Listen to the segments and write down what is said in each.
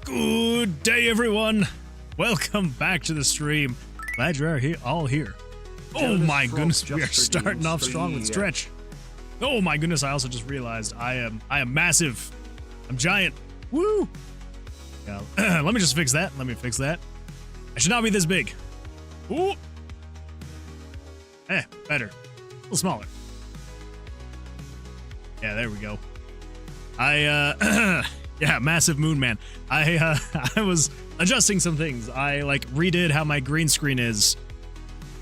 Good day, everyone. Welcome back to the stream. Glad you're all here. Oh my goodness, we are starting off strong with stretch. Oh my goodness, I also just realized I am massive. I'm giant. Woo! Yeah, let me just fix that. Let me fix that. I should not be this big. Ooh. Better. A little smaller. Yeah, there we go. Yeah, massive moon man. I was adjusting some things. I redid how my green screen is.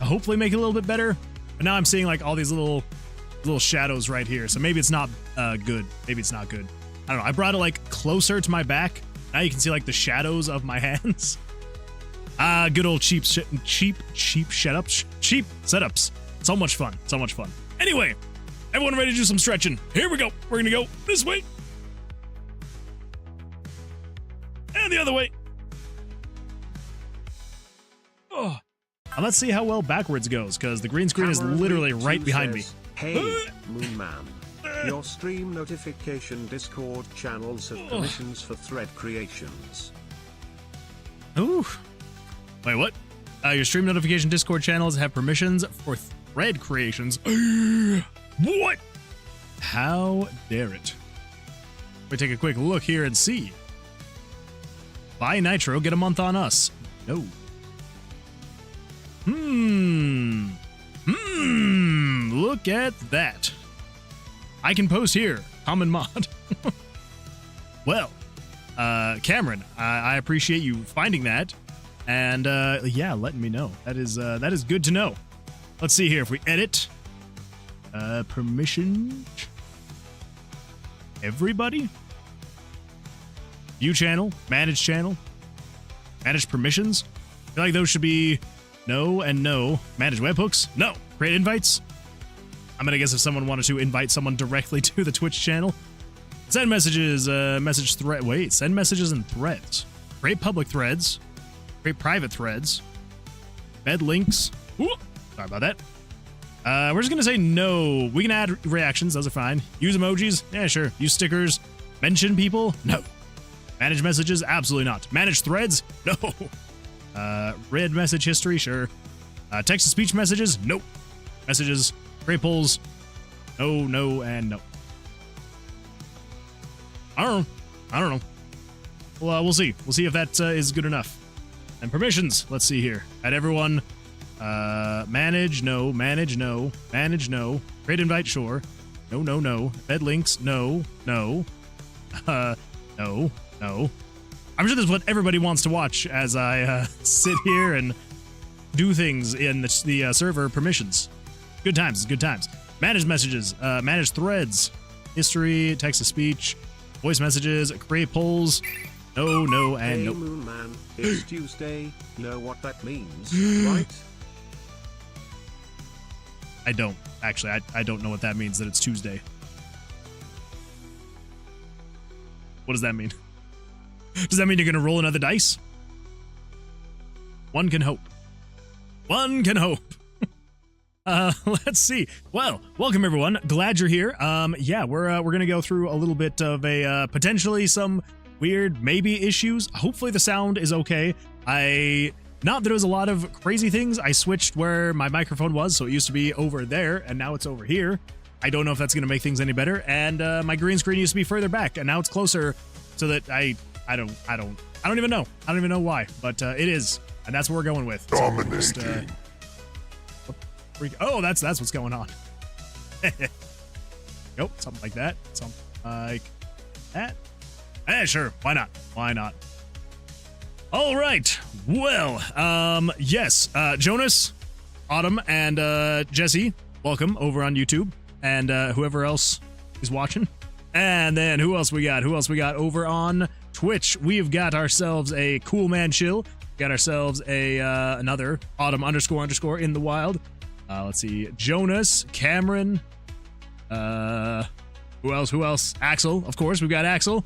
Hopefully make it a little bit better. But now I'm seeing all these little shadows right here. So maybe it's not good. Maybe it's not good. I don't know. I brought it closer to my back. Now you can see the shadows of my hands. Good old cheap setups. So much fun. So much fun. Anyway, everyone ready to do some stretching? Here we go. We're gonna go this way. And the other way. Oh. And let's see how well backwards goes, because the green screen is literally right behind me. Hey, Moon Man. Your stream notification Discord channels have permissions for thread creations. Ooh. Wait, what? Your stream notification Discord channels have permissions for thread creations. What? How dare it? We take a quick look here and see. Buy Nitro, get a month on us. No. Look at that. I can post here. Common mod. Well, Cameron, I appreciate you finding that. And yeah, letting me know. That is good to know. Let's see here if we edit. Permission. Everybody. View channel, manage permissions. I feel like those should be no and no. Manage webhooks, no. Create invites. I'm gonna guess if someone wanted to invite someone directly to the Twitch channel. Send messages, message thread. Wait, send messages and threads. Create public threads. Create private threads. Bed links. Ooh, sorry about that. We're just gonna say no. We can add reactions, those are fine. Use emojis, yeah, sure. Use stickers. Mention people, no. Manage messages, absolutely not. Manage threads, no. Read message history, sure. Text-to-speech messages, nope. Messages, create polls, no, and no. I don't know. Well, we'll see. We'll see if that is good enough. And permissions, let's see here. Add everyone. Manage, no. Manage, no. Manage, no. Create invite, sure. No. Bed links, no. No. I'm sure this is what everybody wants to watch as I sit here and do things in the server permissions. Good times. Manage messages, manage threads, history, text-to-speech, voice messages, create polls. No, and no. Hey, Moon Man, it's Tuesday. Know what that means, right? I don't. Actually, I don't know what that means, that it's Tuesday. What does that mean? Does that mean you're going to roll another dice? One can hope. Let's see. Well, welcome everyone. Glad you're here. Yeah, we're going to go through a little bit of a potentially some weird maybe issues. Hopefully the sound is okay. Not that it was a lot of crazy things. I switched where my microphone was, so it used to be over there, and now it's over here. I don't know if that's going to make things any better. And my green screen used to be further back, and now it's closer, so that I don't even know. I don't even know why, but it is, and that's what we're going with. Dominating. Oh, that's what's going on. Nope, something like that. Something like that. Sure. Why not? All right. Well, yes. Jonas, Autumn, and Jesse, welcome over on YouTube, and whoever else is watching. And then who else we got? Over on Twitch? We've got ourselves a Cool Man Chill. Got ourselves a another Autumn __ in the wild. Let's see. Jonas, Cameron. Who else? Axel, of course. We've got Axel.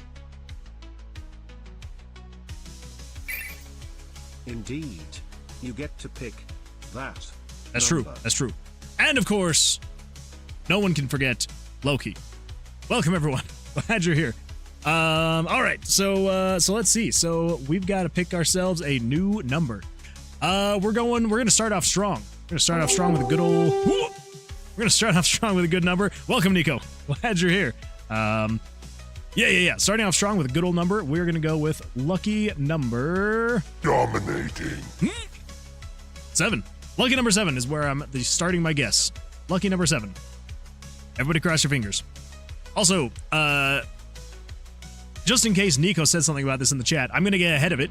Indeed. You get to pick that. That's number. true. And of course, no one can forget Loki. Welcome everyone. Glad you're here. All right, so let's see. So we've got to pick ourselves a new number. We're gonna start off strong. We're gonna start off strong with a good old. We're gonna start off strong with a good number. Welcome, Nico. Glad you're here. Yeah. Starting off strong with a good old number. We're gonna go with lucky number. Dominating. 7. Lucky number 7 is where I'm starting my guess. Lucky number 7. Everybody cross your fingers. Also, just in case Nico said something about this in the chat, I'm gonna get ahead of it.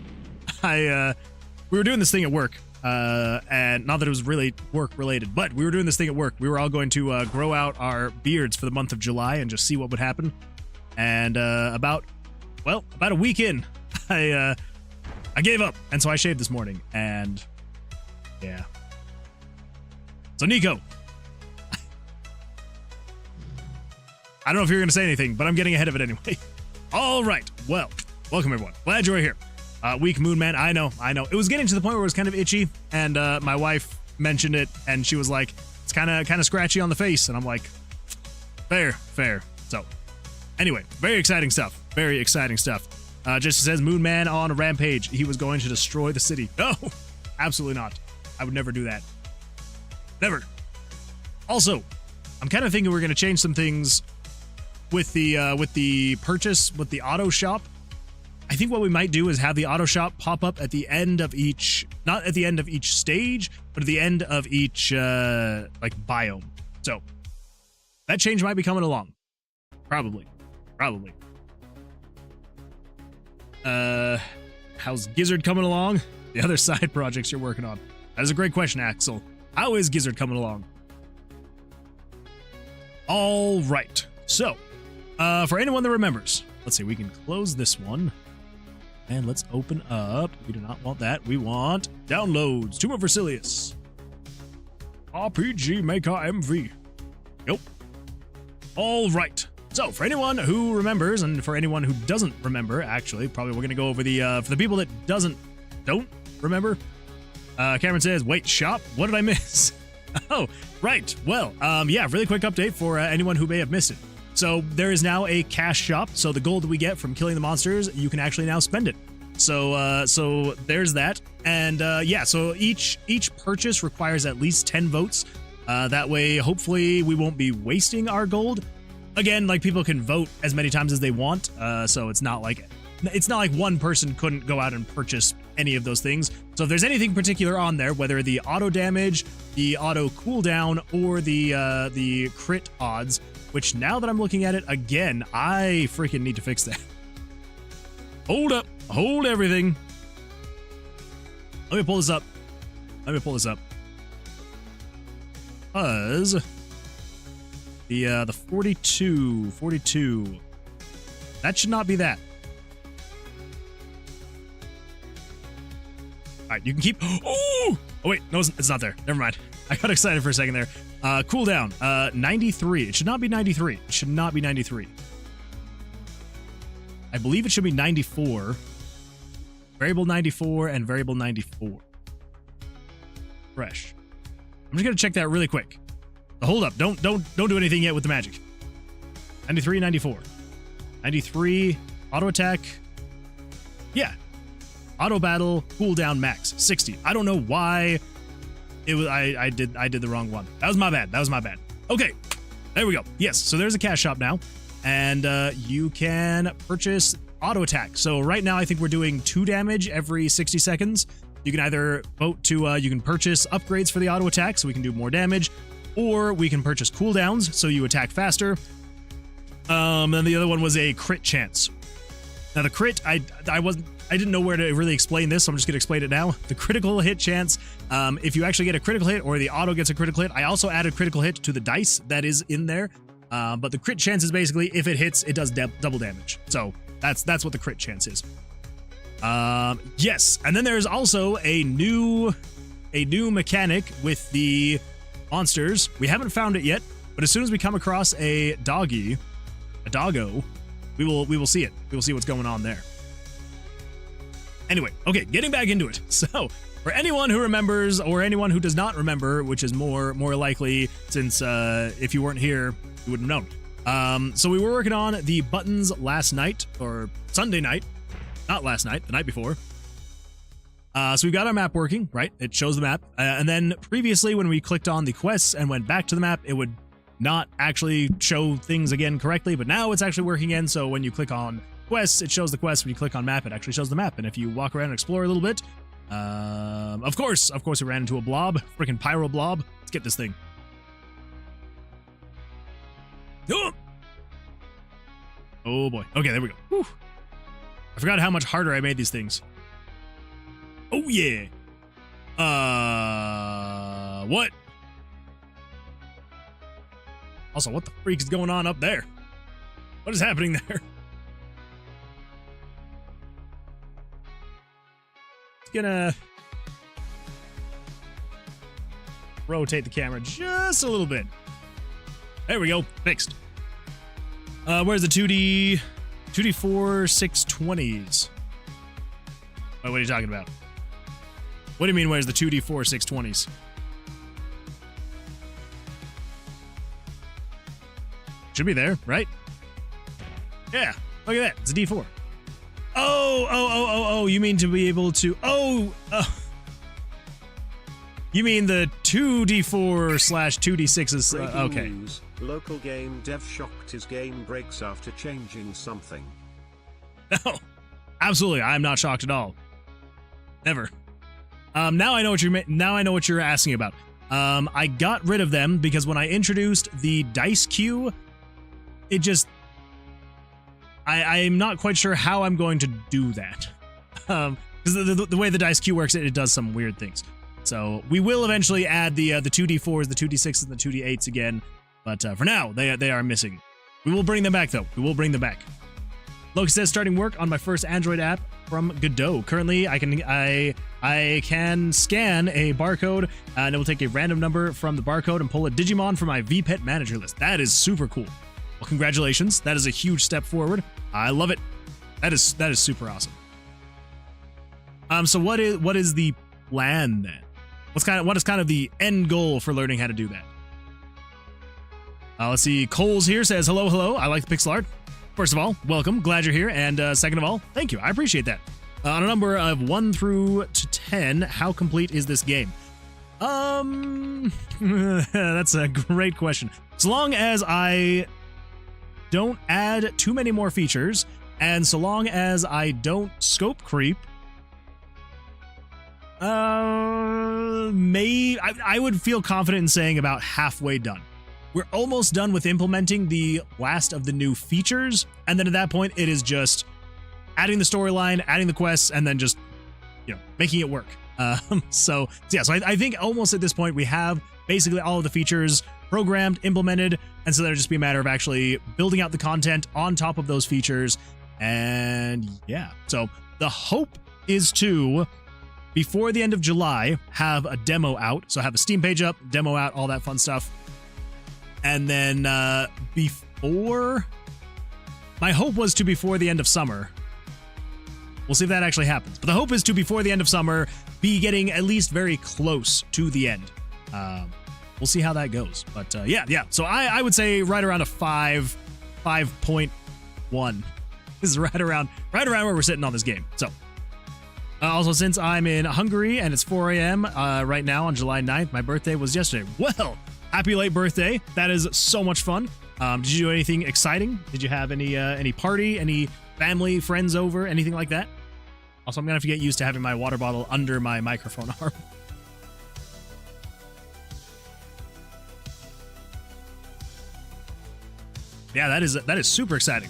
We were doing this thing at work, and not that it was really work related, but we were doing this thing at work. We were all going to grow out our beards for the month of July and just see what would happen. And about a week in, I gave up, and so I shaved this morning. And yeah. So Nico, I don't know if you're gonna say anything, but I'm getting ahead of it anyway. All right. Well, welcome everyone. Glad you're here. Weak Moon Man. I know. It was getting to the point where it was kind of itchy, and my wife mentioned it, and she was like, "It's kind of scratchy on the face," and I'm like, "Fair." So, anyway, very exciting stuff. Just says Moon Man on a rampage. He was going to destroy the city. No, absolutely not. I would never do that. Never. Also, I'm kind of thinking we're going to change some things with the purchase with the auto shop. I think what we might do is have the auto shop pop up at the end of each, not at the end of each stage, but at the end of each like biome. So that change might be coming along. Probably. How's Gizzard coming along? The other side projects you're working on. That is a great question, Axel. How is Gizzard coming along? All right. So, for anyone that remembers, let's see, we can close this one. And let's open up. We do not want that. We want downloads. Tower of Vercilias. RPG Maker MV. Yep. All right. So, for anyone who remembers, and for anyone who doesn't remember, actually, probably we're going to go over the, for the people that don't remember. Cameron says, wait, shop? What did I miss? Oh, right. Well, yeah, really quick update for anyone who may have missed it. So there is now a cash shop. So the gold that we get from killing the monsters, you can actually now spend it. So there's that. And yeah, so each purchase requires at least 10 votes. That way, hopefully, we won't be wasting our gold. Again, like people can vote as many times as they want. So it's not like one person couldn't go out and purchase any of those things. So if there's anything particular on there, whether the auto damage, the auto cooldown, or the crit odds, which now that I'm looking at it again, I freaking need to fix that. Hold up. Hold everything. Let me pull this up. Because the 42, that should not be that. All right, you can keep. Oh wait, no, it's not there. Never mind. I got excited for a second there. Cooldown, 93. It should not be 93. It should not be 93. I believe it should be 94. Variable 94 and variable 94. Fresh. I'm just gonna check that really quick. But hold up. Don't do anything yet with the magic. 93, 94. 93, auto attack. Yeah. Auto battle, cooldown max, 60. I don't know why it was I did the wrong one. That was my bad. Okay. There we go. Yes, so there's a cash shop now. And you can purchase auto attack. So right now I think we're doing 2 damage every 60 seconds. You can either vote to you can purchase upgrades for the auto attack so we can do more damage, or we can purchase cooldowns so you attack faster. And the other one was a crit chance. Now the crit, I didn't know where to really explain this, so I'm just gonna explain it now. The critical hit chance, if you actually get a critical hit or the auto gets a critical hit, I also added critical hit to the dice that is in there. But the crit chance is basically if it hits, it does double damage. So that's what the crit chance is. Yes, and then there's also a new mechanic with the monsters. We haven't found it yet, but as soon as we come across a doggo, we will see it. We will see what's going on there. Anyway, okay, getting back into it. So, for anyone who remembers or anyone who does not remember, which is more likely since if you weren't here, you wouldn't have known. So we were working on the buttons last night, or Sunday night. Not last night, the night before. So we've got our map working, right? It shows the map. And then previously when we clicked on the quests and went back to the map, it would not actually show things again correctly, but now it's actually working in. So when you click on quests, it shows the quest. When you click on map, it actually shows the map. And if you walk around and explore a little bit, of course we ran into a blob, freaking pyro blob. Let's get this thing. Oh boy. Okay, there we go. Whew. I forgot how much harder I made these things. Oh yeah. What? Also, what the freak is going on up there? What is happening there? It's gonna rotate the camera just a little bit. There we go. Fixed. Where's the 2D4 620s? Wait, what are you talking about? What do you mean, where's the 2D4 620s? Should be there, right? Yeah, look at that. It's a D4. Oh, you mean to be able to... You mean the 2D4/2D6s? Okay. News. Local game dev shocked his game breaks after changing something. No, absolutely. I'm not shocked at all. Never. Now I know what you're asking about. I got rid of them because when I introduced the dice queue, it just... I'm not quite sure how I'm going to do that. Because the way the dice queue works, it does some weird things. So we will eventually add the 2D4s, the 2D6s, and the 2D8s again. But for now, they are missing. We will bring them back, though. We will bring them back. Loki says, starting work on my first Android app from Godot. Currently, I can scan a barcode, and it will take a random number from the barcode and pull a Digimon from my VPet manager list. That is super cool. Well, congratulations. That is a huge step forward. I love it. That is super awesome. So what is the plan then? What is kind of the end goal for learning how to do that? Let's see. Coles here says, hello. I like the pixel art. First of all, welcome. Glad you're here. And second of all, thank you. I appreciate that. On a number of 1 through to 10, how complete is this game? That's a great question. So long as I don't add too many more features, and so long as I don't scope creep, I would feel confident in saying about halfway done. We're almost done with implementing the last of the new features, and then at that point, it is just adding the storyline, adding the quests, and then just, making it work. So I think almost at this point, we have basically all of the features programmed, implemented, and so that'll just be a matter of actually building out the content on top of those features, and yeah. So the hope is to, before the end of July, have a demo out. So have a Steam page up, demo out, all that fun stuff. And then my hope was to before the end of summer. We'll see if that actually happens. But the hope is to, before the end of summer, be getting at least very close to the end. We'll see how that goes. But yeah. So I would say right around a 5.1. This is right around where we're sitting on this game. So also, since I'm in Hungary and it's 4 a.m. Right now on July 9th, my birthday was yesterday. Well, happy late birthday. That is so much fun. Did you do anything exciting? Did you have any party, any family, friends over, anything like that? Also, I'm going to have to get used to having my water bottle under my microphone arm. Yeah, that is super exciting.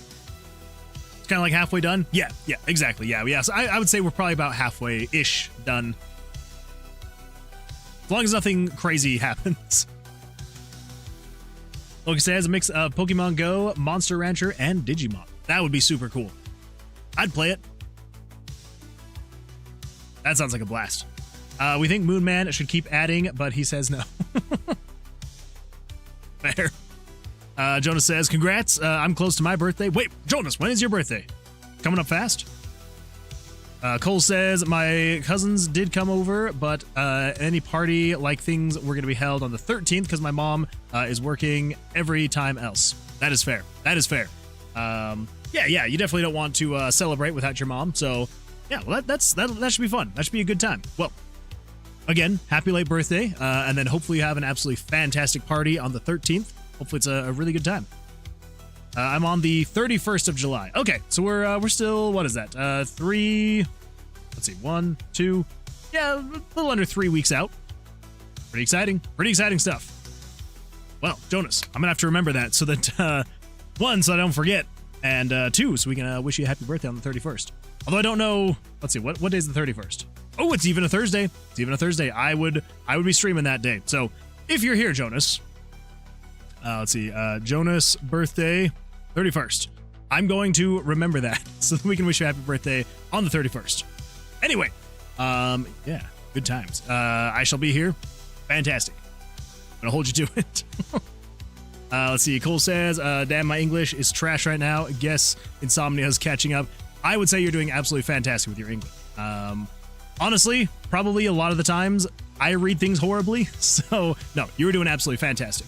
It's kind of like halfway done. Yeah, exactly. Yeah. So I would say we're probably about halfway-ish done. As long as nothing crazy happens. Loki says a mix of Pokemon Go, Monster Rancher, and Digimon. That would be super cool. I'd play it. That sounds like a blast. We think Moon Man should keep adding, but he says no. Fair. Jonas says, congrats. I'm close to my birthday. Wait, Jonas, when is your birthday? Coming up fast? Cole says, my cousins did come over, but any party like things were going to be held on the 13th because my mom is working every time else. That is fair. That is fair. Yeah, you definitely don't want to celebrate without your mom. So, yeah, well, that should be fun. That should be a good time. Well, again, happy late birthday, and then hopefully you have an absolutely fantastic party on the 13th. Hopefully it's a really good time. I'm on the 31st of July. Okay, so we're still, what is that? 3, let's see, 1, 2, yeah, a little under 3 weeks out. Pretty exciting stuff. Well, Jonas, I'm gonna have to remember that so that, 1, so I don't forget, and 2, so we can wish you a happy birthday on the 31st. Although I don't know, let's see, what day is the 31st? Oh, it's even a Thursday. It's even a Thursday. I would be streaming that day. So if you're here, Jonas, let's see, Jonas birthday, 31st. I'm going to remember that so that we can wish you a happy birthday on the 31st. Anyway, yeah, good times. I shall be here. Fantastic. I'm gonna hold you to it. Let's see. Cole says, damn, my English is trash right now. Guess Insomnia is catching up. I would say you're doing absolutely fantastic with your English. Honestly, probably a lot of the times I read things horribly. So no, you were doing absolutely fantastic.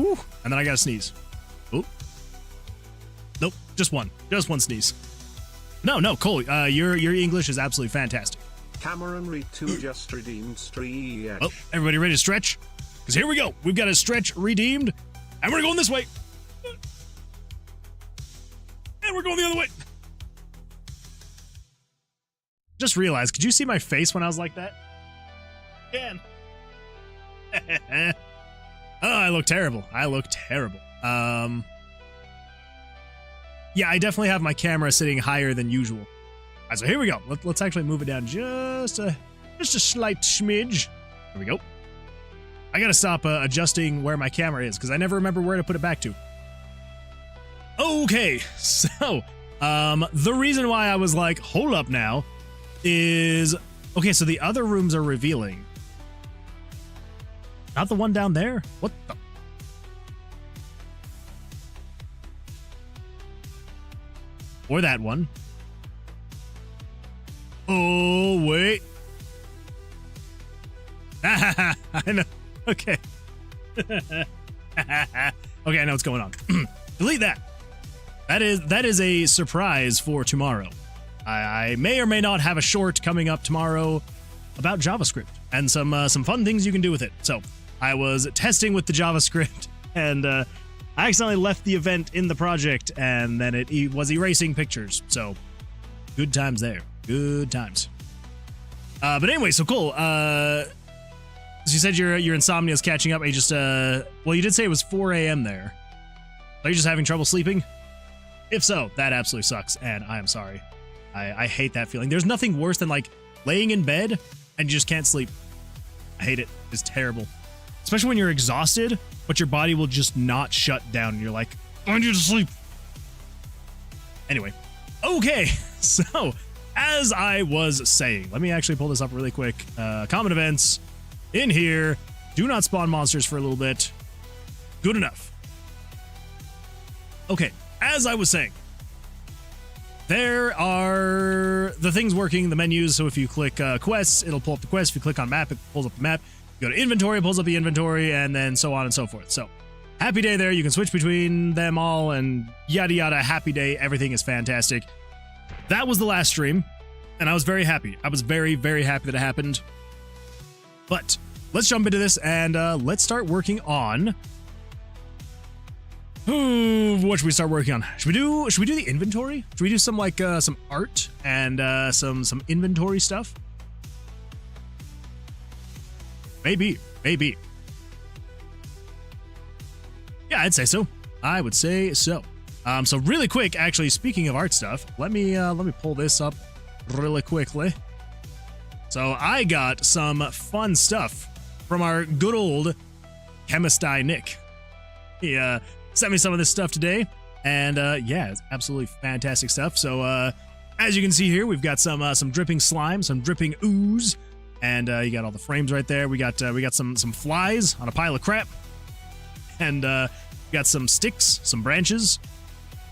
Ooh, and then I gotta sneeze. Ooh. Nope, just one sneeze. No, Cole, your English is absolutely fantastic. Cameron Reed 2 just redeemed stretch. Oh, everybody ready to stretch? Because here we go. We've got a stretch redeemed, and we're going this way. And we're going the other way. Just realized, could you see my face when I was like that? Can. Oh, I look terrible. Yeah, I definitely have my camera sitting higher than usual. All right, so here we go. Let's actually move it down just a slight smidge. There we go. I gotta stop adjusting where my camera is because I never remember where to put it back to. Okay, so the reason why I was like, hold up now, is okay. So the other rooms are revealing. Not the one down there? What the? Or that one. Oh, wait. I know. Okay. Okay, I know what's going on. Delete that. That is a surprise for tomorrow. I may or may not have a short coming up tomorrow about JavaScript and some fun things you can do with it. So I was testing with the JavaScript and I accidentally left the event in the project and then it was erasing pictures. So good times there. Good times. But anyway, so cool. So you said your insomnia is catching up. You just well, you did say it was 4 a.m. there. Are you just having trouble sleeping? If so, that absolutely sucks, and I am sorry. I hate that feeling. There's nothing worse than like laying in bed and you just can't sleep. I hate it. It's terrible. Especially when you're exhausted, but your body will just not shut down and you're like, I need to sleep. Anyway, okay, so as I was saying, let me actually pull this up really quick. Common events in here. Do not spawn monsters for a little bit. Good enough. Okay, as I was saying, there are the things working, the menus. So if you click quests, it'll pull up the quest. If you click on map, it pulls up the map. You go to inventory, it pulls up the inventory, and then so on and so forth. So happy day there. You can switch between them all and yada yada. Happy day. Everything is fantastic. That was the last stream, and I was very happy. I was very, very happy that it happened. But let's jump into this and let's start working on. What should we start working on? Should we do the inventory? Should we do some like some art and some inventory stuff? Maybe. Yeah, I'd say so. I would say so. So really quick, actually, speaking of art stuff, let me pull this up really quickly. So I got some fun stuff from our good old chemist Nick. He sent me some of this stuff today, and yeah, it's absolutely fantastic stuff. So as you can see here, we've got some dripping slime, some dripping ooze, and you got all the frames right there. We got some flies on a pile of crap, and we got some sticks, some branches,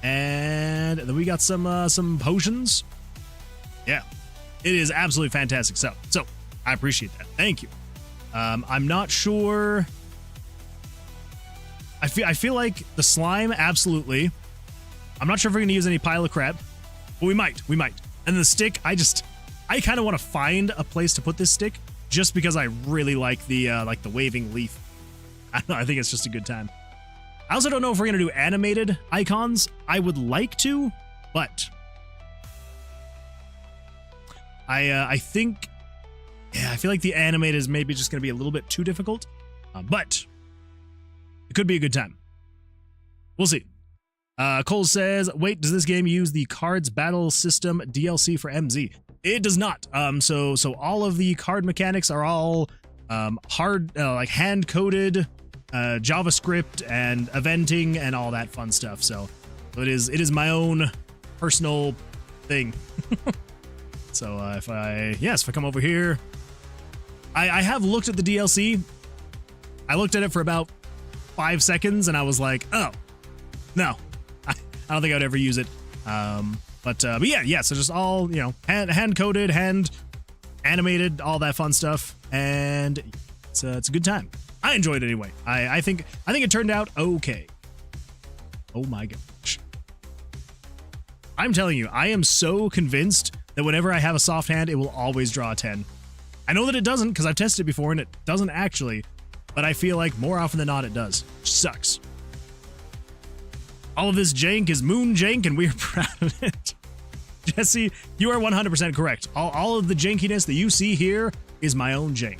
And then we got some potions. Yeah, it is absolutely fantastic stuff. So I appreciate that. Thank you. I'm not sure. I feel like the slime, absolutely. I'm not sure if we're gonna use any pile of crap, but we might. And the stick, I kind of want to find a place to put this stick, just because I really like the waving leaf. I don't know, I think it's just a good time. I also don't know if we're gonna do animated icons. I would like to, but I think, yeah, I feel like the animated is maybe just gonna be a little bit too difficult, but it could be a good time. We'll see. Cole says, wait, does this game use the cards battle system DLC for MZ? It does not. So all of the card mechanics are all hard, like hand-coded JavaScript and eventing and all that fun stuff. So it is my own personal thing. So if I come over here, I have looked at the DLC. I looked at it for about 5 seconds and I was like, oh, no, I don't think I'd ever use it. But yeah, so just all, hand coded, hand animated, all that fun stuff. And it's a good time. I enjoyed it anyway. I think it turned out okay. Oh my gosh. I'm telling you, I am so convinced that whenever I have a soft hand, it will always draw a 10. I know that it doesn't because I've tested it before and it doesn't actually, but I feel like more often than not it does. Which sucks. All of this jank is moon jank and we're proud of it. Jesse, you are 100% correct. All of the jankiness that you see here is my own jank.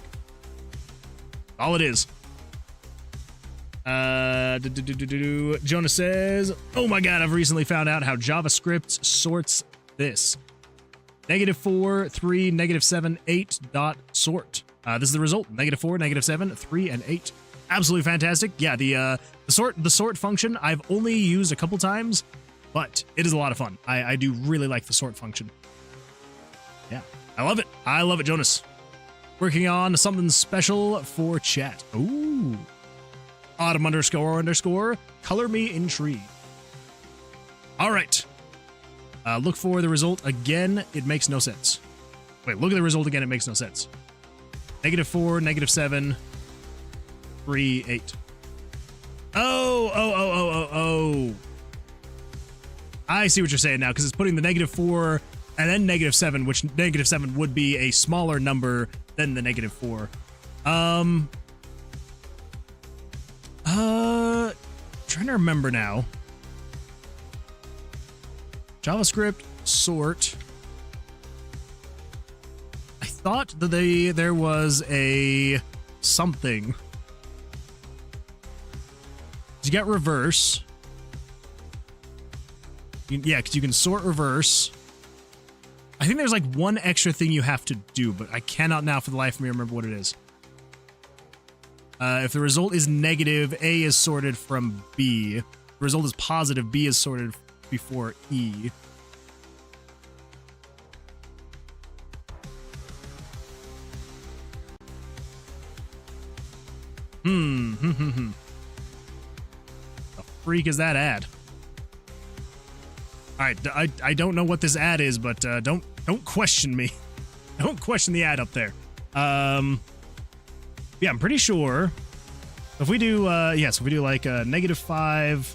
All it is. Jonah says, oh my god, I've recently found out how JavaScript sorts this. -4, 3, -7, 8 dot sort. This is the result. -4, -7, 3, and 8. Absolutely fantastic. Yeah, the sort function I've only used a couple times, but it is a lot of fun. I do really like the sort function. Yeah, I love it. I love it, Jonas. Working on something special for chat. Ooh. Autumn __ color me intrigued. All right. Look for the result again. It makes no sense. Wait, look at the result again. It makes no sense. -4, -7, 3, 8. Oh. I see what you're saying now, because it's putting the -4 and then -7, which -7 would be a smaller number than the -4. Trying to remember now. JavaScript sort. I thought that there was a something. You get reverse. Yeah, because you can sort reverse. I think there's like one extra thing you have to do, but I cannot now for the life of me remember what it is. If the result is negative, A is sorted from B. If the result is positive, B is sorted before E. The freak is that ad? All right, I don't know what this ad is, but don't question me. Don't question the ad up there. Yeah, I'm pretty sure if we do if we do like -5,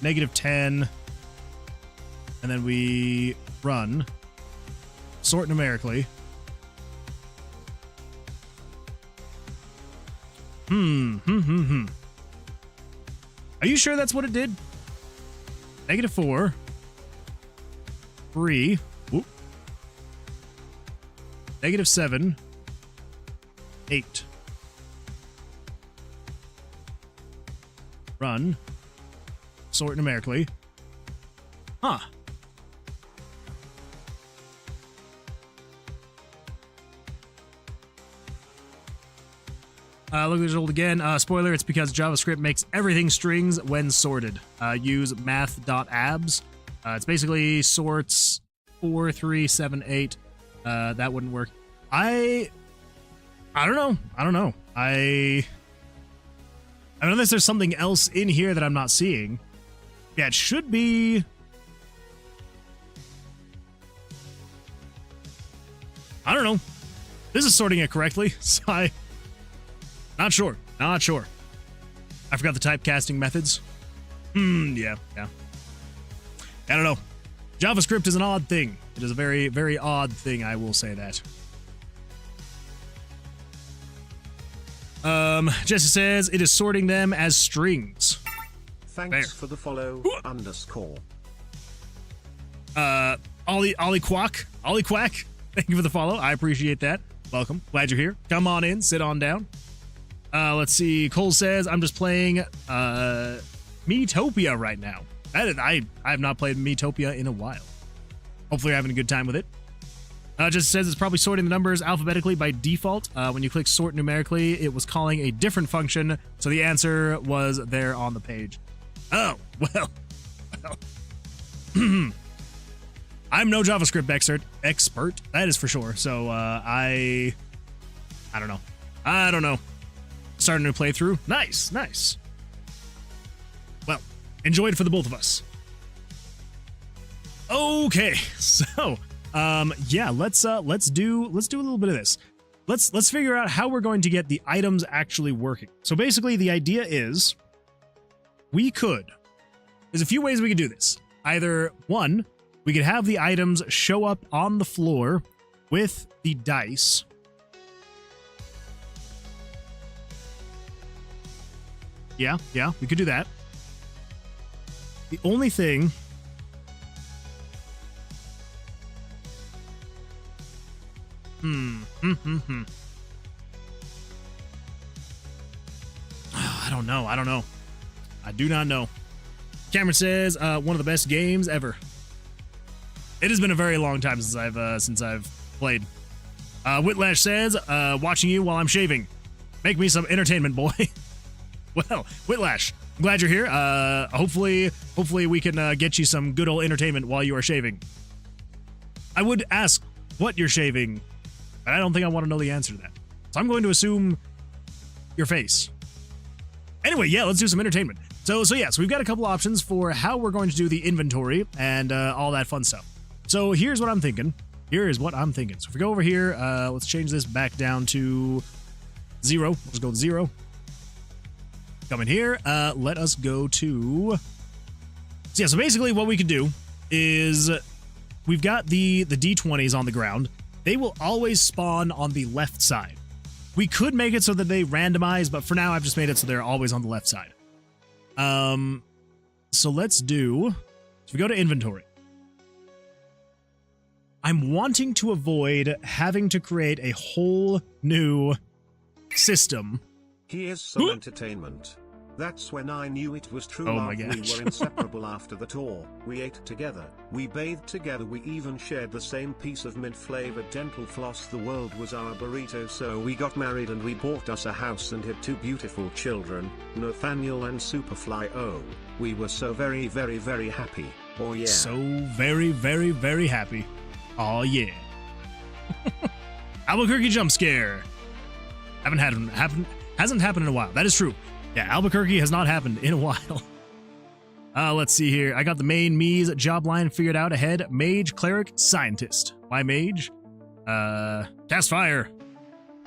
-10, and then we run sort numerically. Are you sure that's what it did? -4, 3, whoop, -7, 8. Run. Sort numerically. Huh. Look at the result again. Spoiler, it's because JavaScript makes everything strings when sorted. Use math.abs. It's basically sorts 4, 3, 7, 8. That wouldn't work. I don't know. Unless there's something else in here that I'm not seeing. Yeah, it should be... I don't know. This is sorting it correctly, so not sure. Not sure. I forgot the typecasting methods. Yeah. I don't know. JavaScript is an odd thing. It is a very, very odd thing, I will say that. Jesse says it is sorting them as strings. Thanks for the follow, _ Ollie Quack. Thank you for the follow. I appreciate that. Welcome. Glad you're here. Come on in. Sit on down. Let's see. Cole says, I'm just playing Metopia right now. I have not played Metopia in a while. Hopefully you're having a good time with it. Just says it's probably sorting the numbers alphabetically by default. When you click sort numerically, it was calling a different function, so the answer was there on the page. Oh, well. I'm no JavaScript expert, that is for sure. So I don't know. Start a new playthrough. Nice. Well, enjoy it for the both of us. Okay, so yeah, let's do a little bit of this. Let's figure out how we're going to get the items actually working. So basically, the idea is there's a few ways we could do this. Either one, we could have the items show up on the floor with the dice. Yeah, we could do that. The only thing... I don't know. I do not know. Cameron says, one of the best games ever. It has been a very long time since I've played. Whitlash says, watching you while I'm shaving. Make me some entertainment, boy. Well, Whitlash, I'm glad you're here. Hopefully we can get you some good old entertainment while you are shaving. I would ask what you're shaving, but I don't think I want to know the answer to that. So I'm going to assume your face. Anyway, yeah, let's do some entertainment. So we've got a couple options for how we're going to do the inventory and all that fun stuff. So here's what I'm thinking. So if we go over here, let's change this back down to 0. Let's go with 0. Come in here. Let us go to... So basically what we could do is we've got the D20s on the ground. They will always spawn on the left side. We could make it so that they randomize, but for now I've just made it so they're always on the left side. So let's do... So we go to inventory. I'm wanting to avoid having to create a whole new system. Here's some entertainment. That's when I knew it was true love. We were inseparable after the tour. We ate together, we bathed together, we even shared the same piece of mint-flavored dental floss. The world was our burrito, so we got married and we bought us a house and had 2 beautiful children, Nathaniel and Superfly. Oh, we were so very, very, very happy. Oh yeah. So very, very, very happy. Oh yeah. Albuquerque jump scare. Hasn't happened in a while. That is true. Yeah, Albuquerque has not happened in a while. Let's see here. I got the main Mies job line figured out ahead. Mage, cleric, scientist. Why mage? Cast fire.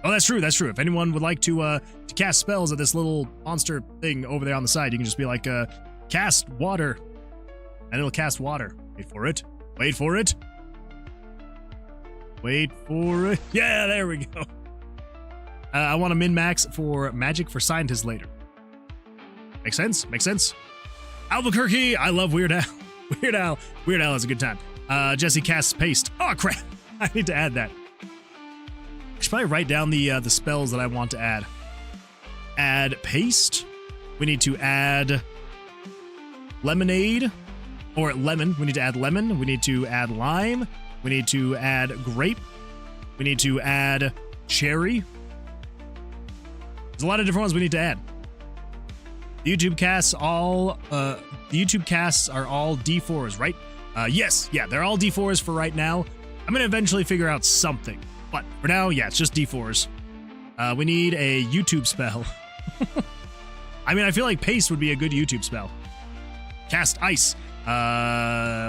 Oh, that's true. If anyone would like to cast spells at this little monster thing over there on the side, you can just be like, cast water. And it'll cast water. Wait for it. Yeah, there we go. I want a min-max for magic for scientists later. Makes sense. Albuquerque, I love Weird Al. Weird Al is a good time. Jesse casts paste. Oh, crap. I need to add that. I should probably write down the spells that I want to add. Add paste. We need to add lemonade. Or lemon. We need to add lemon. We need to add lime. We need to add grape. We need to add cherry. There's a lot of different ones we need to add. The YouTube casts are all D4s, right? Yes, yeah, they're all D4s for right now. I'm gonna eventually figure out something, but for now, yeah, it's just D4s. We need a YouTube spell. I mean, I feel like paste would be a good YouTube spell. Cast ice.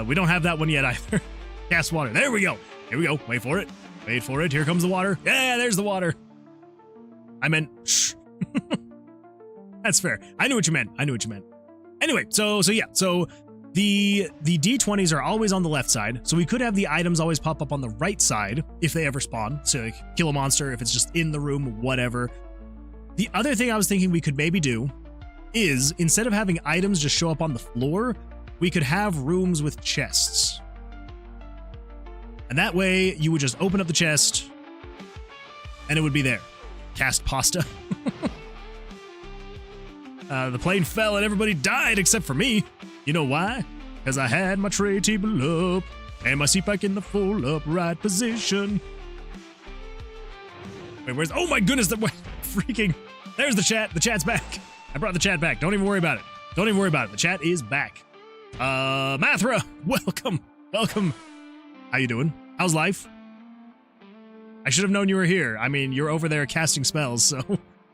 We don't have that one yet either. Cast water. There we go. Here we go. Wait for it. Wait for it. Here comes the water. Yeah, there's the water. I meant, shh. That's fair. I knew what you meant. I knew what you meant. Anyway, so yeah. So the D20s are always on the left side. So we could have the items always pop up on the right side if they ever spawn. So like kill a monster, if it's just in the room, whatever. The other thing I was thinking we could maybe do is instead of having items just show up on the floor, we could have rooms with chests. And that way you would just open up the chest and it would be there. Cast pasta. The plane fell and everybody died except for me. You know why? Because I had my tray table up and my seat back in the full upright position. Wait, where's... Oh my goodness, freaking... There's the chat. The chat's back. I brought the chat back. Don't even worry about it. Don't even worry about it. The chat is back. Mathra, welcome. Welcome. How you doing? How's life? I should have known you were here. I mean, you're over there casting spells, so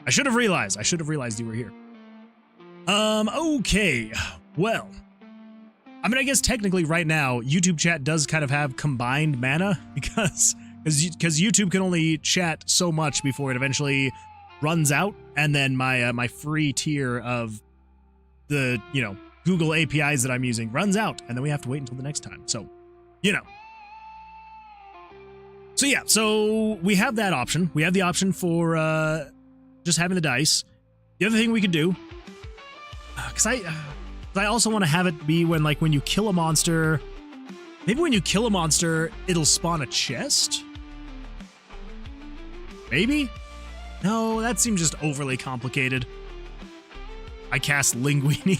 I should have realized. I should have realized you were here. Okay. Well, I mean, I guess technically right now, YouTube chat does kind of have combined mana because YouTube can only chat so much before it eventually runs out, and then my free tier of the, you know, Google APIs that I'm using runs out, and then we have to wait until the next time. So, you know. So yeah, so we have that option. We have the option for just having the dice. The other thing we could do, because I also want to have it be when you kill a monster, maybe when you kill a monster, it'll spawn a chest? Maybe? No, that seems just overly complicated. I cast Linguini.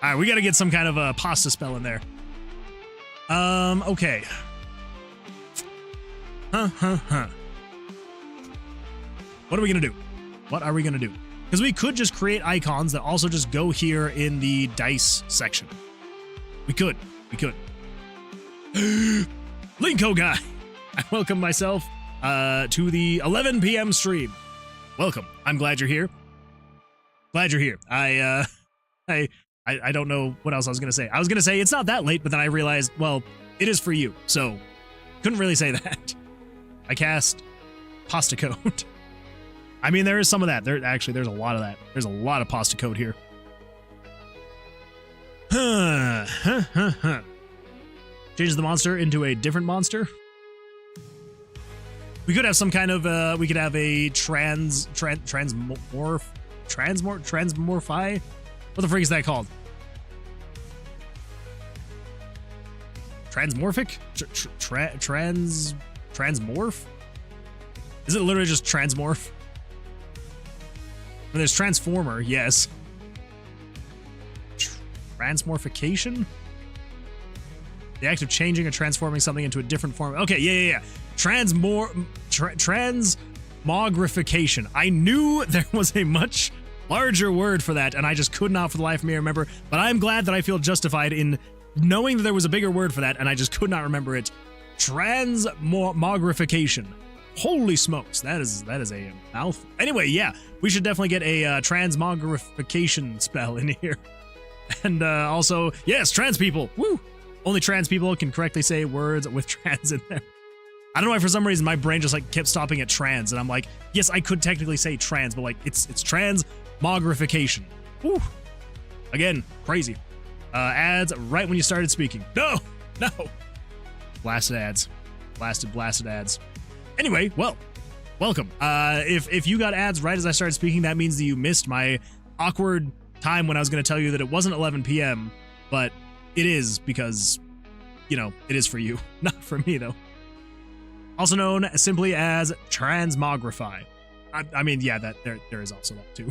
Alright, we gotta get some kind of a pasta spell in there. Okay. What are we gonna do? What are we gonna do? Because we could just create icons that also just go here in the dice section. We could. We could. Linko guy! I welcome myself to the 11 p.m. stream. Welcome. I'm glad you're here. Glad you're here. I don't know what else I was gonna say. I was gonna say it's not that late, but then I realized, well, it is for you, so couldn't really say that. I cast pasta code. I mean, there is some of that. There's a lot of that. There's a lot of pasta code here. Changes the monster into a different monster. We could have some kind of, we could have a transmorphi? What the freak is that called? Transmorphic? Transmorph? Is it literally just transmorph? I mean, there's transformer, yes. Transmorphication? The act of changing or transforming something into a different form. Okay, yeah. Transmogrification. I knew there was a much larger word for that, and I just could not for the life of me remember, but I'm glad that I feel justified in knowing that there was a bigger word for that, and I just could not remember it. Transmogrification. Holy smokes, that is a mouthful. Anyway, yeah, we should definitely get a transmogrification spell in here. And also, yes, trans people. Woo! Only trans people can correctly say words with trans in there. I don't know why for some reason my brain just kept stopping at trans, and I'm like, yes, I could technically say trans, but it's transmogrification. Woo! Again, crazy. Ads right when you started speaking. No! Blasted ads. Blasted ads. Anyway, well, welcome. If you got ads right as I started speaking, that means that you missed my awkward time when I was going to tell you that it wasn't 11 p.m., but it is because, you know, it is for you, not for me, though. Also known simply as transmogrify. I mean, yeah, that there is also that, too.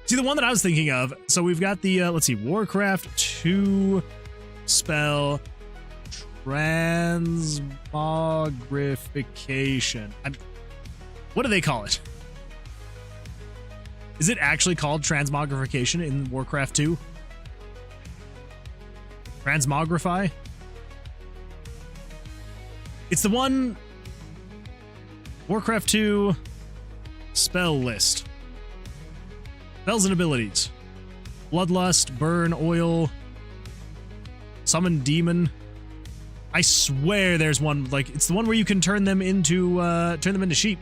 See, the one that I was thinking of, so we've got the, let's see, Warcraft 2 spell transmogrification. What do they call it? Is it actually called transmogrification in Warcraft 2? Transmogrify? It's the one... Warcraft 2 spell list. Spells and abilities. Bloodlust, burn, oil, summon demon. I swear there's one, like, it's the one where you can turn them into sheep.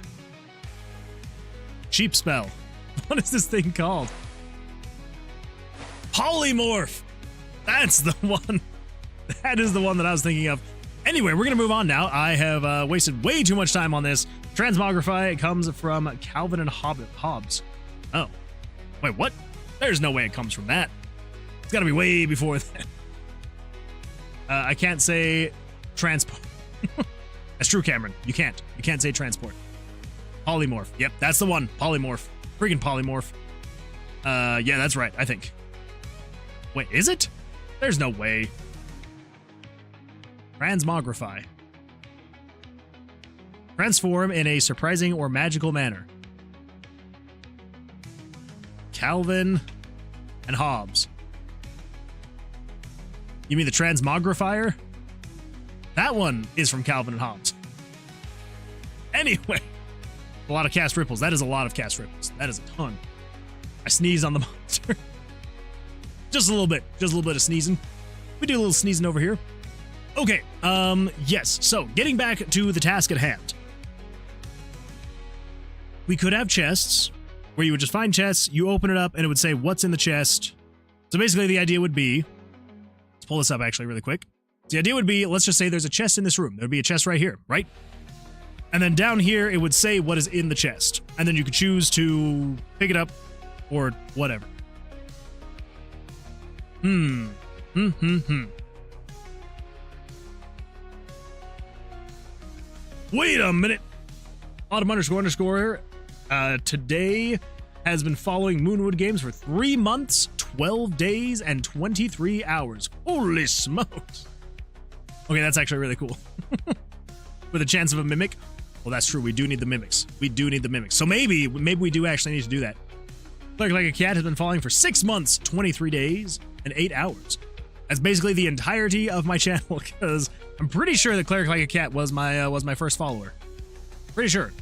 Sheep spell. What is this thing called? Polymorph. That's the one. That is the one that I was thinking of. Anyway, we're going to move on now. I have wasted way too much time on this. Transmogrify comes from Calvin and Hobbes. Oh. Wait, what? There's no way it comes from that. It's got to be way before that. I can't say transport. That's true, Cameron. You can't. You can't say transport. Polymorph. Yep, that's the one. Polymorph. Freaking polymorph. Yeah, that's right, I think. Wait, is it? There's no way. Transmogrify. Transform in a surprising or magical manner. Calvin and Hobbes. You mean the Transmogrifier? That one is from Calvin and Hobbes. Anyway, a lot of cast ripples. That is a lot of cast ripples. That is a ton. I sneezed on the monster. Just a little bit. Just a little bit of sneezing. We do a little sneezing over here. Okay, yes. So, getting back to the task at hand. We could have chests where you would just find chests, you open it up, and it would say what's in the chest. So basically the idea would be, let's pull this up actually really quick. The idea would be, let's just say there's a chest in this room. There'd be a chest right here, right? And then down here, it would say what is in the chest. And then you could choose to pick it up or whatever. Wait a minute. Autumn__ today has been following Moonwood Games for 3 months, 12 days, and 23 hours. Holy smokes. Okay, that's actually really cool. With a chance of a mimic. Well, that's true. We do need the mimics. We do need the mimics. So maybe we do actually need to do that. Cleric Like a Cat has been following for 6 months, 23 days, and 8 hours. That's basically the entirety of my channel, because I'm pretty sure that Cleric Like a Cat was my first follower. Pretty sure.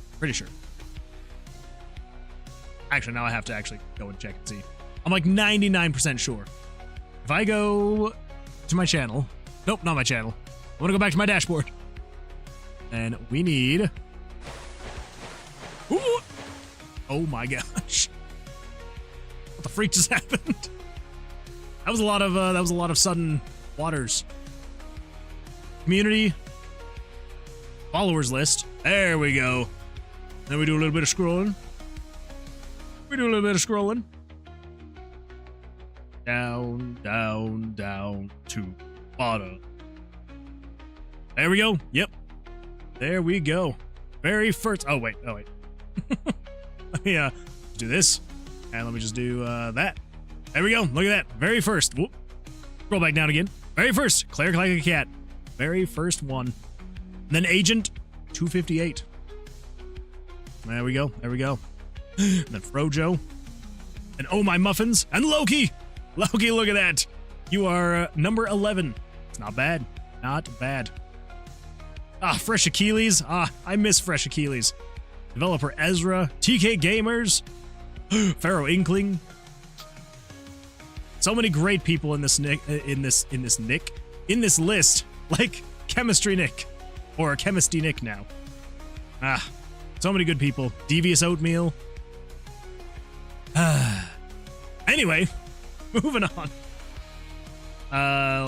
Actually, now I have to actually go and check and see. I'm like 99% sure. If I go to my channel, nope, not my channel. I want to go back to my dashboard. And we need. Ooh! Oh my gosh! What the freak just happened? That was a lot of sudden waters. Community. Followers list. There we go. Then we do a little bit of scrolling. Down, down, down to bottom. There we go. Yep. There we go. Very first. Oh, wait. Let me do this. And let me just do that. There we go. Look at that. Very first. Whoop. Scroll back down again. Very first. Cleric Like a Cat. Very first one. And then Agent 258. There we go. And then Frojo. And Oh My Muffins. And Loki. Loki, look at that. You are number 11. It's not bad. Not bad. Fresh Achilles. I miss Fresh Achilles. Developer Ezra. TK Gamers. Pharaoh Inkling. So many great people in this list. Like Chemistry Nick. Or Chemistry Nick now. So many good people. Devious Oatmeal. Anyway, moving on.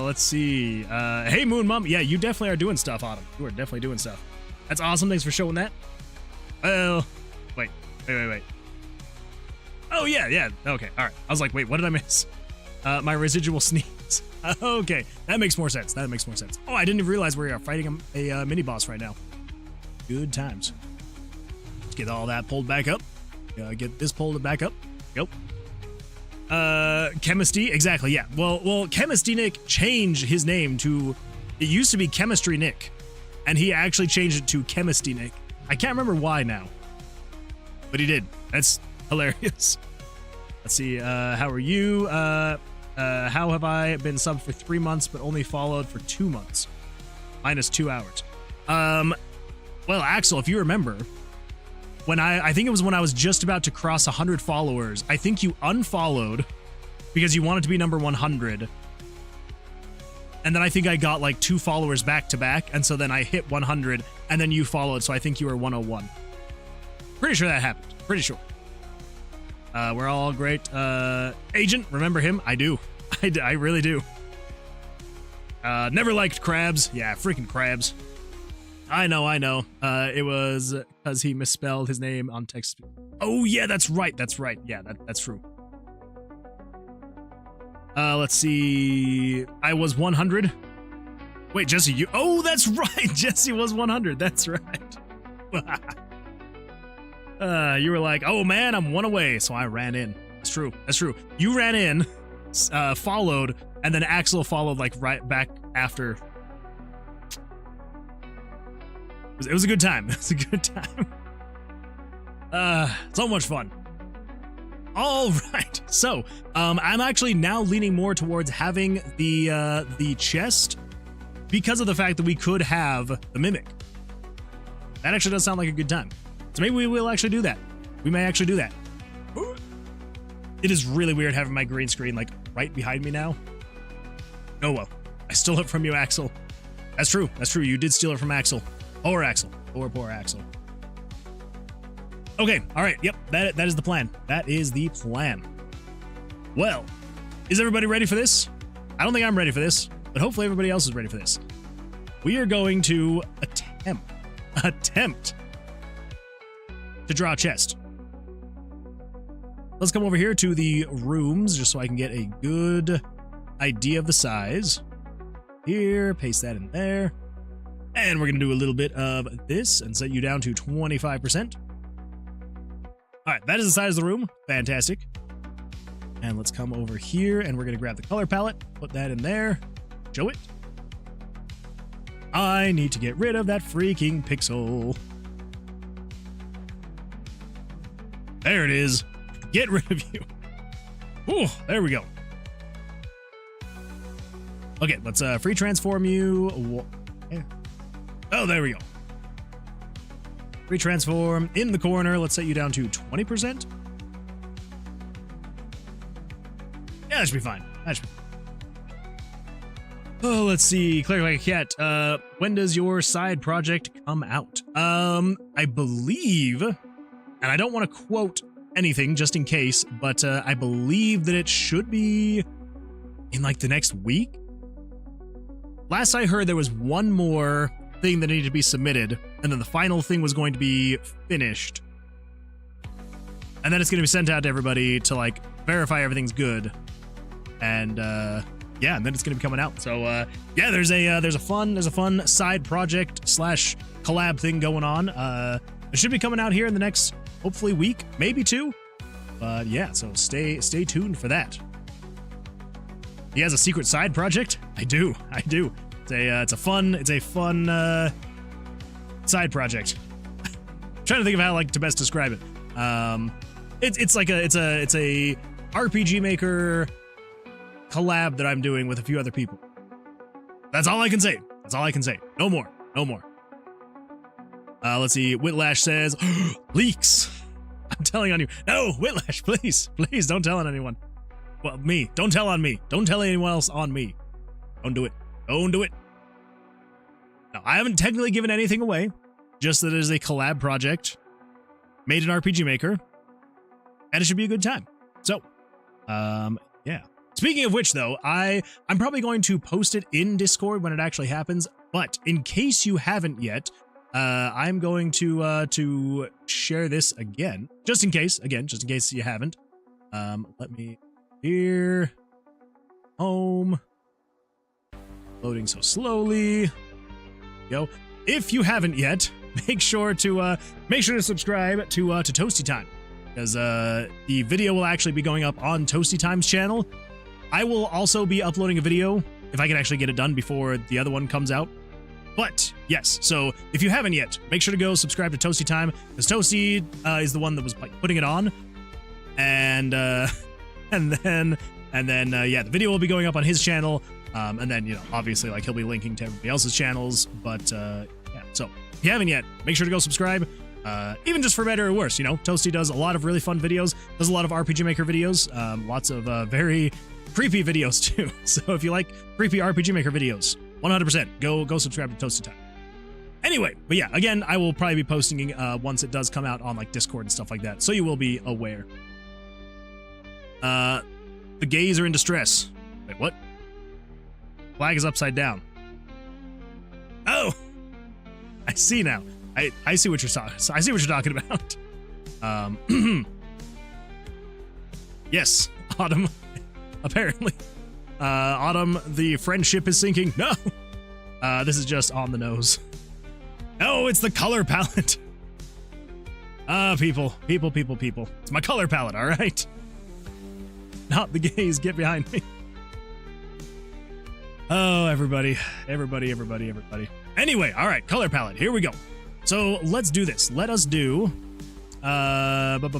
Let's see. Hey, Moon Mom. Yeah, you definitely are doing stuff, Autumn. You are definitely doing stuff. That's awesome. Thanks for showing that. Well, wait. Oh, yeah. Okay, all right. I was like, wait, what did I miss? My residual sneeze. Okay, that makes more sense. Oh, I didn't even realize we are fighting a mini-boss right now. Good times. Let's get all that pulled back up. Get this pulled back up. Yep. Chemistry, exactly, yeah. Well, Chemistry Nick changed his name to, it used to be Chemistry Nick, and he actually changed it to Chemistry Nick. I can't remember why now, but he did. That's hilarious. Let's see, how are you? How have I been subbed for 3 months, but only followed for 2 months? Minus 2 hours. Well, Axel, if you remember, when I think it was when I was just about to cross 100 followers, I think you unfollowed because you wanted to be number 100. And then I think I got like 2 followers back to back, and so then I hit 100, and then you followed, so I think you were 101. Pretty sure that happened. Pretty sure. We're all great. Agent, remember him? I do. I really do. Never liked crabs. Yeah, freaking crabs. I know. It was because he misspelled his name on text. Oh, yeah, that's right. Yeah, that's true. Let's see. I was 100. Wait, Jesse, you... Oh, that's right. Jesse was 100. That's right. You were like, oh, man, I'm 1 away. So I ran in. That's true. You ran in, followed, and then Axel followed, like, right back after. It was a good time. It was a good time. So much fun. All right. So, I'm actually now leaning more towards having the chest because of the fact that we could have the mimic. That actually does sound like a good time. So maybe we will actually do that. We may actually do that. It is really weird having my green screen like right behind me now. Oh well. I stole it from you, Axel. That's true. You did steal it from Axel. Poor Axel. Poor Axel. Okay, all right, yep, that is the plan. That is the plan. Well, is everybody ready for this? I don't think I'm ready for this, but hopefully everybody else is ready for this. We are going to attempt to draw a chest. Let's come over here to the rooms just so I can get a good idea of the size. Here, paste that in there. And we're going to do a little bit of this and set you down to 25%. All right, that is the size of the room. Fantastic. And let's come over here and we're going to grab the color palette, put that in there, show it. I need to get rid of that freaking pixel. There it is. Get rid of you. Ooh, there we go. Okay, let's free transform you. Oh, there we go. Free transform in the corner. Let's set you down to 20%. Yeah, that should be fine. Oh, let's see. Clear like a cat. When does your side project come out? I believe, and I don't want to quote anything just in case, but I believe that it should be in like the next week. Last I heard, there was one more thing that needed to be submitted, and then the final thing was going to be finished. And then it's going to be sent out to everybody to like verify everything's good. And yeah, and then it's going to be coming out. So yeah, there's a fun side project / collab thing going on. It should be coming out here in the next hopefully week, maybe 2. But yeah, so stay tuned for that. He has a secret side project? I do. It's a fun side project. I'm trying to think of how like to best describe it. It's a RPG Maker collab that I'm doing with a few other people. That's all I can say. No more. Let's see. Whitlash says leaks. I'm telling on you. No, Whitlash, please don't tell on anyone. Well, me. Don't tell on me. Don't tell anyone else on me. Don't do it. No, I haven't technically given anything away. Just that it is a collab project made in RPG Maker, and it should be a good time. So, yeah. Speaking of which, though, I'm probably going to post it in Discord when it actually happens. But in case you haven't yet, I'm going to share this again, just in case you haven't. Let me here. Home. Loading so slowly. Yo, if you haven't yet, make sure to subscribe to Toasty Time, because the video will actually be going up on Toasty Time's channel. I will also be uploading a video if I can actually get it done before the other one comes out. But yes, so if you haven't yet, make sure to go subscribe to Toasty Time, because Toasty is the one that was putting it on, and then yeah, the video will be going up on his channel. And then, obviously, like, he'll be linking to everybody else's channels. But, yeah, so if you haven't yet, make sure to go subscribe. Even just for better or worse, you know, Toasty does a lot of really fun videos, does a lot of RPG Maker videos, lots of very creepy videos too. So if you like creepy RPG Maker videos, 100% go subscribe to Toasty Time. Anyway, but yeah, again, I will probably be posting once it does come out on like Discord and stuff like that, so you will be aware. The gays are in distress. Wait, what? Flag is upside down. Oh, I see now. I see what you're talking. I see what you're talking about. Yes, Autumn. Apparently, Autumn. The friendship is sinking. No, this is just on the nose. No, it's the color palette. People. It's my color palette. All right. Not the gays. Get behind me. Oh, everybody. Anyway, all right, color palette. Here we go. So let's do this. Let us do. I think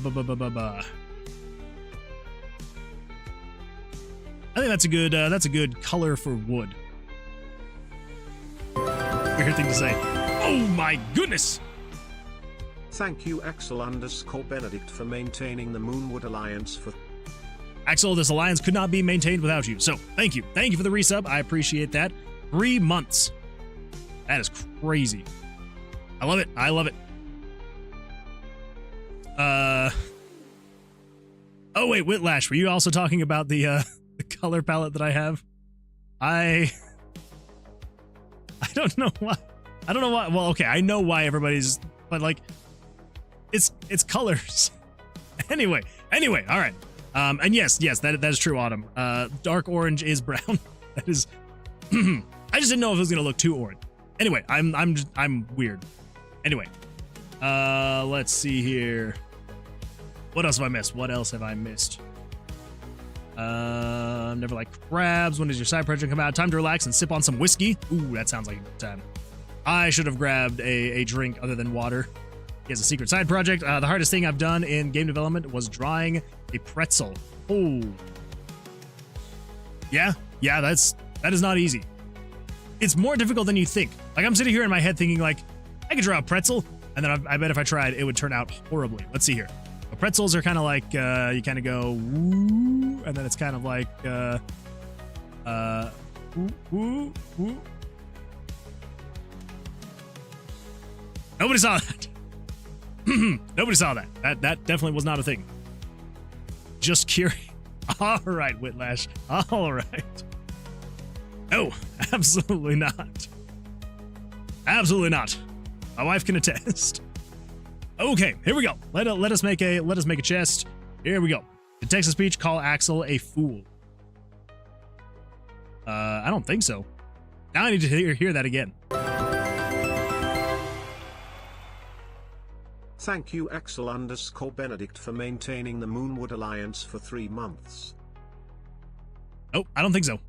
that's a good color for wood. Weird thing to say. Oh my goodness. Thank you, Axel_Benedict, for maintaining the Moonwood Alliance for. Axel, this alliance could not be maintained without you. So thank you for the resub. I appreciate that. 3 months. That is crazy. I love it. Oh wait, Whitlash, were you also talking about the color palette that I have? I don't know why. Well, okay, I know why everybody's, but like, it's colors. Anyway, all right. And yes, that is true, Autumn. Dark orange is brown. That is. I just didn't know if it was gonna look too orange. Anyway, I'm weird. Anyway, let's see here. What else have I missed? Never like crabs. When does your side project come out? Time to relax and sip on some whiskey. Ooh, that sounds like a good time. I should have grabbed a drink other than water. He has a secret side project. The hardest thing I've done in game development was drawing a pretzel. Oh. Yeah, that is not easy. It's more difficult than you think. Like, I'm sitting here in my head thinking, like, I could draw a pretzel, and then I bet if I tried, it would turn out horribly. Let's see here. The pretzels are kind of like, you kind of go, woo, and then it's kind of like, woo. Nobody saw that. Nobody saw that. That definitely was not a thing. Just curious. All right, Whitlash. All right. No, absolutely not. Absolutely not. My wife can attest. Okay, here we go. Let us make a chest. Here we go. In text to speech, call Axel a fool. I don't think so. Now I need to hear that again. Thank you, Axel_Benedict, for maintaining the Moonwood Alliance for 3 months. Oh, I don't think so.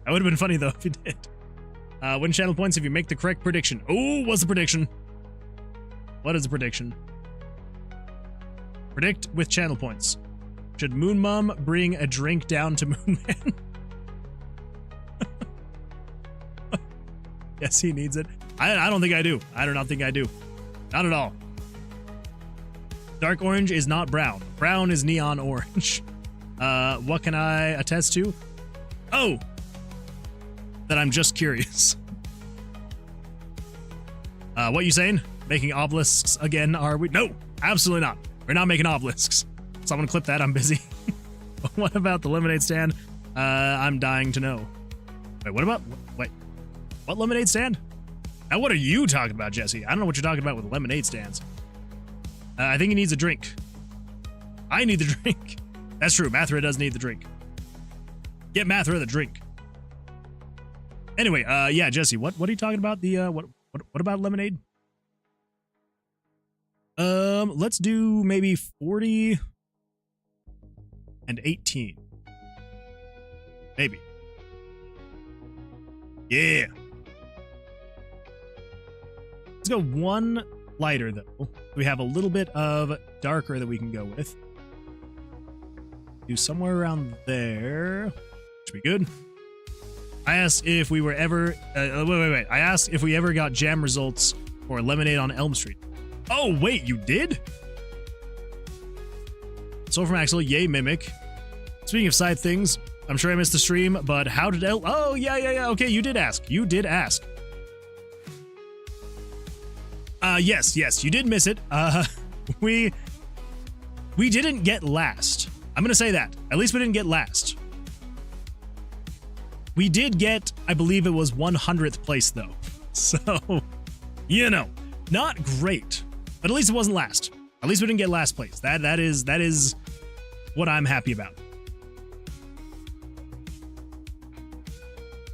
That would have been funny, though, if you did. Win channel points if you make the correct prediction. Oh, what's the prediction? What is the prediction? Predict with channel points. Should Moon Mom bring a drink down to Moon Man? Yes, he needs it. I don't think I do. I do not think I do. Not at all. Dark orange is not brown. Brown is neon orange. What can I attest to? Oh! That I'm just curious. What you saying? Making obelisks again, are we? No, absolutely not. We're not making obelisks. Someone clip that, I'm busy. What about the lemonade stand? I'm dying to know. Wait, what about, wait. What lemonade stand? Now what are you talking about, Jesse? I don't know what you're talking about with lemonade stands. I think he needs a drink. I need the drink. That's true, Mathra does need the drink. Get Mathra the drink. Anyway, yeah, Jesse, what are you talking about? The what about lemonade? Let's do maybe 40 and 18. Maybe. Yeah. Let's go one lighter though. We have a little bit of darker that we can go with. Do somewhere around there. Should be good. I asked if we were ever... wait. I asked if we ever got jam results for Lemonade on Elm Street. Oh, wait, you did? Soul from Axel, yay, Mimic. Speaking of side things, I'm sure I missed the stream, but how did Oh, yeah. Okay, you did ask. Yes, you did miss it. We didn't get last. I'm gonna say that. At least we didn't get last. We did get, I believe it was 100th place, though. So, you know, not great. But at least it wasn't last. At least we didn't get last place. That is what I'm happy about.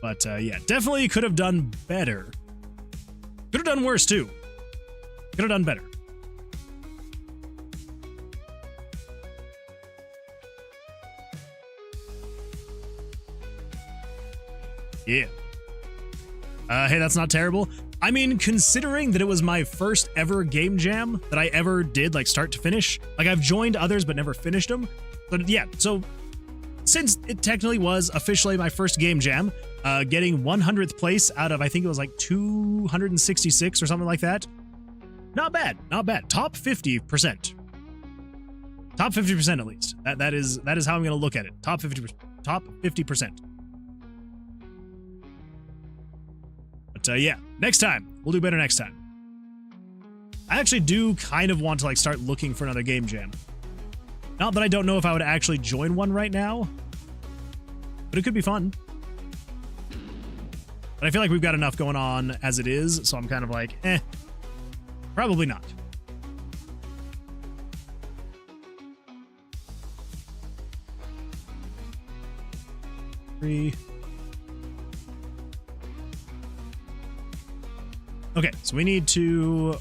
But, yeah, definitely could have done better. Could have done worse, too. Could have done better. Yeah. Hey, that's not terrible. I mean, considering that it was my first ever game jam that I ever did, like, start to finish. Like, I've joined others but never finished them. But, yeah, so since it technically was officially my first game jam, getting 100th place out of, I think it was, like, 266 or something like that. Not bad. Top 50%. Top 50% at least. That is how I'm going to look at it. Top 50%. But yeah, next time. We'll do better next time. I actually do kind of want to like start looking for another game jam. Not that I don't know if I would actually join one right now, but it could be fun. But I feel like we've got enough going on as it is, so I'm kind of like, probably not. Okay, so we need to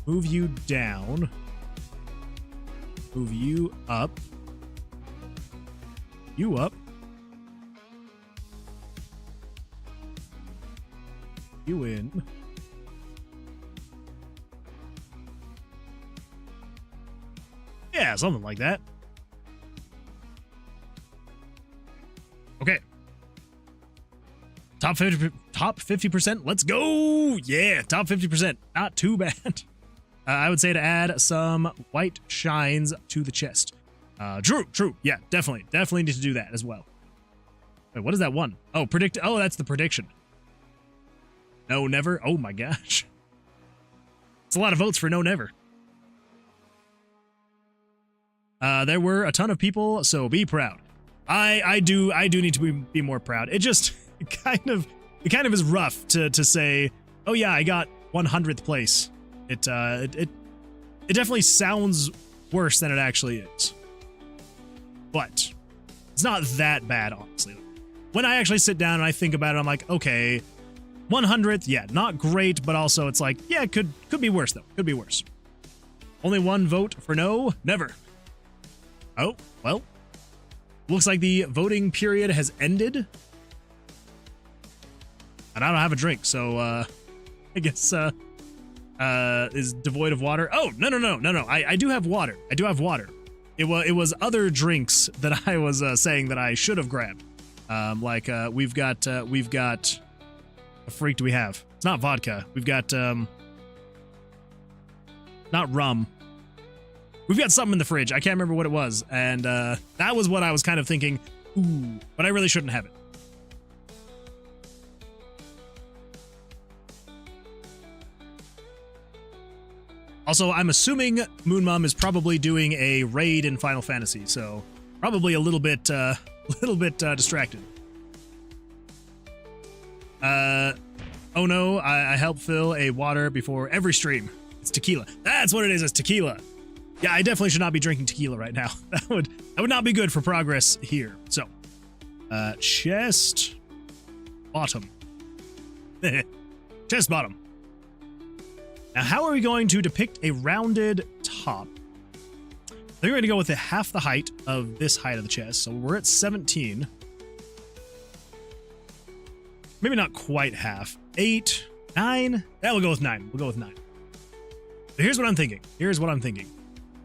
move you down, move you up, you up, you in, yeah, something like that. Okay. Top 50%. Let's go. Yeah, top 50%. Not too bad. I would say to add some white shines to the chest. True. Yeah, definitely need to do that as well. Wait, what is that one? Oh, predict. Oh, that's the prediction. No, never. Oh my gosh. It's a lot of votes for no, never. There were a ton of people, so be proud. I do need to be more proud. It just it kind of is rough to say, oh yeah, I got 100th place. It definitely sounds worse than it actually is. But it's not that bad, honestly. When I actually sit down and I think about it, I'm like, okay, 100th, yeah, not great, but also it's like, yeah, it could be worse though. Could be worse. Only one vote for no, never. Oh, well. Looks like the voting period has ended. And I don't have a drink, so I guess is devoid of water. Oh, no. I do have water. It was other drinks that I was saying that I should have grabbed. We've got what freak do we have? It's not vodka. We've got not rum. We've got something in the fridge. I can't remember what it was, and that was what I was kind of thinking. Ooh, but I really shouldn't have it. Also, I'm assuming Moon Mom is probably doing a raid in Final Fantasy, so probably a little bit distracted. Oh no, I help fill a water before every stream. It's tequila. That's what it is. It's tequila. Yeah, I definitely should not be drinking tequila right now. That would not be good for progress here. So, chest bottom. Chest bottom. Now, how are we going to depict a rounded top? I think we're going to go with half the height of this height of the chest. So we're at 17. Maybe not quite half. 8, 9. Yeah, we'll go with 9. We'll go with 9. So here's what I'm thinking. We're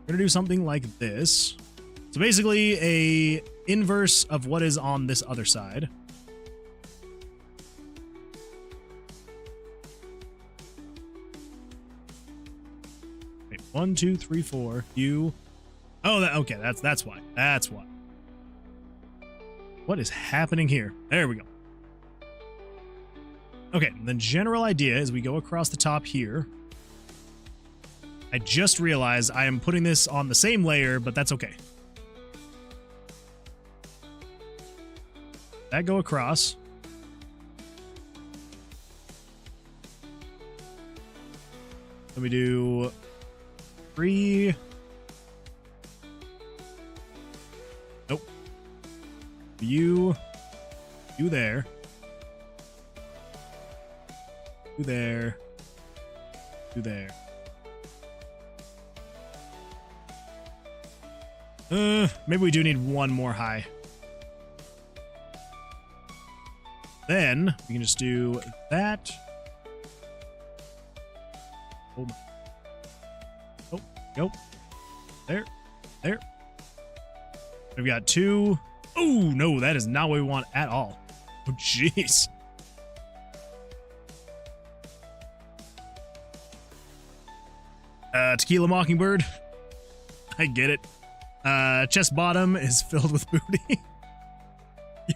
going to do something like this. So basically a inverse of what is on this other side. 1, 2, 3, 4. You. Oh, okay. That's why. That's why. What is happening here? There we go. Okay, the general idea is we go across the top here. I just realized I am putting this on the same layer, but that's okay. That go across. Let me do 3. Nope. You there. You there. You there. Maybe we do need one more high. Then we can just do that. Oh, oh, go. There. There. We've got 2. Oh, no, that is not what we want at all. Oh, jeez. Tequila Mockingbird. I get it. Chest bottom is filled with booty.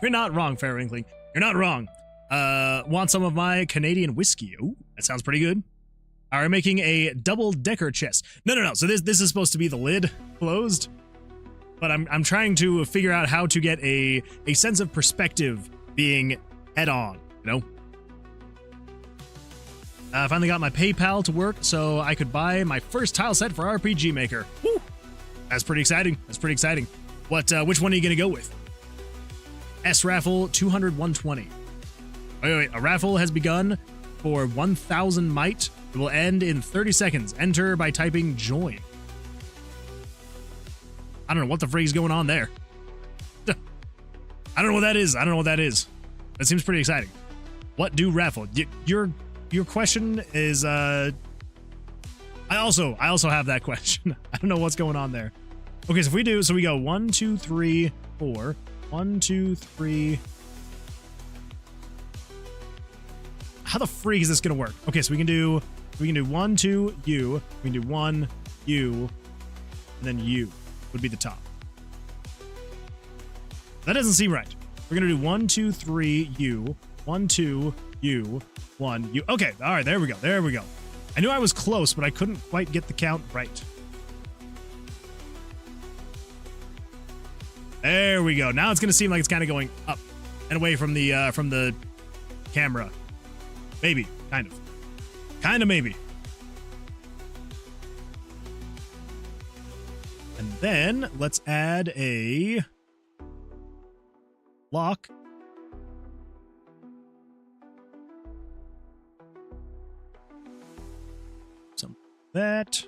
You're not wrong, Fair Inkling. You're not wrong. Want some of my Canadian whiskey? Ooh, that sounds pretty good. All right, making a double-decker chest. No. So this is supposed to be the lid closed, but I'm trying to figure out how to get a sense of perspective being head-on, you know? I finally got my PayPal to work so I could buy my first tile set for RPG Maker. Woo! That's pretty exciting. That's pretty exciting. Which one are you going to go with? S raffle 200 120. Wait. A raffle has begun for 1,000 might. It will end in 30 seconds. Enter by typing join. I don't know what the frig is going on there. I don't know what that is. That seems pretty exciting. What do raffle? Your question is I also have that question. I don't know what's going on there. Okay, so we go 1, 2, 3, 4. 1, 2, 3. How the freak is this gonna work? Okay, so we can do 1, 2, you. We can do 1, you, and then you would be the top. That doesn't seem right. We're gonna do 1, 2, 3, you. 1, 2, you. 1, you. Okay, all right, there we go. I knew I was close, but I couldn't quite get the count right. There we go. Now it's going to seem like it's kind of going up and away from the camera. Maybe. Kind of maybe. And then let's add a lock. Some of that.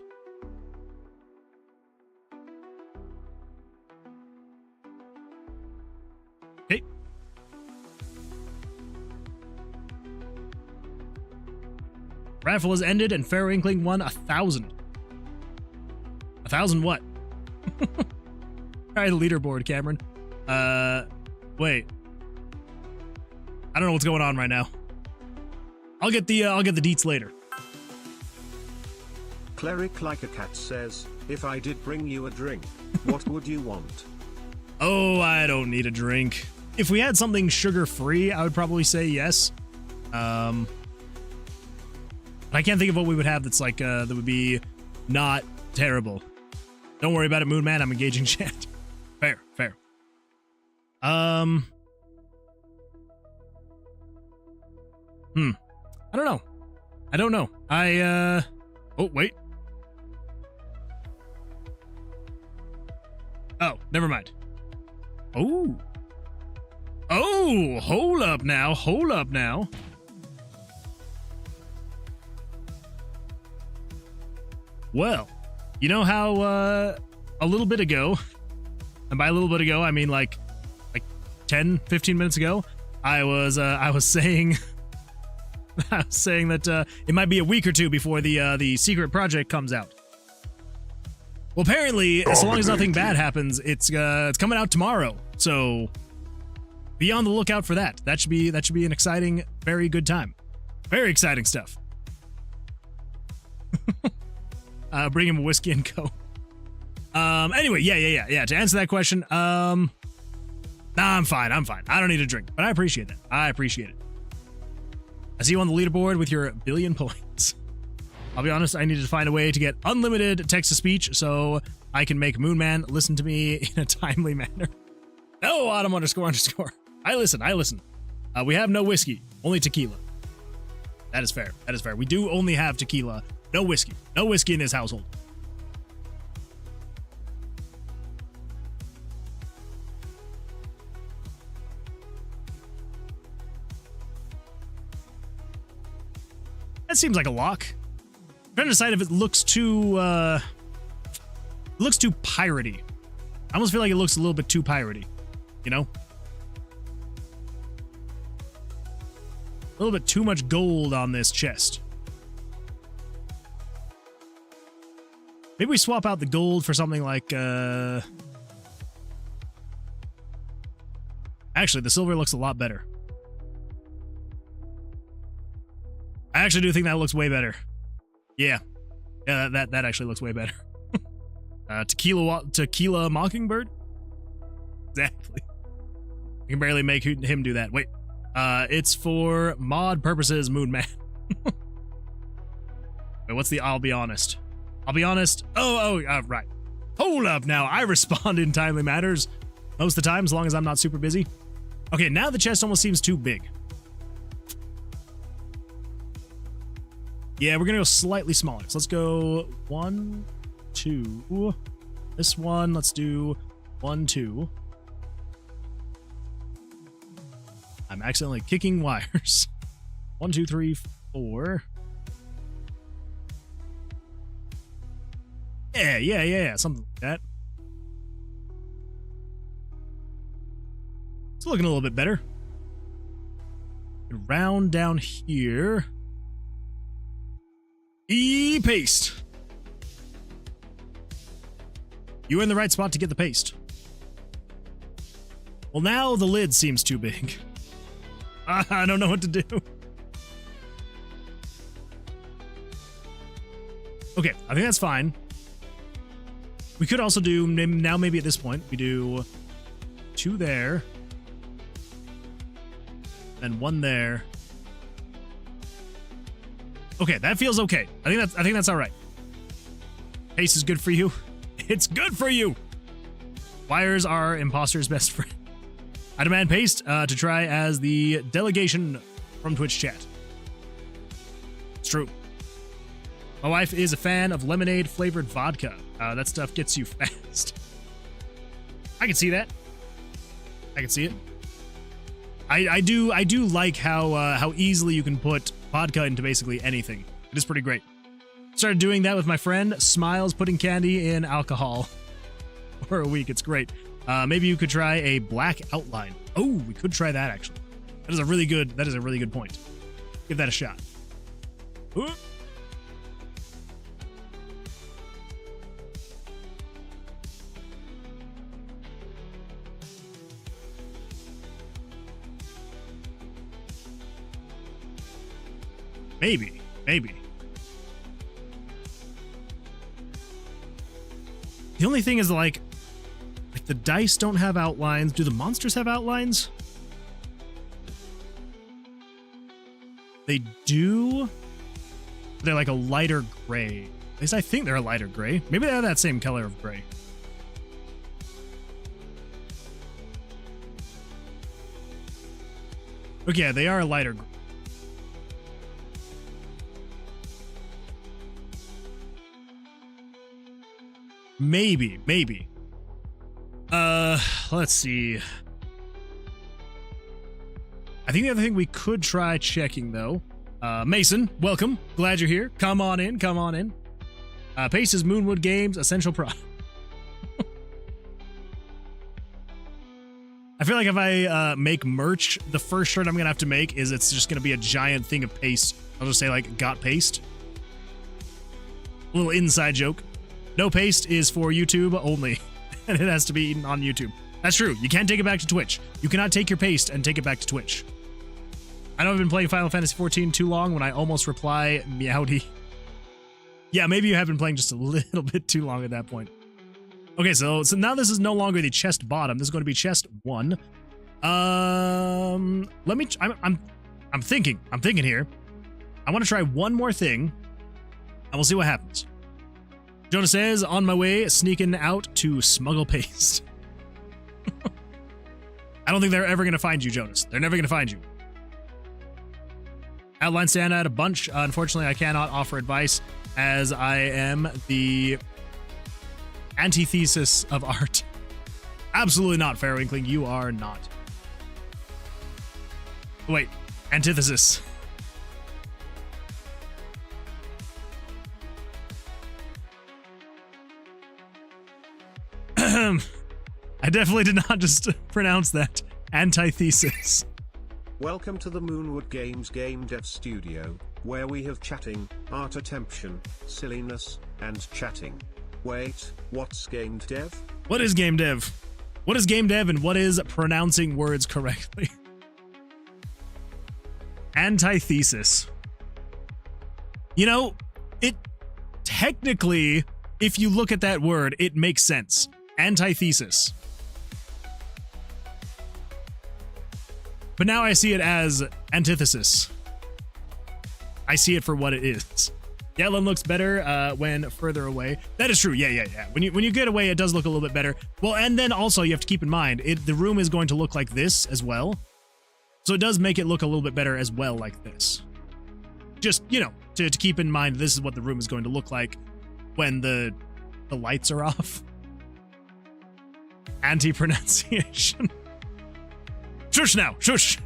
Okay. Raffle has ended and Fair Inkling won 1,000. 1,000 what? Try the leaderboard, Cameron. Wait. I don't know what's going on right now. I'll get the deets later. Cleric Like a Cat says, if I did bring you a drink, what would you want? Oh, I don't need a drink. If we had something sugar-free, I would probably say yes. I can't think of what we would have that's like, that would be not terrible. Don't worry about it, Moon Man. I'm engaging chat. Fair. I don't know. Oh, wait. Oh, never mind. Oh, hold up now. Well, you know how a little bit ago, and by a little bit ago I mean like 10-15 minutes ago, I was saying that it might be a week or two before the secret project comes out. Well, apparently, as long as nothing bad happens, it's coming out tomorrow. So be on the lookout for that. That should be an exciting, very good time. Very exciting stuff. Bring him a whiskey and go. Anyway, yeah. To answer that question, nah, I'm fine. I don't need a drink, but I appreciate that. I appreciate it. I see you on the leaderboard with your 1 billion points. I'll be honest, I needed to find a way to get unlimited text-to-speech so I can make Moonman listen to me in a timely manner. No, Autumn __. I listen. We have no whiskey, only tequila. That is fair. We do only have tequila, no whiskey. No whiskey in this household. That seems like a lock. I'm trying to decide if it looks too piratey. I almost feel like it looks a little bit too piratey, you know? A little bit too much gold on this chest. Maybe we swap out the gold for something like, actually, the silver looks a lot better. I actually do think that looks way better. Yeah, that actually looks way better. Tequila Mockingbird? Exactly. I can barely make him do that. Wait. It's for mod purposes, Moonman. Wait, what's the I'll be honest? I'll be honest. Right. Hold up now. I respond in timely matters most of the time, as long as I'm not super busy. Okay, now the chest almost seems too big. Yeah, we're gonna go slightly smaller. So let's go 1, 2. This one, let's do 1, 2. I'm accidentally kicking wires. 1, 2, 3, 4. Yeah, something like that. It's looking a little bit better. Round down here. Paste. You were in the right spot to get the paste. Well, now the lid seems too big. I don't know what to do. Okay, I think that's fine. We could also do, now maybe at this point, we do 2 there. And 1 there. Okay, that feels okay. I think that's all right. Paste is good for you. It's good for you. Wires are imposter's best friend. I demand paste to try as the delegation from Twitch chat. It's true. My wife is a fan of lemonade flavored vodka. That stuff gets you fast. I can see that. I can see it. I do like how easily you can put vodka into basically anything. It is pretty great. Started doing that with my friend. Smiles putting candy in alcohol for a week. It's great. Maybe you could try a black outline. Oh, we could try that actually. That is a really good point. Give that a shot. Ooh. Maybe. The only thing is like the dice don't have outlines. Do the monsters have outlines? They do. They're like a lighter gray. At least I think they're a lighter gray. Maybe they have that same color of gray. Okay, yeah, they are a lighter gray. Maybe. Let's see. I think the other thing we could try checking, though. Mason, welcome. Glad you're here. Come on in. Pace is Moonwood Games' essential product. I feel like if I make merch, the first shirt I'm going to have to make is it's just going to be a giant thing of paste. I'll just say, like, got paste. A little inside joke. No paste is for YouTube only, and it has to be eaten on YouTube. That's true. You can't take it back to Twitch. You cannot take your paste and take it back to Twitch. I know I've been playing Final Fantasy XIV too long when I almost reply Meowdy. Yeah, maybe you have been playing just a little bit too long at that point. Okay, so now this is no longer the chest bottom. This is going to be chest 1. Let me. I'm thinking here. I want to try one more thing, and we'll see what happens. Jonah says, on my way, sneaking out to smuggle paste. I don't think they're ever going to find you, Jonas. They're never going to find you. Outline stand out a bunch. Unfortunately, I cannot offer advice as I am the antithesis of art. Absolutely not, Fairwinkling. You are not. Wait, antithesis. I definitely did not just pronounce that. Antithesis. Welcome to the Moonwood Games Game Dev Studio, where we have chatting, art attemption, silliness, and chatting. Wait, what's game dev? What is game dev? What is game dev and what is pronouncing words correctly? Antithesis. You know, it technically, if you look at that word, it makes sense. Antithesis. But now I see it as antithesis. I see it for what it is. Yellen looks better when further away. That is true. Yeah. When you get away, it does look a little bit better. Well, and then also you have to keep in mind, the room is going to look like this as well. So it does make it look a little bit better as well like this. Just, you know, to keep in mind, this is what the room is going to look like when the lights are off. Anti-pronunciation. Shush now! Shush!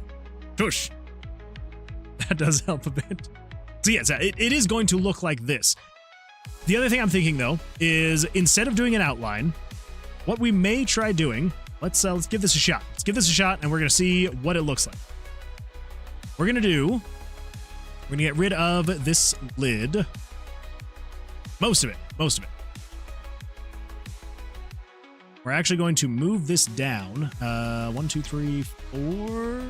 Shush! That does help a bit. So yes, it is going to look like this. The other thing I'm thinking, though, is instead of doing an outline, what we may try doing, let's give this a shot. Let's give this a shot, and we're going to see what it looks like. We're going to get rid of this lid. Most of it. We're actually going to move this down. 1, 2, 3, 4.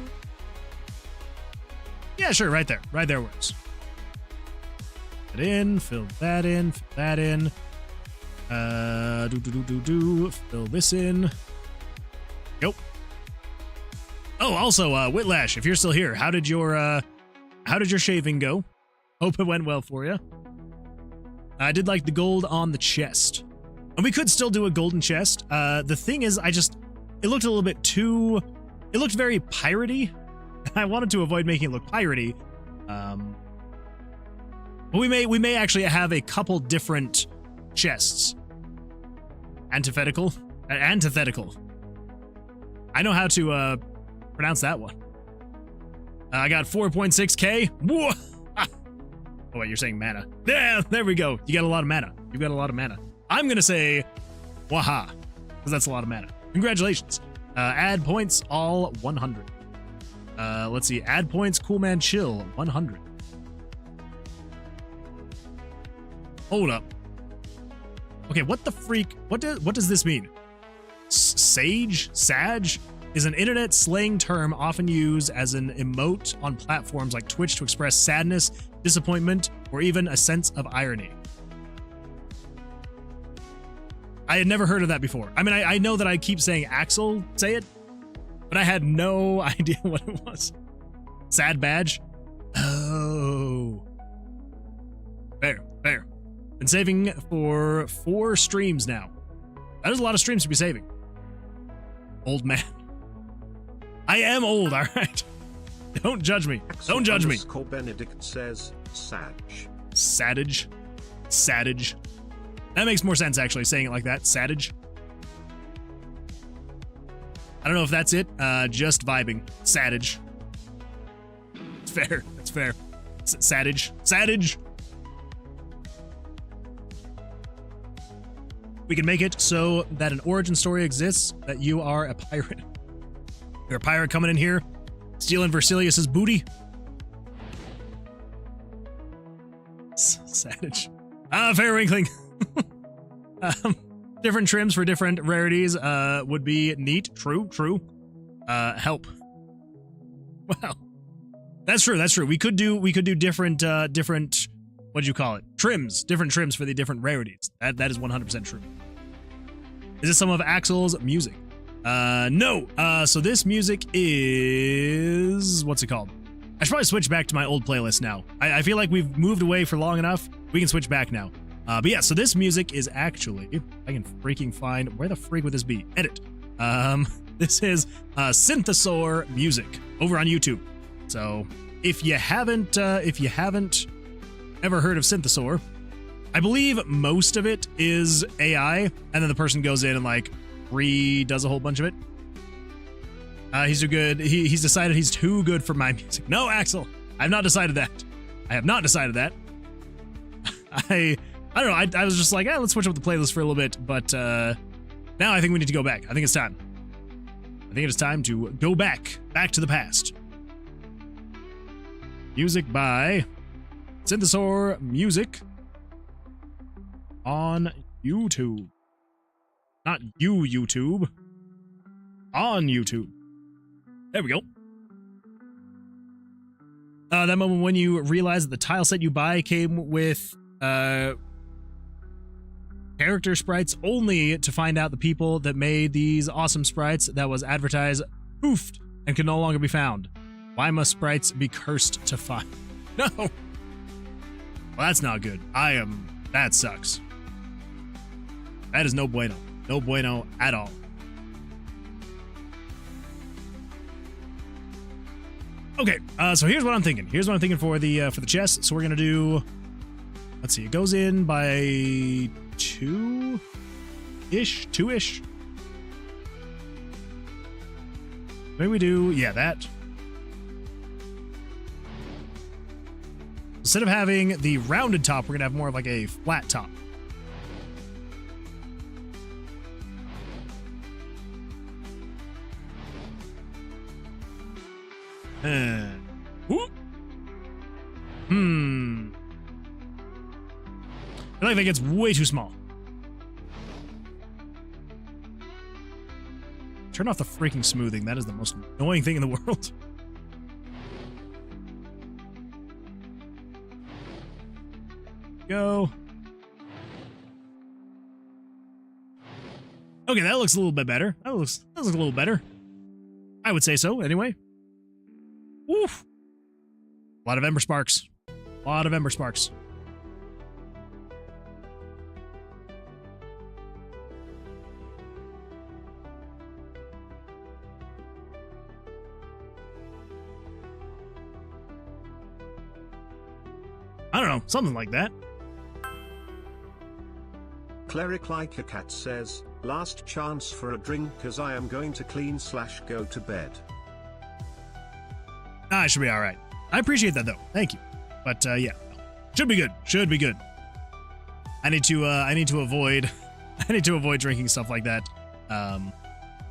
Yeah, sure, right there. Right there works. Fill that in, fill that in. Fill this in. Yep. Oh, also, Whitlash, if you're still here, how did your shaving go? Hope it went well for you. I did like the gold on the chest. And we could still do a golden chest. The thing is, it looked a little bit too, it looked very piratey. I wanted to avoid making it look piratey. But we may actually have a couple different chests. Antithetical. I know how to pronounce that one. I got 4.6k. Whoa! Oh wait, you're saying mana. Yeah, there we go. You got a lot of mana. You got a lot of mana. I'm gonna say waha, because that's a lot of mana. Congratulations. Add points, all 100. Let's see. Add points, cool man chill, 100. Hold up. Okay, what the freak? What does this mean? Sage? Sag? Is an internet slang term often used as an emote on platforms like Twitch to express sadness, disappointment, or even a sense of irony. I had never heard of that before. I mean, I know that I keep saying Axel say it, but I had no idea what it was. Sad badge? Oh. Fair. Been saving for 4 streams now. That is a lot of streams to be saving. Old man. I am old, all right. Don't judge me. Don't judge me. Benedict says, Sage. Sadage. That makes more sense, actually, saying it like that. Sadage. I don't know if that's it. Just vibing. Sadage. It's fair. It's fair. Sadage. We can make it so that an origin story exists that you are a pirate. You're a pirate coming in here, stealing Vercilias' booty. Savage. Fairwinkling. Different trims for different rarities would be neat. True. Help. Wow. That's true. We could do different what'd you call it? Trims, different trims for the different rarities. That is 100% true. Is this some of Axel's music? No. So this music is, what's it called? I should probably switch back to my old playlist now. I feel like we've moved away for long enough. We can switch back now. But yeah, so this music is actually, I can freaking find, where the freak would this be? Edit. This is Synthesaur music over on YouTube. So if you haven't ever heard of Synthesaur, I believe most of it is AI, and then the person goes in and like redoes a whole bunch of it. He's too good. He's decided he's too good for my music. No, Axel, I've not decided that. I have not decided that. I don't know. I was just like, let's switch up the playlist for a little bit, but now I think we need to go back. I think it's time. I think it is time to go back to the past. Music by Synthesaur Music on YouTube. Not YouTube. On YouTube. There we go. That moment when you realize that the tile set you buy came with character sprites only to find out the people that made these awesome sprites that was advertised poofed and can no longer be found. Why must sprites be cursed to find? No. Well, that's not good. That sucks. That is no bueno. No bueno at all. Okay, so here's what I'm thinking. Here's what I'm thinking for the chest. So we're gonna do, let's see, it goes in by two-ish. Maybe we do, yeah, that. Instead of having the rounded top, we're gonna have more of like a flat top. I feel like that gets way too small. Turn off the freaking smoothing. That is the most annoying thing in the world. Go. Okay, that looks a little bit better. That looks a little better. I would say so, anyway. Woof. A lot of ember sparks. A lot of ember sparks. I don't know, something like that. Cleric Like a Cat says, last chance for a drink cause I am going to clean/go to bed. I should be all right. I appreciate that though. Thank you. But yeah, should be good. Should be good. I need to avoid drinking stuff like that.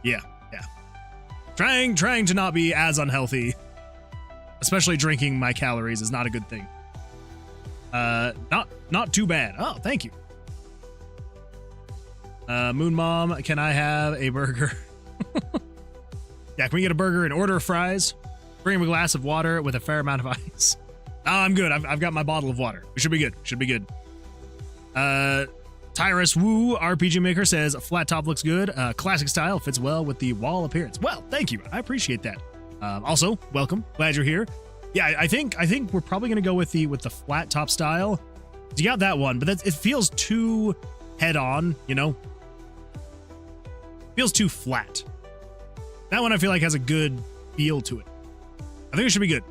Yeah. Trying to not be as unhealthy, especially drinking my calories is not a good thing. Not too bad. Oh, thank you. Moon Mom, can I have a burger? Yeah, can we get a burger and order of fries? Bring him a glass of water with a fair amount of ice. Oh, I'm good. I've got my bottle of water. We should be good. Should be good. Tyrus Woo RPG Maker says flat top looks good. Classic style fits well with the wall appearance. Well, thank you. I appreciate that. Also, welcome. Glad you're here. Yeah, I think we're probably gonna go with the flat top style. You got that one, but it feels too head on. You know, feels too flat. That one I feel like has a good feel to it. I think it should be good.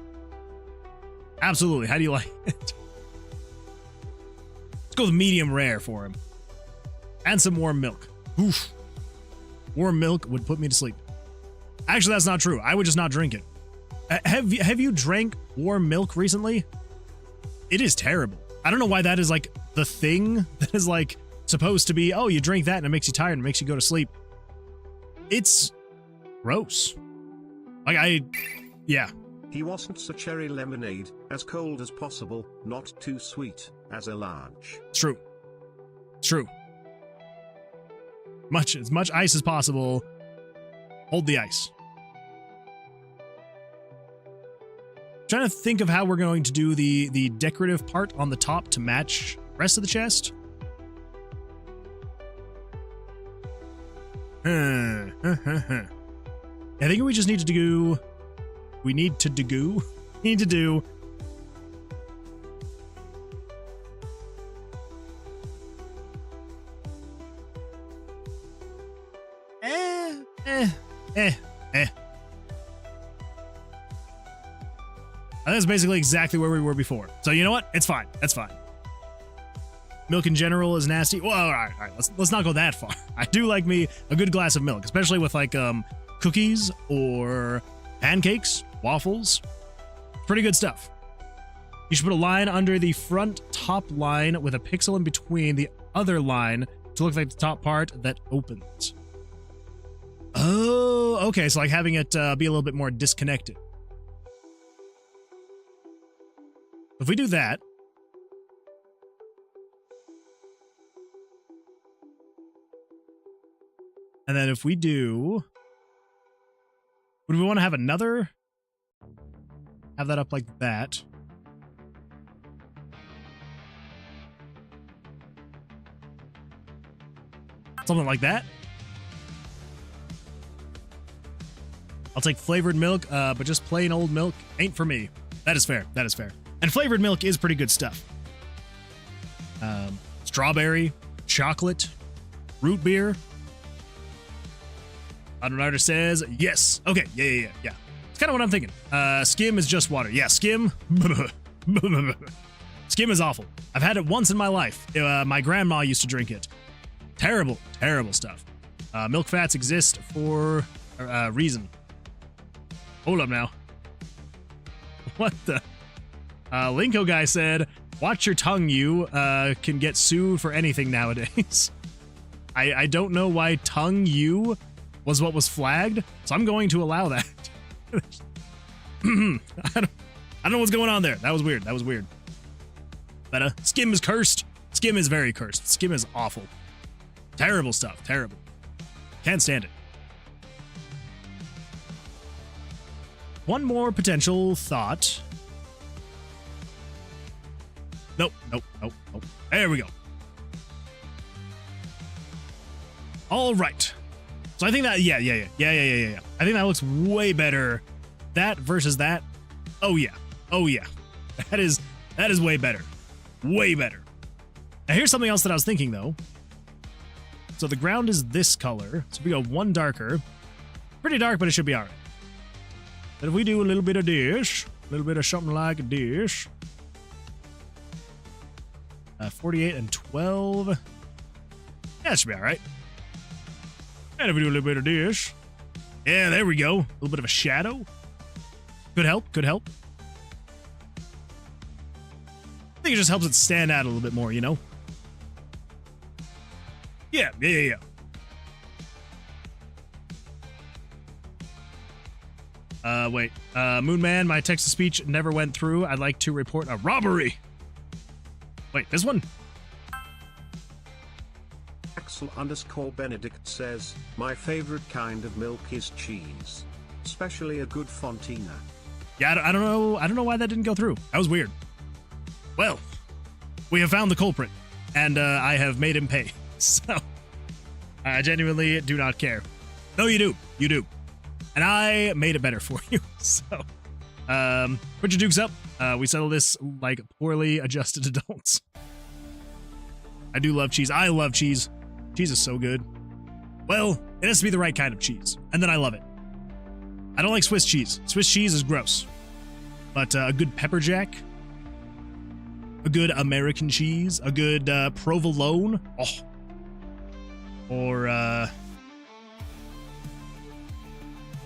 Absolutely. How do you like it? Let's go with medium rare for him. And some warm milk. Oof. Warm milk would put me to sleep. Actually, that's not true. I would just not drink it. Have you drank warm milk recently? It is terrible. I don't know why that is like the thing that is like supposed to be, oh, you drink that and it makes you tired and it makes you go to sleep. It's gross. Like yeah. He wants a cherry lemonade, as cold as possible, not too sweet, as a large. It's true. It's true. As much ice as possible. Hold the ice. trying to think of how we're going to do the decorative part on the top to match the rest of the chest. I think we just need to do... We need to do... That's basically exactly where we were before. So you know what? It's fine. That's fine. Milk in general is nasty. Well, all right. Let's not go that far. I do like me a good glass of milk, especially with like cookies or pancakes, waffles. Pretty good stuff. You should put a line under the front top line with a pixel in between the other line to look like the top part that opens. Oh, okay. So like having it be a little bit more disconnected. If we do that, and then if we do, would we want to have another? Have that up like that. Something like that. I'll take flavored milk, but just plain old milk ain't for me. That is fair. That is fair. And flavored milk is pretty good stuff. Strawberry, chocolate, root beer. Underwriter says yes. Okay, yeah. It's kind of what I'm thinking. Skim is just water. Yeah, skim. Skim is awful. I've had it once in my life. My grandma used to drink it. Terrible stuff. Milk fats exist for a reason. Hold up now. What the? Linko guy said, watch your tongue, you can get sued for anything nowadays. I don't know why tongue you was what was flagged, so I'm going to allow that. I don't know what's going on there. That was weird. But Skim is cursed. Skim is very cursed. Skim is awful. Terrible stuff. Terrible. Can't stand it. One more potential thought. Nope. There we go. All right. So I think that, yeah. I think that looks way better. That versus that. Oh yeah. That is way better. Way better. Now here's something else that I was thinking though. So the ground is this color. So we go one darker. Pretty dark, but it should be all right. But if we do a little bit of dish, a little bit of something like a dish. 48 and 12. Yeah, that should be all right. And if we do a little bit of dish. Yeah, there we go. A little bit of a shadow. Could help. I think it just helps it stand out a little bit more, you know? Yeah. Wait. Moonman, my text-to-speech never went through. I'd like to report a robbery. Wait, this one? Axel_Benedict says, my favorite kind of milk is cheese. Especially a good Fontina. Yeah, I don't know why that didn't go through. That was weird. Well, we have found the culprit, and I have made him pay. So, I genuinely do not care. No, you do. And I made it better for you. So, put your dukes up. We settle this like poorly adjusted adults. I do love cheese. I love cheese. Cheese is so good. Well, it has to be the right kind of cheese, and then I love it. I don't like Swiss cheese. Swiss cheese is gross. But a good pepper jack, a good American cheese, a good provolone, or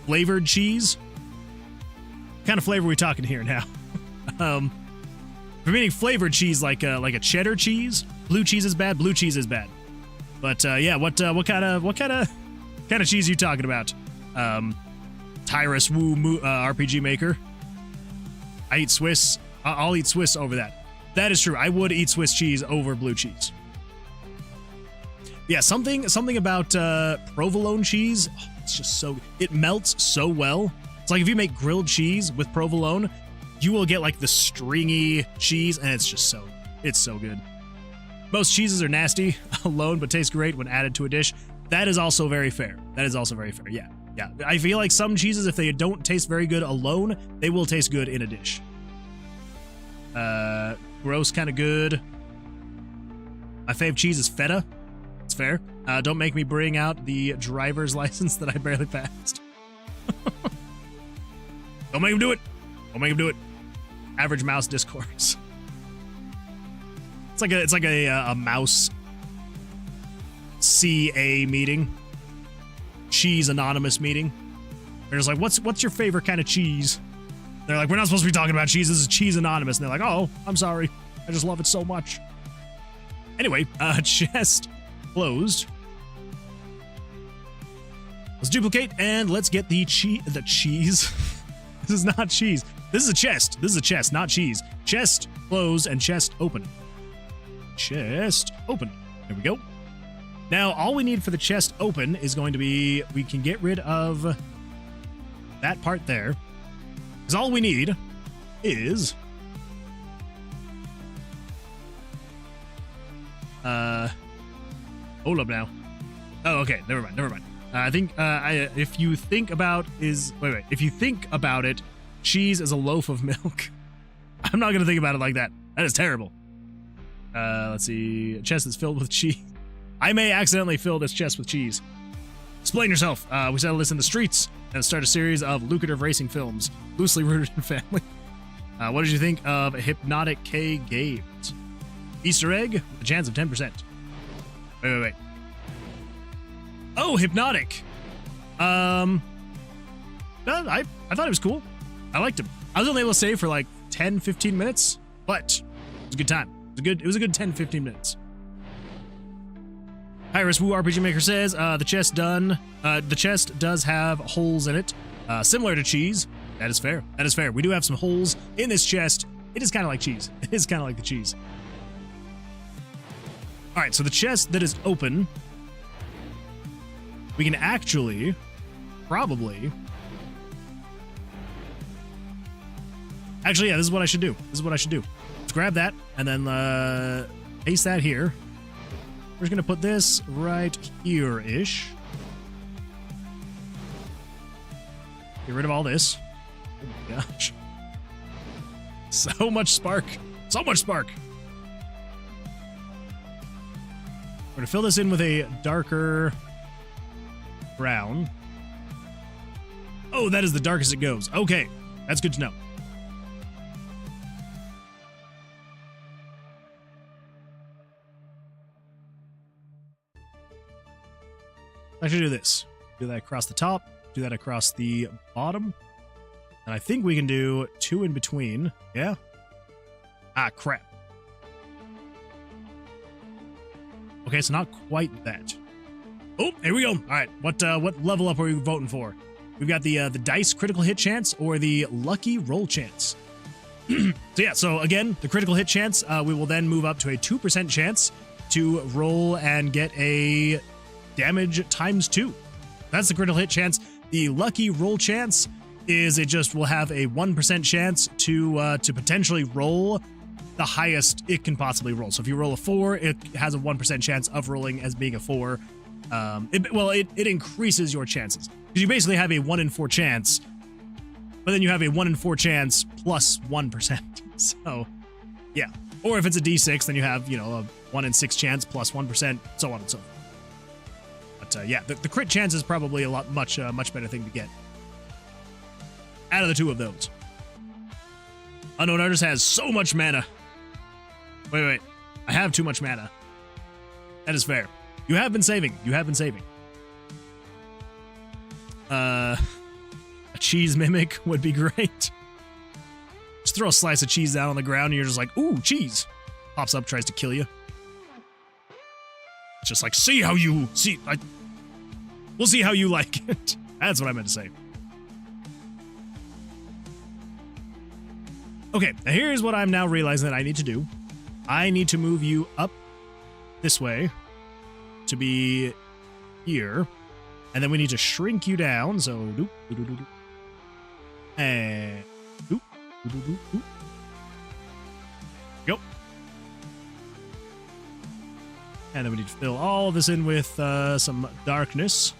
flavored cheese. What kind of flavor are we talking here now? If we're meaning flavored cheese, like a cheddar cheese, blue cheese is bad. Blue cheese is bad. But yeah, what kind of cheese are you talking about? Tyrus Woo RPG Maker. I eat Swiss. I'll eat Swiss over that. That is true. I would eat Swiss cheese over blue cheese. Yeah, something about provolone cheese. Oh, it's just so, it melts so well. It's like if you make grilled cheese with provolone, you will get like the stringy cheese, and it's so good. Most cheeses are nasty alone, but taste great when added to a dish. That is also very fair. Yeah. Yeah. I feel like some cheeses, if they don't taste very good alone, they will taste good in a dish. Gross, kind of good. My fave cheese is feta. It's fair. Don't make me bring out the driver's license that I barely passed. Don't make him do it. Average mouse discourse. It's like a mouse CA meeting. Cheese anonymous meeting. They're just like, what's your favorite kind of cheese? They're like, we're not supposed to be talking about cheese. This is cheese anonymous. And they're like, oh, I'm sorry. I just love it so much. Anyway, chest closed. Let's duplicate and let's get the cheese. This is not cheese. This is a chest. This is a chest, not cheese. Chest closed and chest open. Chest open. There we go. Now, all we need for the chest open is going to be, we can get rid of that part there. Because all we need is hold up now. Oh, okay. Never mind. I think if you think about it, cheese is a loaf of milk. I'm not gonna think about it like that. That is terrible. Let's see. A chest that's filled with cheese. I may accidentally fill this chest with cheese. Explain yourself. We settled this in the streets and start a series of lucrative racing films, loosely rooted in family. What did you think of Hypnotic K Games? Easter egg, a chance of 10%. Wait. Oh, Hypnotic. I thought it was cool. I liked him. I was only able to save for like 10, 15 minutes, but it was a good time. It was a good 10, 15 minutes. Iris Woo RPG Maker says, the chest does have holes in it, similar to cheese. That is fair. We do have some holes in this chest. It is kind of like cheese. It is kind of like the cheese. All right, so the chest that is open, we can actually probably... Actually, yeah, this is what I should do. Let's grab that and then paste that here. We're just going to put this right here-ish. Get rid of all this. Oh my gosh. So much spark. We're going to fill this in with a darker brown. Oh, that is the darkest it goes. Okay, that's good to know. I should do this. Do that across the top. Do that across the bottom. And I think we can do 2 in between. Yeah? Ah, crap. Okay, so not quite that. Oh, here we go. All right, what level up are we voting for? We've got the dice critical hit chance or the lucky roll chance. So again, the critical hit chance, we will then move up to a 2% chance to roll and get a damage ×2. That's the critical hit chance. The lucky roll chance is it just will have a 1% chance to potentially roll the highest it can possibly roll. So if you roll a 4, it has a 1% chance of rolling as being a 4. It increases your chances because you basically have a 1 in 4 chance, but then you have a 1 in 4 chance plus 1%. So yeah, or if it's a d6, then you have a 1 in 6 chance plus 1%, so on and so forth. But yeah, the crit chance is probably a much better thing to get out of the two of those. Unknown Artist has so much mana. Wait. I have too much mana. That is fair. You have been saving. A cheese mimic would be great. Just throw a slice of cheese down on the ground and you're just like, ooh, cheese. Pops up, tries to kill you. It's just like, we'll see how you like it. That's what I meant to say. Okay, now here's what I'm now realizing that I need to do. I need to move you up this way to be here. And then we need to shrink you down. So, doop, doop, doop, doop. And doop, Go. And then we need to fill all of this in with some darkness.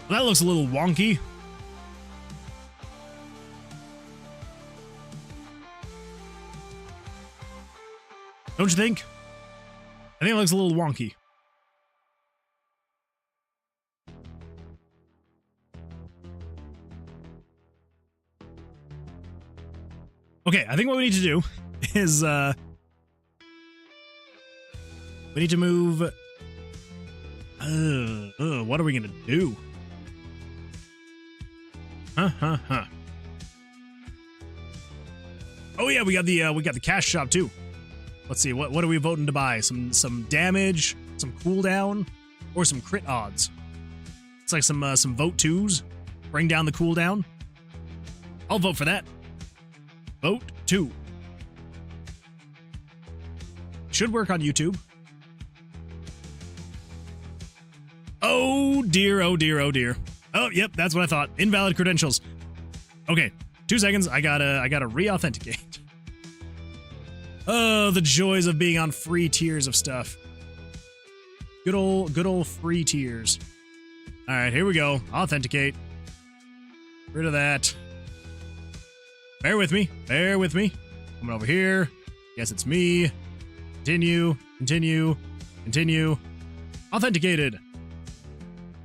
Well, that looks a little wonky. Don't you think? I think it looks a little wonky. Okay, I think what we need to do is we need to move. What are we gonna do? Oh yeah, we got the cash shop too. Let's see, what are we voting to buy? Some damage, some cooldown, or some crit odds? It's like some vote 2s. Bring down the cooldown. I'll vote for that. Vote 2. Should work on YouTube. Oh dear, oh dear, oh dear. Oh, yep, that's what I thought. Invalid credentials. Okay, 2 seconds. I gotta re-authenticate. Oh, the joys of being on free tiers of stuff. Good old free tiers. All right, here we go. Authenticate. Rid of that. Bear with me. Bear with me. Coming over here. Guess it's me. Continue. Continue. Continue. Authenticated.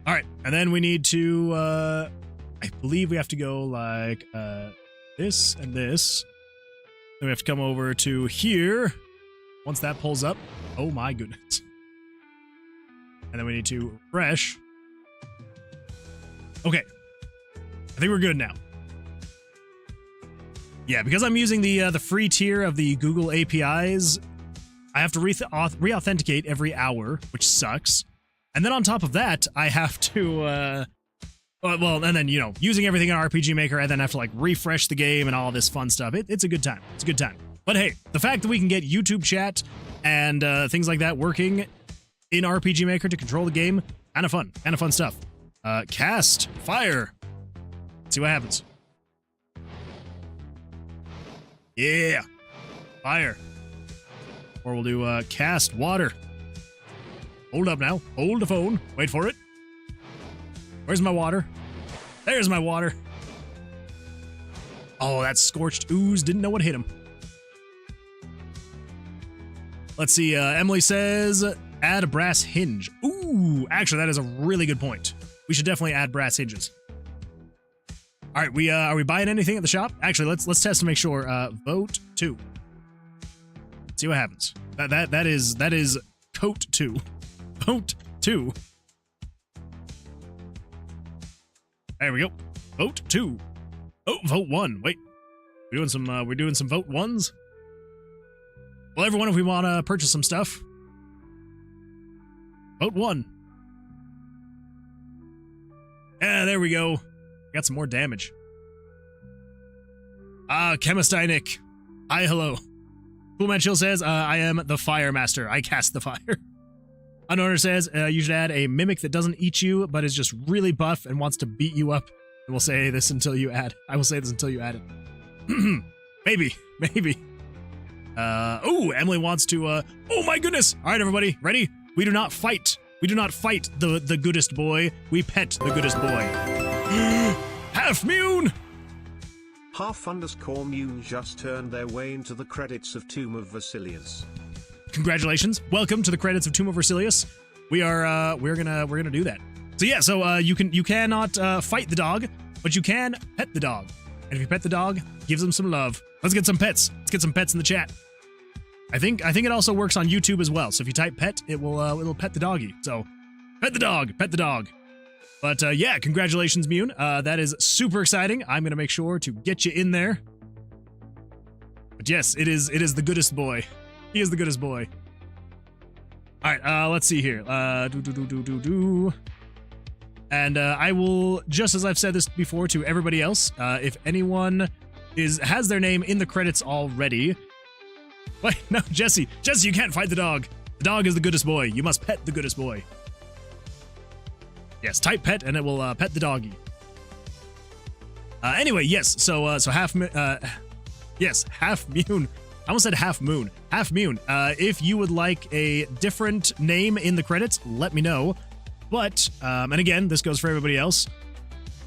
All right, and then we need to, I believe we have to go like this and this. Then we have to come over to here. Once that pulls up, oh my goodness. And then we need to refresh. Okay, I think we're good now. Yeah, because I'm using the free tier of the Google APIs, I have to re-authenticate every hour, which sucks. And then on top of that, I have to, well, and then, you know, using everything in RPG Maker, I then have to, like, refresh the game and all this fun stuff. It's a good time. It's a good time. But hey, the fact that we can get YouTube chat and things like that working in RPG Maker to control the game, kind of fun stuff. Cast fire. Let's see what happens. Yeah. Fire. Or we'll do cast water. Hold up now. Hold the phone. Wait for it. Where's my water? There's my water. Oh, that scorched ooze. Didn't know what hit him. Let's see. Emily says, add a brass hinge. Ooh, actually, that is a really good point. We should definitely add brass hinges. All right, are we buying anything at the shop? Actually, let's test to make sure. Vote 2. See what happens. That is coat 2. Vote 2. There we go. Vote 2. Oh, vote 1. Wait. We're doing some vote 1s. Well, everyone, if we want to purchase some stuff, vote 1. Yeah, there we go. Got some more damage. Chemistinic. Hi, hello. Coolman Chill says, I am the fire master. I cast the fire. Unorder says, you should add a mimic that doesn't eat you, but is just really buff and wants to beat you up. And we'll say this until you add. I will say this until you add it. Maybe. Oh, Emily wants to, oh my goodness. All right, everybody, ready? We do not fight. We do not fight the goodest boy. We pet the goodest boy. Half Mune! Half_Mune just turned their way into the credits of Tomb of Vercilias. Congratulations. Welcome to the credits of Tomb of Vercilias. We're gonna do that. So yeah, you cannot fight the dog, but you can pet the dog. And if you pet the dog, gives them some love. Let's get some pets. Let's get some pets in the chat. I think it also works on YouTube as well. So if you type pet, it'll pet the doggy. So pet the dog. But yeah, congratulations, Mune. That is super exciting. I'm gonna make sure to get you in there. But yes, it is the goodest boy. He is the goodest boy. All right, let's see here. And I will, just as I've said this before to everybody else, if anyone has their name in the credits already. Wait, no, Jesse, you can't fight the dog. The dog is the goodest boy. You must pet the goodest boy. Yes, type pet and it will pet the doggy. Anyway, yes, so half moon. I almost said half moon. Half moon. If you would like a different name in the credits, let me know. But, and again, this goes for everybody else.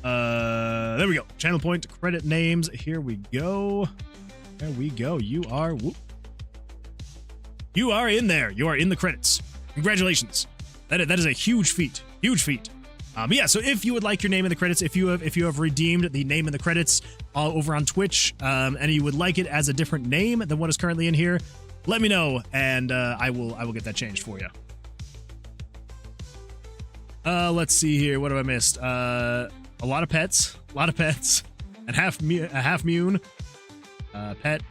There we go. Channel point, credit names. Here we go. There we go. You are in there. You are in the credits. Congratulations. That is a huge feat. Huge feat. But yeah, so if you would like your name in the credits, if you have redeemed the name in the credits over on Twitch, and you would like it as a different name than what is currently in here, let me know, and I will get that changed for you. Let's see here. What have I missed? A lot of pets, and half moon. Pet.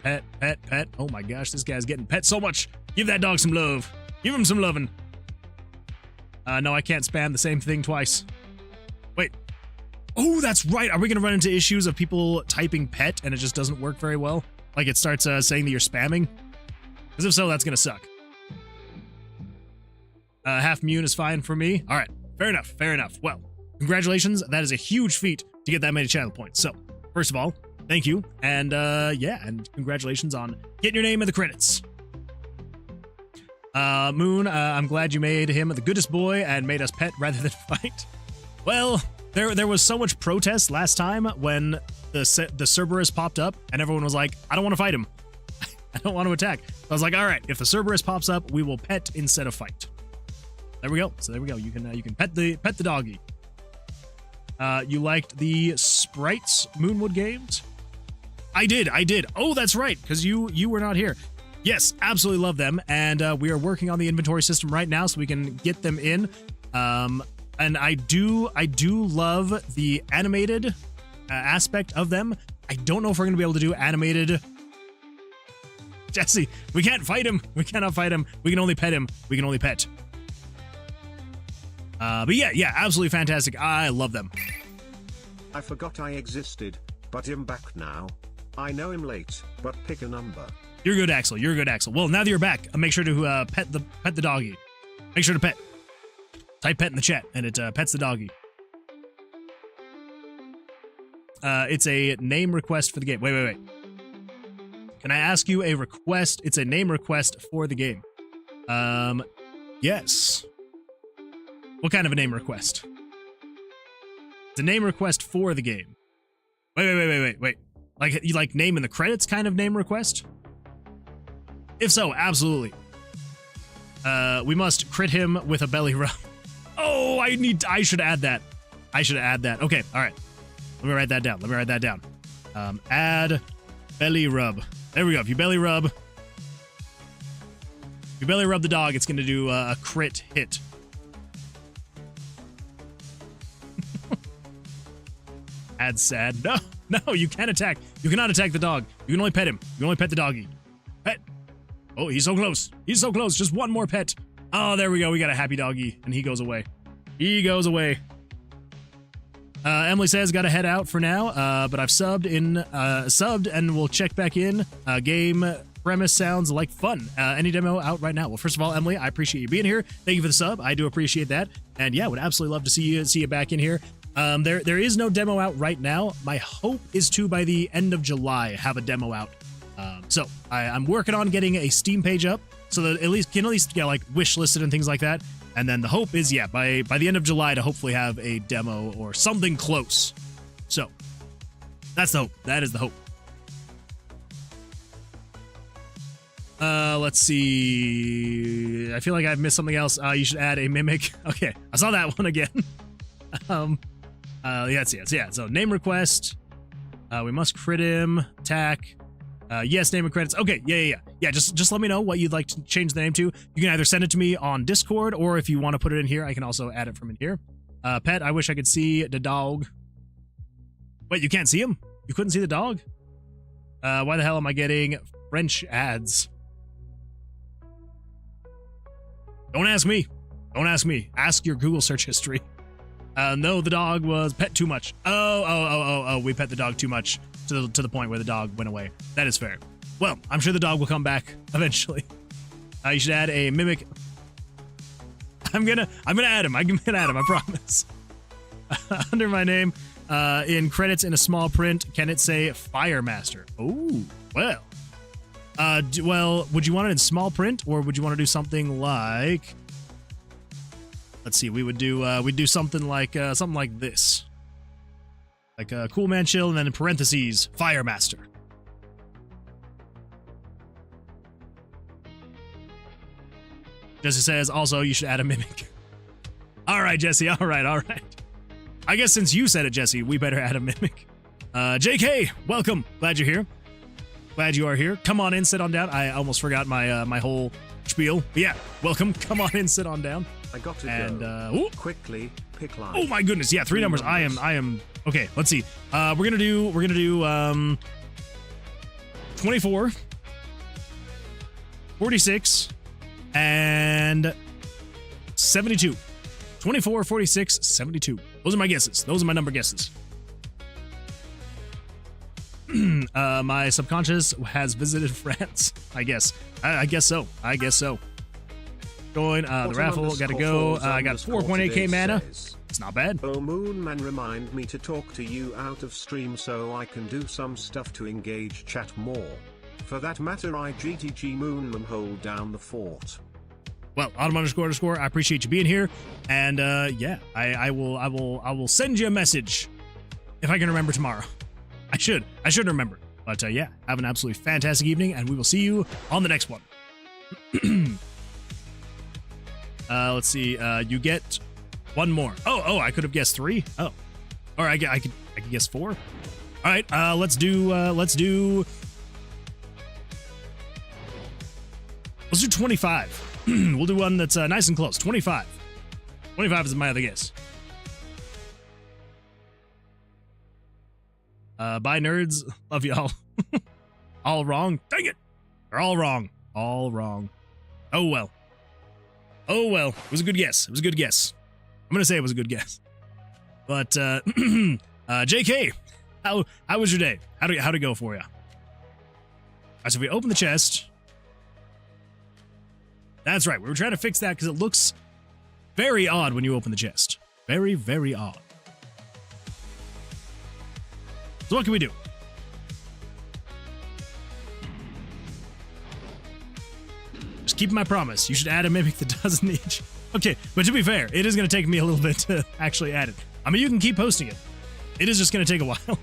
Oh my gosh, this guy's getting pet so much. Give that dog some love. Give him some loving. No, I can't spam the same thing twice. Wait. Oh, that's right. Are we gonna run into issues of people typing pet and it just doesn't work very well? Like it starts saying that you're spamming? Because if so, that's gonna suck. Half moon is fine for me. All right. Fair enough. Well, congratulations. That is a huge feat to get that many channel points. So, first of all, thank you. And, yeah, and congratulations on getting your name in the credits. Moon, I'm glad you made him the goodest boy and made us pet rather than fight. Well, there was so much protest last time when the Cerberus popped up and everyone was like, I don't want to fight him. I don't want to attack. So I was like, all right, if the Cerberus pops up, we will pet instead of fight. There we go. So there we go. You can pet the doggy. You liked the Sprites Moonwood games? I did. Oh, that's right, because you were not here. Yes, absolutely love them, and we are working on the inventory system right now so we can get them in. And I do love the animated aspect of them. I don't know if we're gonna be able to do animated. Jesse, we can't fight him. We cannot fight him. We can only pet him. We can only pet. But yeah, absolutely fantastic. I love them. I forgot I existed, but I'm back now. I know I'm late, but pick a number. You're good, Axel. Well, now that you're back, make sure to pet the doggy. Make sure to pet. Type pet in the chat, and it pets the doggy. It's a name request for the game. Wait. Can I ask you a request? It's a name request for the game. Yes. What kind of a name request? It's a name request for the game. Wait. Like, you like name in the credits kind of name request? If so, absolutely. We must crit him with a belly rub. Oh, I should add that. Okay, all right. Let me write that down. Add belly rub. There we go. If you belly rub the dog, it's going to do a crit hit. Add sad. No, you can't attack. You cannot attack the dog. You can only pet him. You can only pet the doggy. Pet. Oh, he's so close. Just one more pet. Oh, there we go. We got a happy doggy, and he goes away. Emily says, gotta head out for now, but I've subbed and we'll check back in. Game premise sounds like fun. Any demo out right now? Well, first of all, Emily, I appreciate you being here. Thank you for the sub. I do appreciate that. And yeah, would absolutely love to see you back in here. There is no demo out right now. My hope is to, by the end of July, have a demo out. So I'm working on getting a Steam page up so that can at least get like wish listed and things like that. And then the hope is, yeah, by the end of July to hopefully have a demo or something close. So that's the hope. That is the hope. Let's see. I feel like I've missed something else. You should add a mimic. Okay, I saw that one again. Yes. So name request. We must crit him. Attack. Yes, name and credits. Okay, yeah. Just let me know what you'd like to change the name to. You can either send it to me on Discord, or if you want to put it in here, I can also add it from in here. Pet, I wish I could see the dog. Wait, you can't see him? You couldn't see the dog? Why the hell am I getting French ads? Don't ask me. Ask your Google search history. No, the dog was pet too much. Oh, we pet the dog too much to the point where the dog went away. That is fair. Well, I'm sure the dog will come back eventually. You should add a mimic. I'm gonna add him. I'm gonna add him, I promise. Under my name, in credits in a small print, can it say Fire Master? Oh, well. Well, would you want it in small print, or would you want to do something like? Let's see. We'd do something like this, like a cool man chill, and then in parentheses, Fire Master. Jesse says also you should add a mimic. All right, Jesse. All right. I guess since you said it, Jesse, we better add a mimic. JK, welcome. Glad you're here. Glad you are here. Come on in, sit on down. I almost forgot my my whole spiel. But yeah, welcome. Come on in, sit on down. I got to go. Quickly pick line. Oh my goodness, yeah, three numbers. I am okay. Let's see. We're gonna do 24, 46, and 72. 24, 46, 72. Those are my guesses. Those are my number guesses. My subconscious has visited France. I guess. I guess so. Join the raffle. Gotta go. I got 4.8k mana. It's not bad. Oh, Moon Man, remind me to talk to you out of stream so I can do some stuff to engage chat more. For that matter, IGTG Moon Man, hold down the fort. Well, Autumn__, I appreciate you being here, and yeah, I will send you a message if I can remember tomorrow. I should remember, but yeah, have an absolutely fantastic evening, and we will see you on the next one. Let's see. You get one more. Oh, I could have guessed 3. Oh, or I could guess 4. All right. Let's do 25. We'll do one that's nice and close. 25. 25 is my other guess. Bye, nerds. Love y'all. All wrong. Dang it. They're all wrong. All wrong. Oh, well. It was a good guess. I'm going to say it was a good guess. But, JK, how was your day? How'd it go for you? All right, so if we open the chest... That's right. We were trying to fix that because it looks very odd when you open the chest. Very, very odd. So what can we do? Just keep my promise. You should add a mimic that doesn't each. Okay, but to be fair, it is going to take me a little bit to actually add it. I mean, you can keep posting it. It is just going to take a while.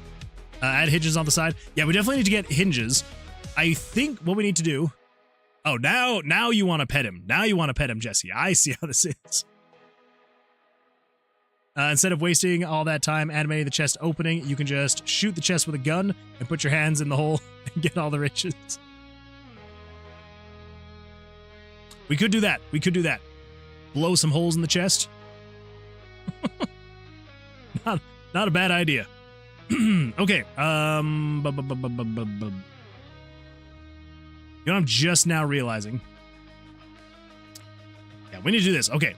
Add hinges on the side. Yeah, we definitely need to get hinges. I think what we need to do... Oh, now you want to pet him. Now you want to pet him, Jesse. I see how this is. Instead of wasting all that time animating the chest opening, you can just shoot the chest with a gun and put your hands in the hole and get all the riches. We could do that. Blow some holes in the chest. Not a bad idea. Okay. You know, I'm just now realizing. Yeah, we need to do this. Okay.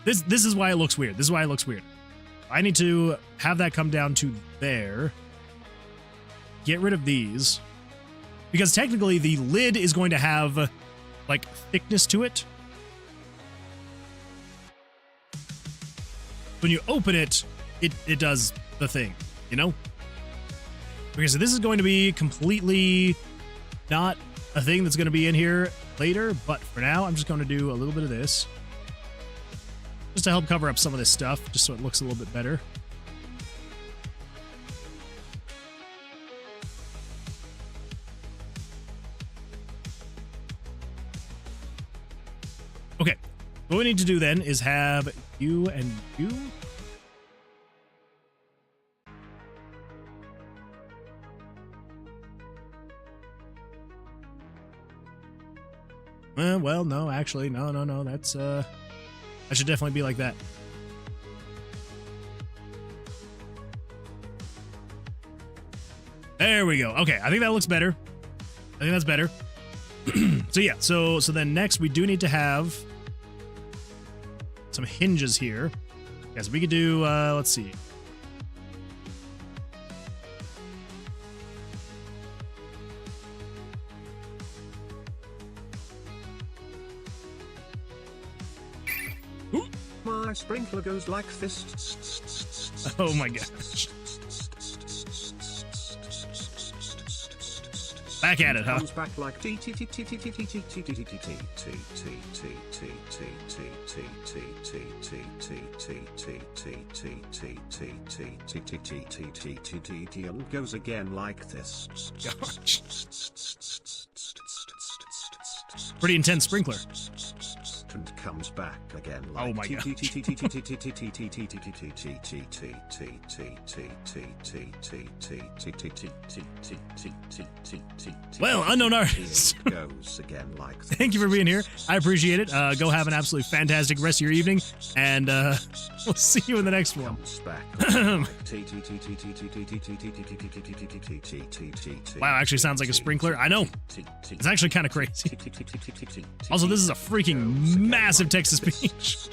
This is why it looks weird. I need to have that come down to there. Get rid of these. Because technically the lid is going to have, like, thickness to it. When you open it, it does the thing, you know? Okay, so this is going to be completely not a thing that's going to be in here later, but for now, I'm just going to do a little bit of this. Just to help cover up some of this stuff, just so it looks a little bit better. Okay, what we need to do then is have you and you. Well, no, actually, no. That's, that should definitely be like that. There we go. Okay, I think that looks better. I think that's better. So yeah, so then next we do need to have some hinges here. Yes, we could do, let's see. My sprinkler goes like this. Oh my gosh. Back at it, huh? Comes back like and goes again like this. Pretty intense sprinkler. And comes back again like oh my god. Well, unknown artist. Goes again like this. Thank you for being here. I appreciate it. Go have an absolutely fantastic rest of your evening, and we'll see you in the next one. Wow, actually sounds like a sprinkler. I know. It's actually kind of crazy. Also, this is a freaking massive Texas beach.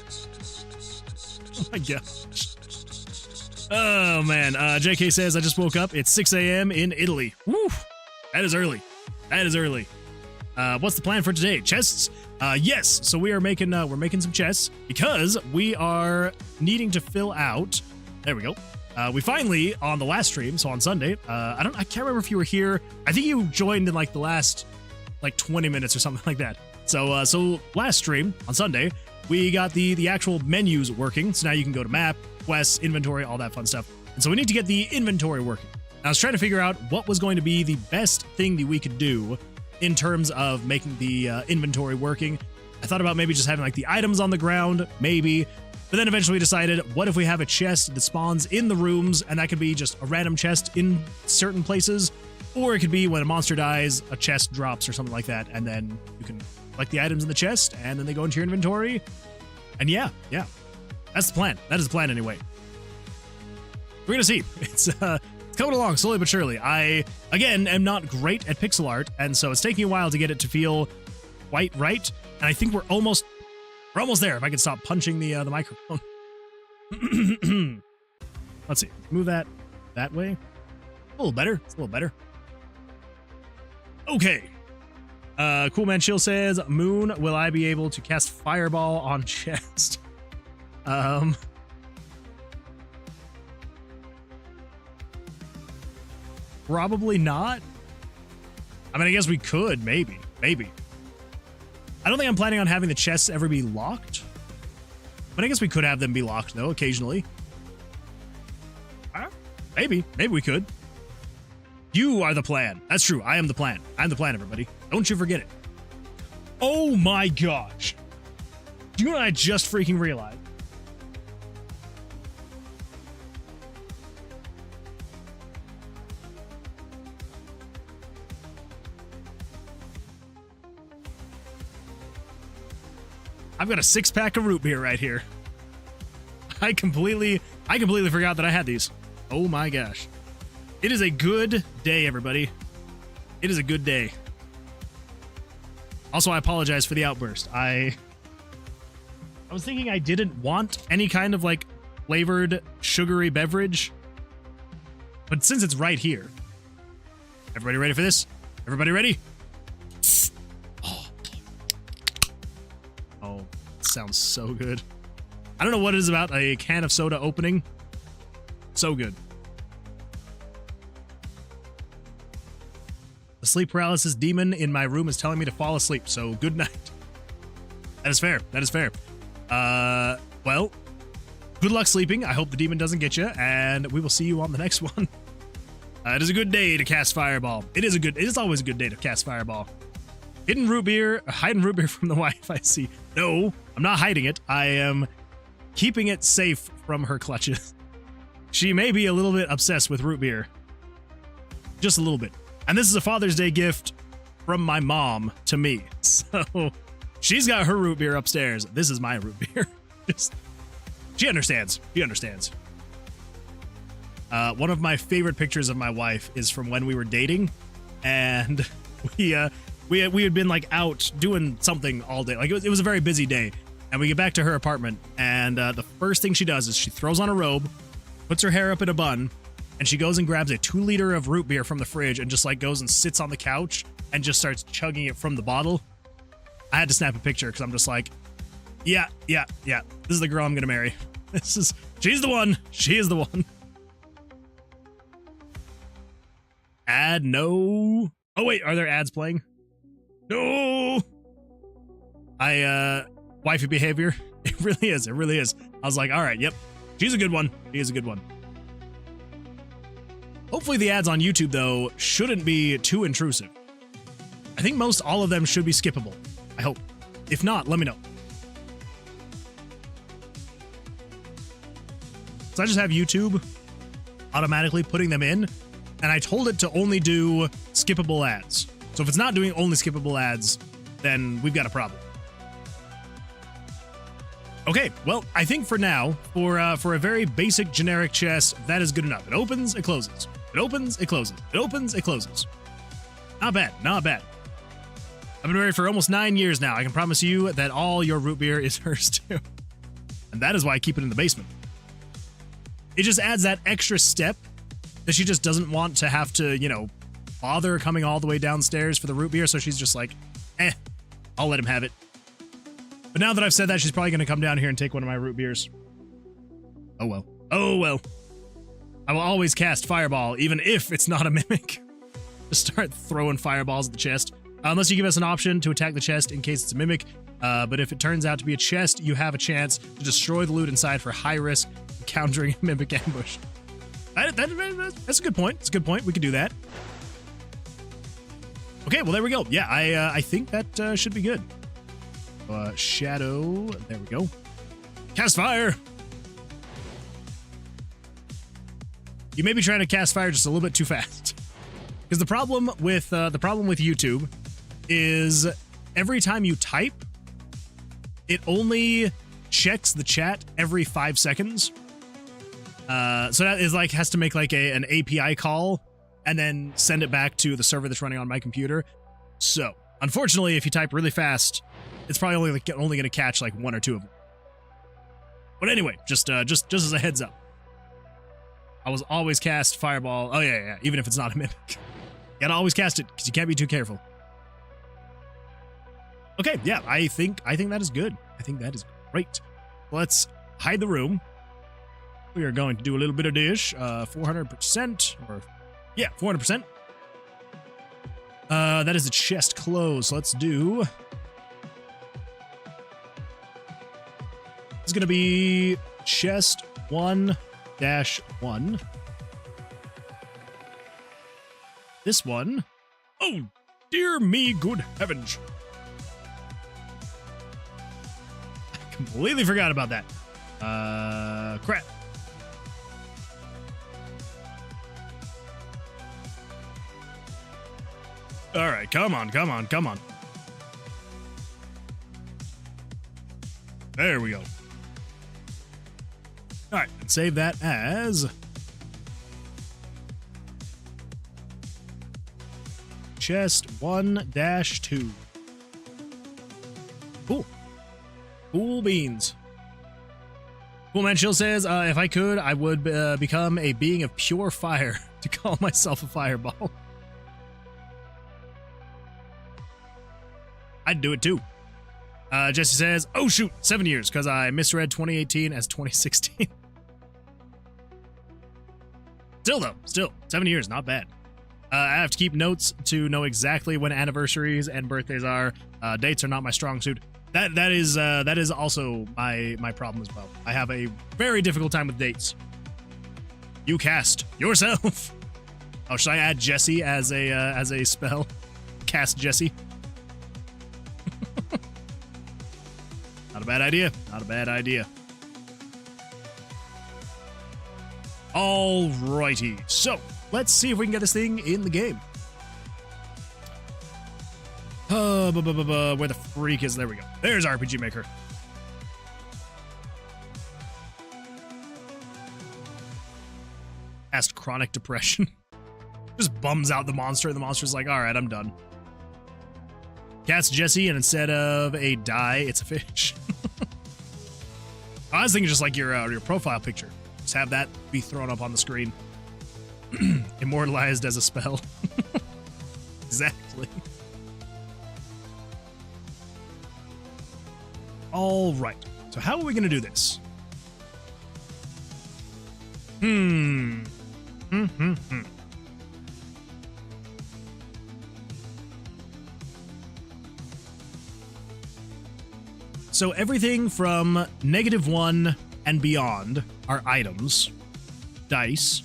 Oh my gosh. Oh man. JK says, I just woke up. It's 6 a.m. in Italy. Woo! That is early. That is early. What's the plan for today? Chests? Yes. So we're making some chests because we are needing to fill out. There we go. We finally, on the last stream, so on Sunday, I can't remember if you were here. I think you joined in like the last 20 minutes or something like that. So last stream on Sunday, we got the actual menus working. So now you can go to map, quests, inventory, all that fun stuff. And so we need to get the inventory working. I was trying to figure out what was going to be the best thing that we could do in terms of making the inventory working. I thought about maybe just having like the items on the ground, maybe. But then eventually decided, what if we have a chest that spawns in the rooms, and that could be just a random chest in certain places, or it could be when a monster dies, a chest drops or something like that, and then you can collect the items in the chest, and then they go into your inventory. And yeah, that's the plan. That is the plan anyway. We're gonna see. It's coming along slowly but surely. I, again, am not great at pixel art, and so it's taking a while to get it to feel quite right, and I think we're almost there. If I could stop punching the microphone. Let's see. Move that way. A little better. It's a little better. Okay. Cool Man Chill says, Moon, will I be able to cast Fireball on chest? Probably not. I mean, I guess we could, maybe. I don't think I'm planning on having the chests ever be locked. But I guess we could have them be locked, though, occasionally. Maybe we could. You are the plan. That's true. I am the plan. I'm the plan, everybody. Don't you forget it. Oh my gosh. Do you know what I just freaking realized? I've got a 6-pack of root beer right here. I completely forgot that I had these. Oh my gosh. It is a good day, everybody. It is a good day. Also, I apologize for the outburst. I was thinking I didn't want any kind of like flavored sugary beverage. But since it's right here. Everybody ready for this? Everybody ready? Oh, it sounds so good. I don't know what it is about a can of soda opening. So good. The sleep paralysis demon in my room is telling me to fall asleep, so good night. That is fair. That is fair. Well, good luck sleeping. I hope the demon doesn't get you, and we will see you on the next one. It is a good day to cast Fireball. It is always a good day to cast Fireball. Hiding root beer from the wife, I see. No, I'm not hiding it. I am keeping it safe from her clutches. She may be a little bit obsessed with root beer. Just a little bit. And this is a Father's Day gift from my mom to me. So she's got her root beer upstairs. This is my root beer. She understands. She understands. One of my favorite pictures of my wife is from when we were dating, and we had been like out doing something all day. Like it was a very busy day, And we get back to her apartment, and the first thing she does is she throws on a robe, puts her hair up in a bun, and she goes and grabs a 2-liter of root beer from the fridge and just like goes and sits on the couch and just starts chugging it from the bottle. I had to snap a picture because I'm just like, yeah. This is the girl I'm gonna marry. She's the one. She is the one. Ad, no. Oh wait, are there ads playing? No. Wifey behavior. It really is. It really is. I was like, all right, yep. She's a good one. She is a good one. Hopefully the ads on YouTube, though, shouldn't be too intrusive. I think most all of them should be skippable. I hope. If not, let me know. So I just have YouTube automatically putting them in, and I told it to only do skippable ads. So if it's not doing only skippable ads, then we've got a problem. Okay, well, I think for now, for a very basic generic chest, that is good enough. It opens, it closes. It opens, it closes. It opens, it closes. Not bad, not bad. I've been married for almost 9 years now. I can promise you that all your root beer is hers too. And that is why I keep it in the basement. It just adds that extra step that she just doesn't want to have to, you know, bother coming all the way downstairs for the root beer, so she's just like, I'll let him have it. But now that I've said that, she's probably going to come down here and take one of my root beers. Oh well. Oh well. I will always cast Fireball, even if it's not a mimic. Just start throwing fireballs at the chest. Unless you give us an option to attack the chest in case it's a mimic. But if it turns out to be a chest, you have a chance to destroy the loot inside for high risk countering a mimic ambush. That's a good point. It's a good point. We could do that. Okay, well, there we go. Yeah, I think that should be good. Shadow. There we go. Cast fire. You may be trying to cast fire just a little bit too fast. Because the problem with YouTube is every time you type, it only checks the chat every 5 seconds. So that is like has to make like an API call and then send it back to the server that's running on my computer. So unfortunately, if you type really fast, it's probably only going to catch like 1 or 2 of them. But anyway, just as a heads up, I was always cast Fireball. Oh yeah, even if it's not a mimic, you gotta always cast it because you can't be too careful. Okay, yeah, I think that is good. I think that is great. Let's hide the room. We are going to do a little bit of dish, 400%, or yeah, 400%. That is the chest close. Let's do. It's gonna be chest 1-1. This one. Oh, dear me, good heavens. I completely forgot about that. Crap. All right, come on. There we go. All right, and save that as chest 1-2. Cool. Cool beans. Cool Man Chill says, if I could, I would become a being of pure fire to call myself a fireball. I'd do it too. Jesse says, oh shoot, 7 years, because I misread 2018 as 2016. Still, 7 years, not bad. I have to keep notes to know exactly when anniversaries and birthdays are. Dates are not my strong suit. That is also my problem as well. I have a very difficult time with dates. You cast yourself. Oh, should I add Jesse as a spell? Cast Jesse. Not a bad idea. Not a bad idea. Alrighty, so let's see if we can get this thing in the game. Where the freak is? There we go. There's RPG Maker. Cast Chronic Depression. Just bums out the monster, and the monster's like, alright, I'm done. Cast Jesse, and instead of a die, it's a fish. I was thinking just like your profile picture. Just have that be thrown up on the screen. Immortalized as a spell. Exactly. All right. So how are we going to do this? So everything from -1 and beyond are items, dice,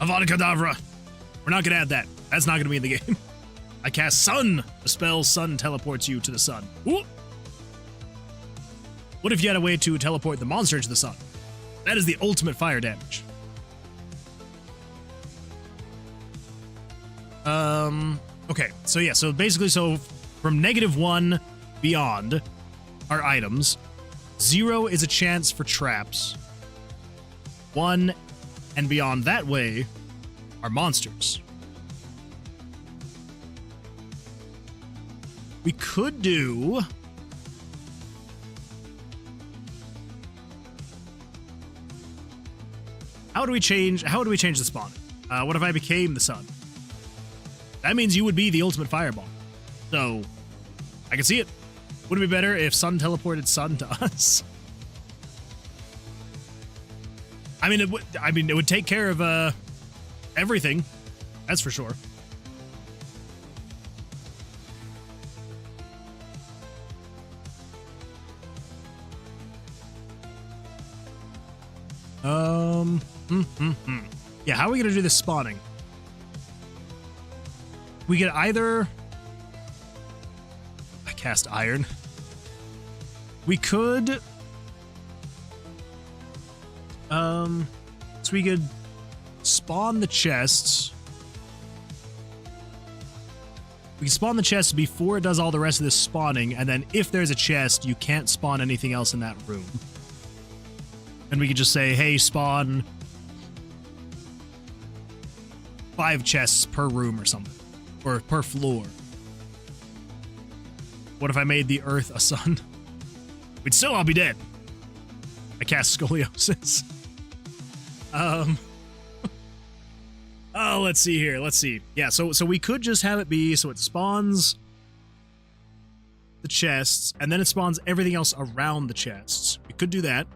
Avada Kedavra. We're not going to add that. That's not going to be in the game. I cast Sun. The spell Sun teleports you to the sun. Ooh. What if you had a way to teleport the monster to the sun? That is the ultimate fire damage. Okay, so yeah, so basically, so from -1 beyond are items. 0 is a chance for traps. 1 and beyond that way are monsters. We could do... How do we change the spawn? What if I became the sun? That means you would be the ultimate fireball. So, I can see it. Would it be better if sun teleported sun to us? I mean, it would take care of everything. That's for sure. Yeah, how are we gonna do this spawning? We could either... I cast iron. We could... So we could spawn the chests. We can spawn the chest before it does all the rest of this spawning, and then if there's a chest, you can't spawn anything else in that room. And we could just say, hey, spawn 5 chests per room or something. Or per floor. What if I made the earth a sun? We'd still all be dead. I cast scoliosis. Oh, let's see here. Let's see. Yeah, so we could just have it be so it spawns the chests, and then it spawns everything else around the chests. We could do that.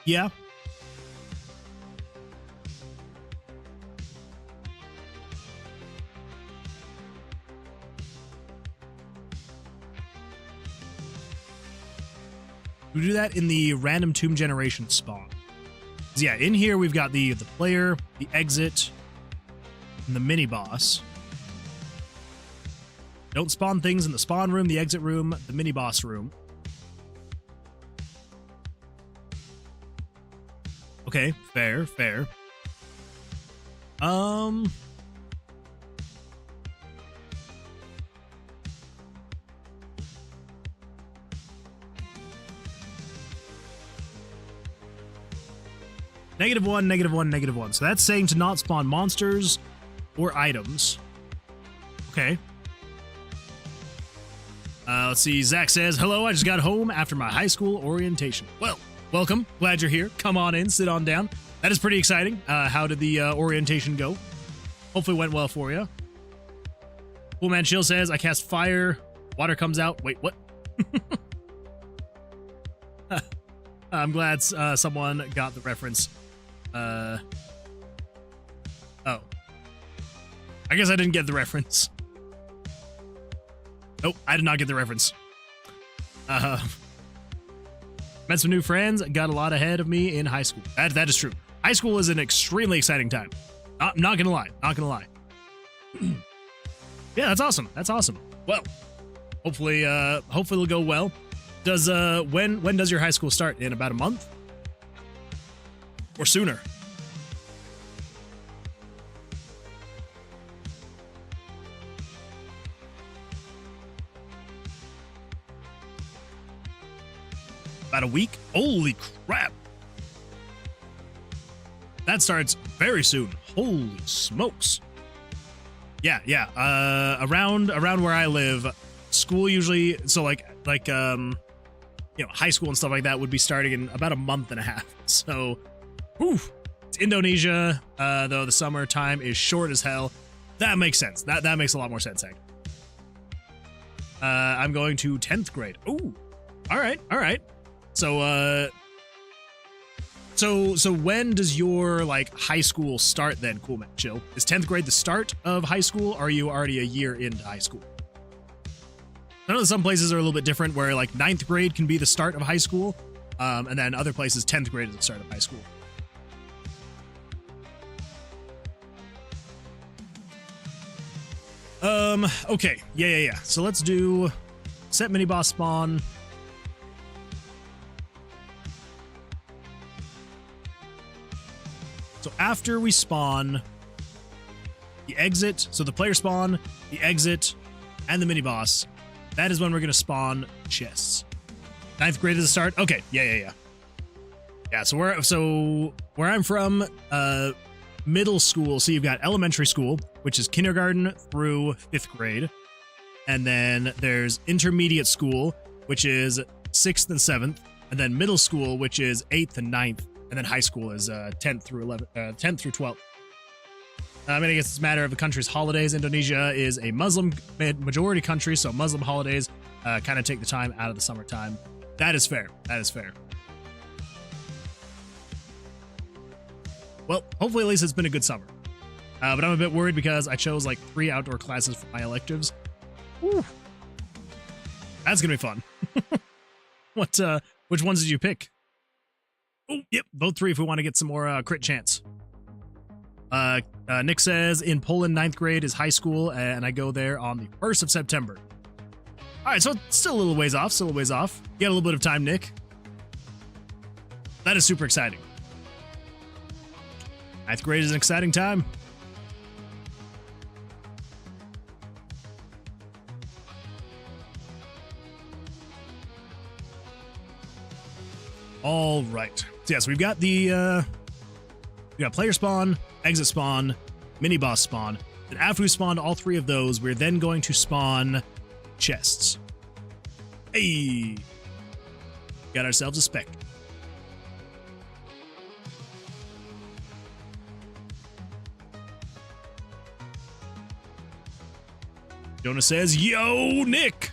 Yeah. We do that in the random tomb generation spawn. Yeah, in here we've got the player, the exit, and the mini boss. Don't spawn things in the spawn room, the exit room, the mini boss room. Okay, fair. -1, -1, -1. So that's saying to not spawn monsters or items. Okay. Let's see. Zach says, hello, I just got home after my high school orientation. Well, welcome. Glad you're here. Come on in. Sit on down. That is pretty exciting. How did the orientation go? Hopefully it went well for you. Cool Man Chill says, I cast fire. Water comes out. Wait, what? I'm glad someone got the reference. Oh. I guess I didn't get the reference. Nope, I did not get the reference. Met some new friends, got a lot ahead of me in high school. That is true. High school was an extremely exciting time. Not gonna lie. Yeah, that's awesome. Well, hopefully it'll go well. Does when does your high school start? In about a month? Or sooner? About a week? Holy crap. That starts very soon. Holy smokes. Yeah. Around where I live, school usually, so like high school and stuff like that would be starting in about a month and a half. So, it's Indonesia, though the summer time is short as hell. That makes sense. That makes a lot more sense, actually. I'm going to 10th grade. Ooh. All right. So when does your like high school start then? Cool, man, chill. Is 10th grade the start of high school, or are you already a year into high school? I know that some places are a little bit different, where like 9th grade can be the start of high school, and then other places 10th grade is the start of high school. Okay, yeah. So let's do set mini boss spawn. So after we spawn, the exit, so the player spawn, the exit, and the mini boss, that is when we're gonna spawn chests. 9th grade is the start. Okay, yeah. Yeah, so where I'm from, middle school, so you've got elementary school, which is kindergarten through 5th grade. And then there's intermediate school, which is 6th and 7th. And then middle school, which is 8th and 9th. And then high school is 10th through 12th. I guess it's a matter of the country's holidays. Indonesia is a Muslim majority country, so Muslim holidays kind of take the time out of the summertime. That is fair. Well, hopefully at least it's been a good summer. But I'm a bit worried because I chose like 3 outdoor classes for my electives. Whew. That's gonna be fun. Which ones did you pick? Oh, yep, both 3 if we want to get some more crit chance. Nick says in Poland 9th grade is high school, and I go there on the 1st of September. All right, so it's still a little ways off. You got a little bit of time, Nick. That is super exciting. 9th grade is an exciting time. All right. So yes, we've got we got player spawn, exit spawn, mini boss spawn. And after we spawned all 3 of those, we're then going to spawn chests. Hey, got ourselves a spec. Jonah says, "Yo, Nick."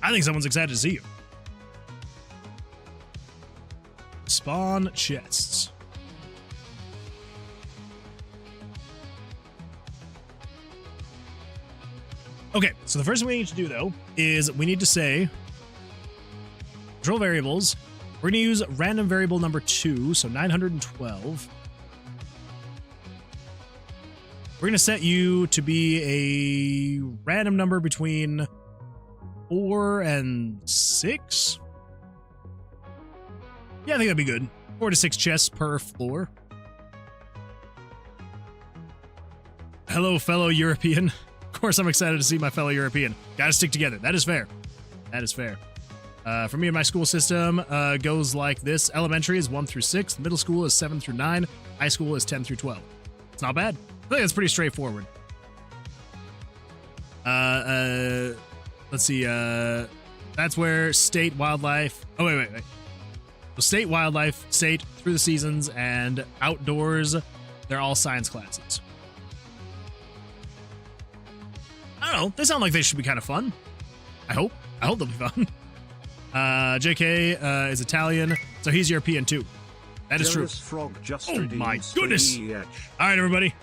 I think someone's excited to see you. Spawn chests. Okay, so the first thing we need to do, though, is we need to say control variables. We're going to use random variable number 2, so 912. We're going to set you to be a random number between 4 and 6. Yeah, I think that'd be good. 4 to 6 chests per floor. Hello, fellow European. Of course, I'm excited to see my fellow European. Gotta stick together. That is fair. For me and my school system goes like this. Elementary is 1 through 6. Middle school is 7 through 9. High school is 10 through 12. It's not bad. I think it's pretty straightforward. Let's see. That's where state wildlife. Oh, wait. So state wildlife, state through the seasons, and outdoors, they're all science classes. I don't know. They sound like they should be kind of fun. I hope they'll be fun. JK is Italian, so he's European too. That is true. Frog just oh my goodness! All right, everybody.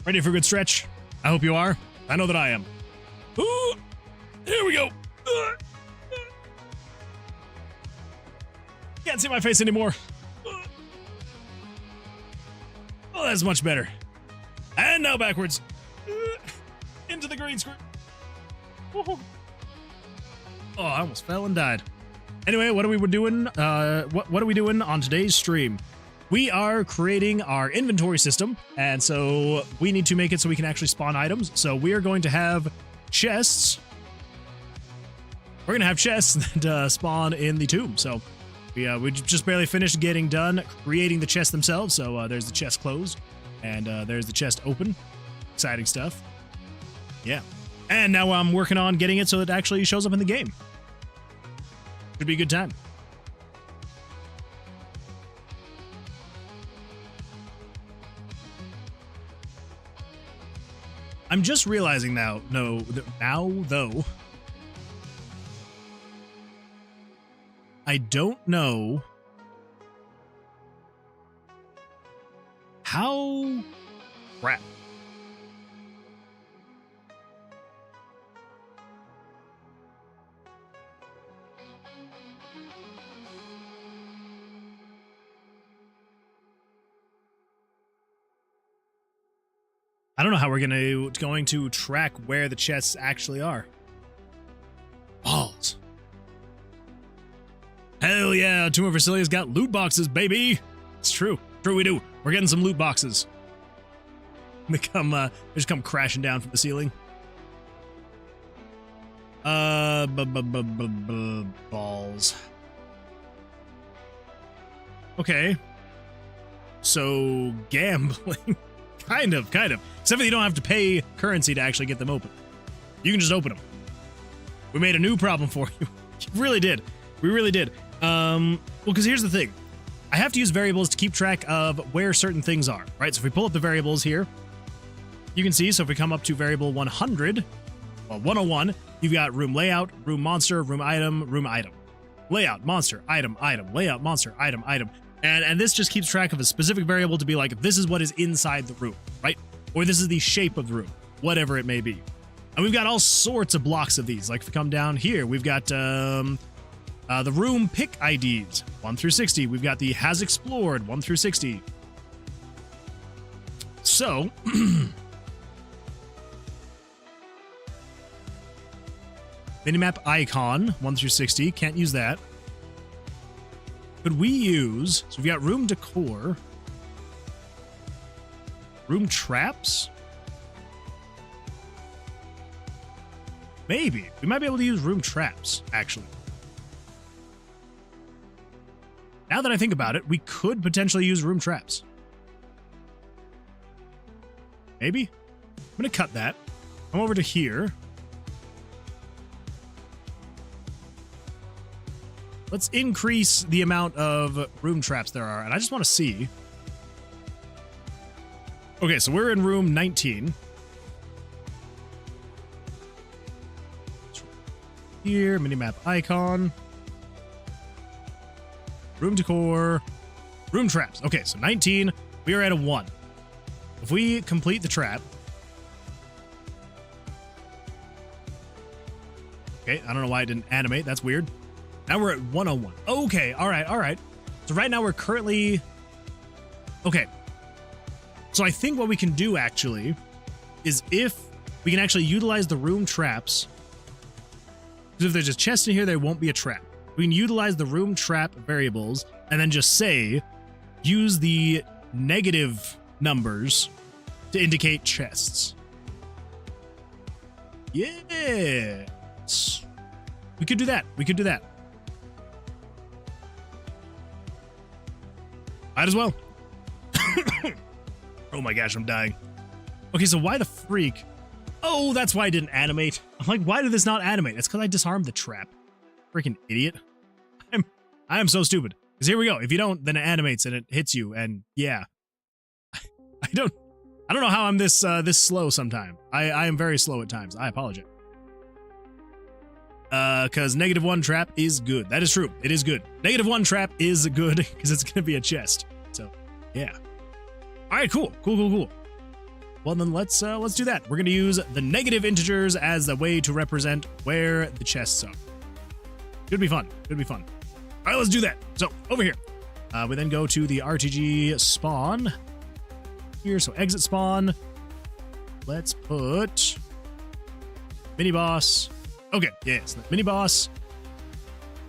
Ready for a good stretch? I hope you are. I know that I am. Ooh, here we go. Can't see my face anymore. Oh, that's much better. And now backwards. Into the green screen. Oh, I almost fell and died. Anyway, what are we doing? What are we doing on today's stream? We are creating our inventory system, and so we need to make it so we can actually spawn items. So we are going to have chests. We're going to have chests that spawn in the tomb. So We just barely finished getting done creating the chests themselves. So there's the chest closed, and there's the chest open. Exciting stuff. Yeah. And now I'm working on getting it so it actually shows up in the game. Should be a good time. I'm just realizing now, though, I don't know how... Crap. I don't know how we're going to track where the chests actually are. Balls. Hell yeah, Tower of Vercilias got loot boxes, baby. It's true. True we do. We're getting some loot boxes. They just come crashing down from the ceiling. Balls. Okay. So, gambling. Kind of. Except for you don't have to pay currency to actually get them open. You can just open them. We made a new problem for you. We really did. Well, because here's the thing. I have to use variables to keep track of where certain things are, right? So if we pull up the variables here, you can see, so if we come up to variable 100, well, 101, you've got room layout, room monster, room item, layout, monster, item, layout, monster, item. And this just keeps track of a specific variable to be like, this is what is inside the room, right? Or this is the shape of the room, whatever it may be. And we've got all sorts of blocks of these. Like if we come down here, we've got the room pick IDs, 1 through 60. We've got the has explored, 1 through 60. So, minimap icon, 1 through 60. Can't use that. Could we use, so we've got room decor, room traps? Maybe. We might be able to use room traps, actually. Now that I think about it, we could potentially use room traps. Maybe? I'm going to cut that. Come over to here. Let's increase the amount of room traps there are, and I just want to see. Okay, so we're in room 19. Here, minimap icon. Room decor. Room traps. Okay, so 19. We are at a 1. If we complete the trap. Okay, I don't know why it didn't animate. That's weird. Now we're at 101. Okay, all right. So right now we're currently... Okay. So I think what we can do, actually, is if we can actually utilize the room traps... Because if there's a chest in here, there won't be a trap. We can utilize the room trap variables and then just say, use the negative numbers to indicate chests. Yes. We could do that. Might as well. Oh my gosh, I'm dying. Okay, so why the freak? Oh, that's why I didn't animate. I'm like, why did this not animate? It's because I disarmed the trap. Freaking idiot. I am so stupid. Because here we go. If you don't, then it animates and it hits you. And yeah, I don't know how I'm this slow sometimes. I am very slow at times. I apologize. Because -1 trap is good. That is true. It is good. -1 trap is good because it's going to be a chest. So, yeah. All right, cool. Well, then let's do that. We're going to use the negative integers as the way to represent where the chests are. Should be fun. All right, let's do that. So, over here. We then go to the RTG spawn. Here, so exit spawn. Let's put mini boss. Okay, yes, mini boss.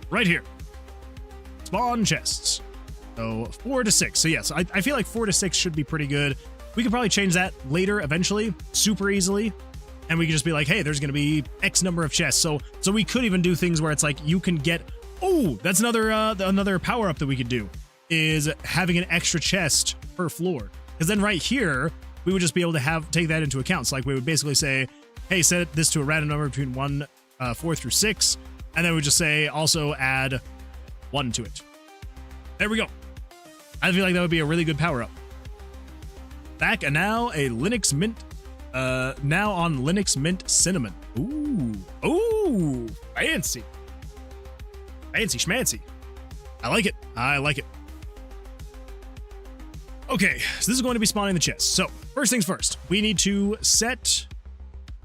Right here. Spawn chests. So 4 to 6. So yes, I feel like 4 to 6 should be pretty good. We could probably change that later, eventually, super easily. And we could just be like, hey, there's going to be X number of chests. So we could even do things where it's like you can get Oh, that's another power up that we could do, is having an extra chest per floor. Because then right here, we would just be able to take that into account. So like we would basically say, hey, set this to a random number between 4 through 6. And then we would just say also add 1 to it. There we go. I feel like that would be a really good power up. Back and now a Linux Mint, now on Linux Mint Cinnamon. Ooh, fancy. Fancy schmancy. I like it. I like it. Okay, so this is going to be spawning the chest. So first things first, we need to set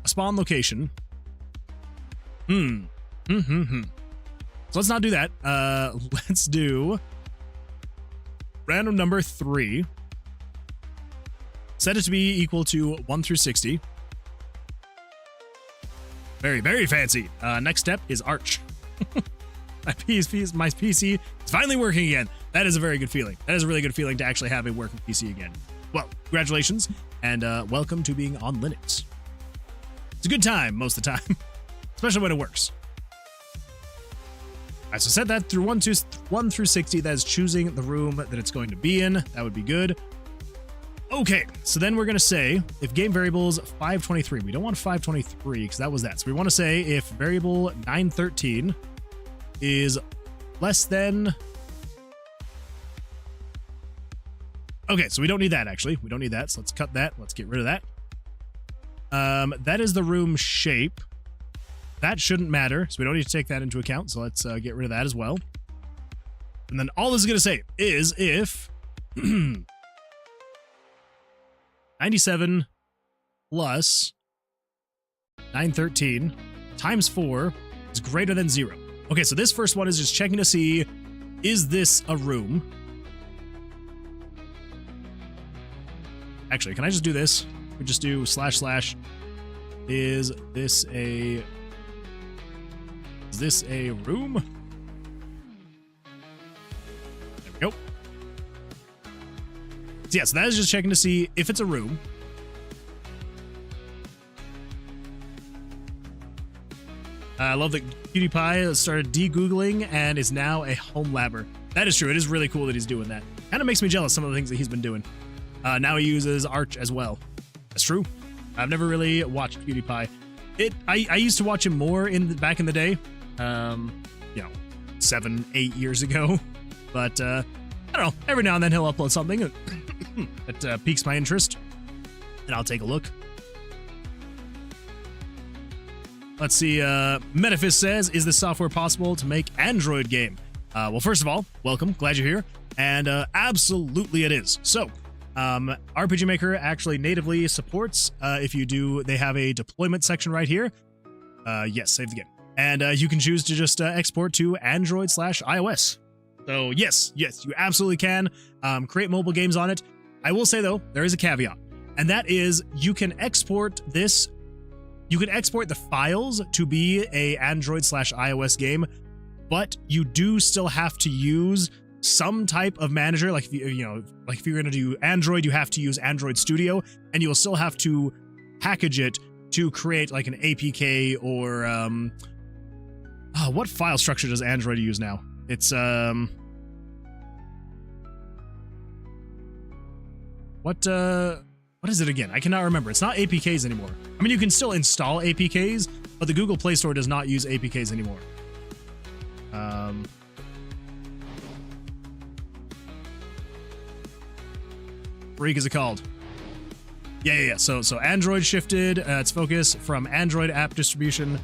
a spawn location. So let's not do that. Let's do random number 3. Set it to be equal to 1 through 60. Very, very fancy. Next step is Arch. My PC is finally working again. That is a very good feeling. That is a really good feeling to actually have a working PC again. Well, congratulations, and welcome to being on Linux. It's a good time most of the time, especially when it works. All right, so set that through 1 through 60. That is choosing the room that it's going to be in. That would be good. Okay, so then we're going to say if game variables 523, we don't want 523 because that was that. So we want to say if variable 913 is less than... Okay, so we don't need that actually. We don't need that, so let's cut that. Let's get rid of that. That is the room shape. That shouldn't matter, so we don't need to take that into account. So let's get rid of that as well. And then all this is going to say is if 97 plus 913 times 4 is greater than 0. Okay, so this first one is just checking to see, is this a room? Actually, can I just do this? We just do // is this a room? There we go. So yeah, so that is just checking to see if it's a room. I love that PewDiePie started de-googling and is now a home labber. That is true. It is really cool that he's doing that. Kind of makes me jealous, some of the things that he's been doing. Now he uses Arch as well. That's true. I've never really watched PewDiePie. I used to watch him more back in the day. 7-8 years ago. But I don't know. Every now and then he'll upload something that piques my interest, and I'll take a look. Let's see. Metaphys says, is this software possible to make Android game? Well, first of all, welcome. Glad you're here. And absolutely it is. So, RPG Maker actually natively supports, if you do, they have a deployment section right here. Yes, save the game. And you can choose to just export to Android/iOS. So yes, you absolutely can create mobile games on it. I will say though, there is a caveat, and that is you can export this. You can export the files to be a Android/iOS game, but you do still have to use some type of manager. Like if you're going to do Android, you have to use Android Studio, and you will still have to package it to create like an APK or what file structure does Android use now? It's what is it again? I cannot remember. It's not APKs anymore. I mean, you can still install APKs, but the Google Play Store does not use APKs anymore. Freak is it called? Yeah. So Android shifted its focus from Android app distribution.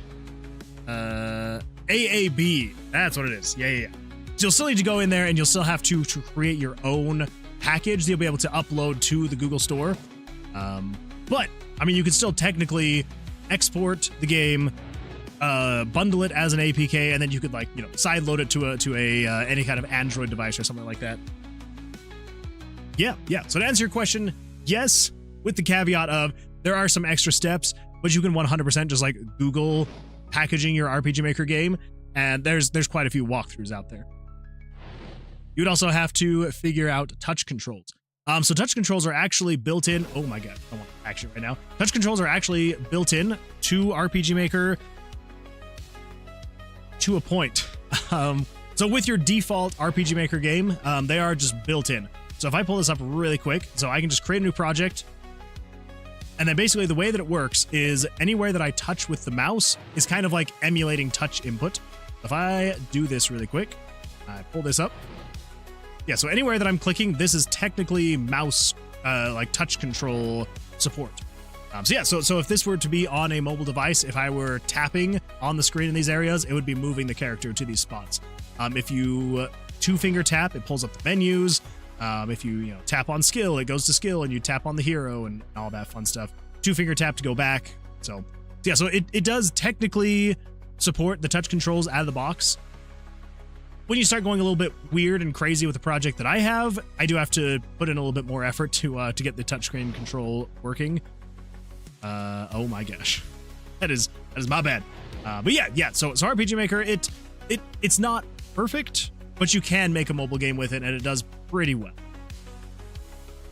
AAB. That's what it is. Yeah. So you'll still need to go in there, and you'll still have to create your own package that you'll be able to upload to the Google Store. But I mean, you can still technically export the game, bundle it as an APK, and then you could sideload it to a any kind of Android device or something like that. Yeah. So to answer your question, yes, with the caveat of there are some extra steps, but you can 100% just like Google packaging your RPG Maker game, and there's quite a few walkthroughs out there. You would also have to figure out touch controls. So touch controls are actually built in. Oh my god, I want action right now. Touch controls are actually built in to RPG Maker to a point. So with your default RPG Maker game, they are just built in. So if I pull this up really quick, so I can just create a new project. And then basically the way that it works is anywhere that I touch with the mouse is kind of like emulating touch input. If I do this really quick, I pull this up. Yeah, so anywhere that I'm clicking, this is technically mouse, like touch control support. So yeah, so if this were to be on a mobile device, if I were tapping on the screen in these areas, it would be moving the character to these spots. If you two-finger tap, it pulls up the menus. If you tap on skill, it goes to skill, and you tap on the hero and all that fun stuff. Two-finger tap to go back. So yeah, so it does technically support the touch controls out of the box. When you start going a little bit weird and crazy with the project that I have, I do have to put in a little bit more effort to get the touchscreen control working. Oh my gosh, that is my bad. But yeah. So RPG Maker, it's not perfect, but you can make a mobile game with it, and it does pretty well.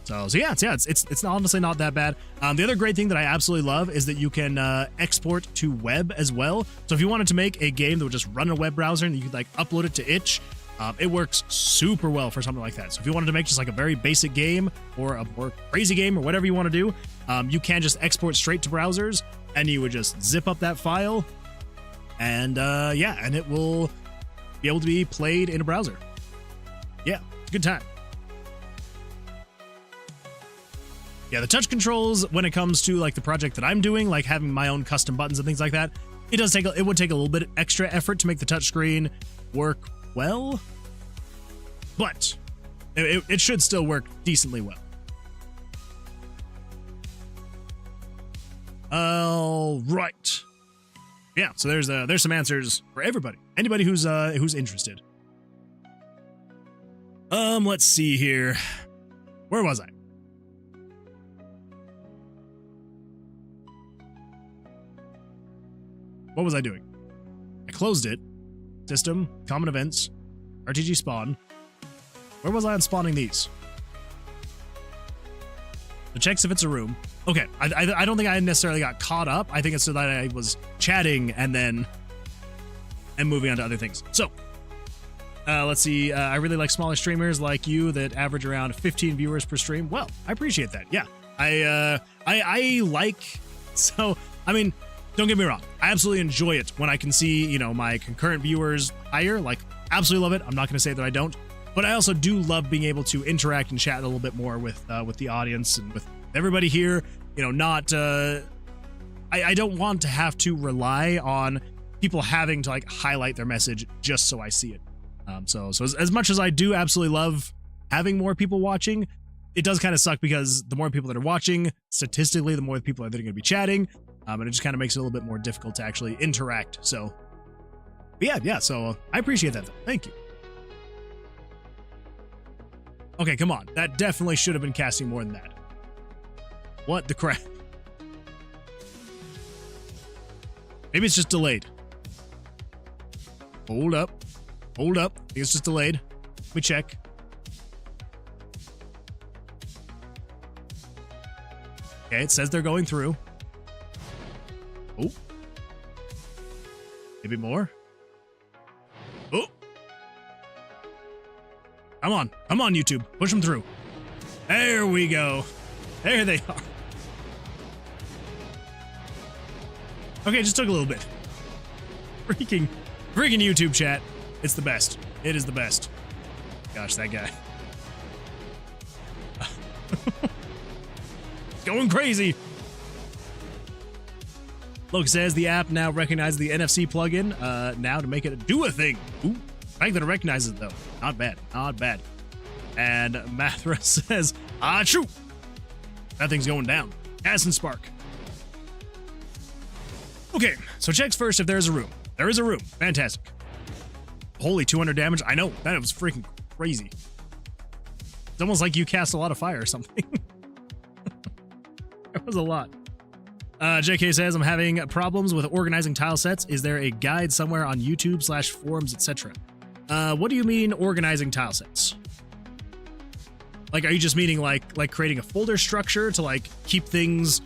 So yeah, it's honestly not that bad. The other great thing that I absolutely love is that you can export to web as well. So if you wanted to make a game that would just run in a web browser and you could like upload it to itch, it works super well for something like that. So if you wanted to make just like a very basic game or a more crazy game or whatever you want to do, you can just export straight to browsers, and you would just zip up that file, and and it will be able to be played in a browser. Yeah, it's a good time. Yeah, the touch controls when it comes to like the project that I'm doing, like having my own custom buttons and things like that, it would take a little bit extra effort to make the touchscreen work well, but it should still work decently well. All right. Yeah, so there's some answers for everybody. Anybody who's interested. Let's see here. Where was I? What was I doing? I closed it. System, common events, RTG spawn. Where was I on spawning these? It checks if it's a room. Okay, I don't think I necessarily got caught up. I think it's so that I was chatting and moving on to other things. So, let's see. I really like smaller streamers like you that average around 15 viewers per stream. Well, I appreciate that. Yeah, I like. So, I mean, don't get me wrong. I absolutely enjoy it when I can see, my concurrent viewers higher. Like, absolutely love it. I'm not going to say that I don't, but I also do love being able to interact and chat a little bit more with the audience and with everybody here. I don't want to have to rely on people having to like highlight their message just so I see it. So as much as I do absolutely love having more people watching, it does kind of suck because the more people that are watching, statistically, the more people that are going to be chatting. And it just kind of makes it a little bit more difficult to actually interact. So, yeah. So I appreciate that, though. Thank you. Okay, come on. That definitely should have been casting more than that. What the crap? Maybe it's just delayed. Hold up. I think it's just delayed. Let me check. Okay, it says they're going through. Oh. Maybe more. Oh. Come on, YouTube. Push them through. There we go. There they are. Okay, it just took a little bit. Freaking YouTube chat. It's the best. It is the best. Gosh, that guy. Going crazy. Look says the app now recognizes the NFC plugin now to make it do a thing. Ooh, the fact that it recognizes it, though. Not bad. And Mathra says, true. That thing's going down. Gas and spark. Okay, so checks first if there's a room. There is a room. Fantastic. Holy 200 damage. I know. That was freaking crazy. It's almost like you cast a lot of fire or something. That was a lot. JK says, I'm having problems with organizing tile sets. Is there a guide somewhere on YouTube / forums, etc.? What do you mean organizing tile sets? Like, are you just meaning like creating a folder structure to like keep things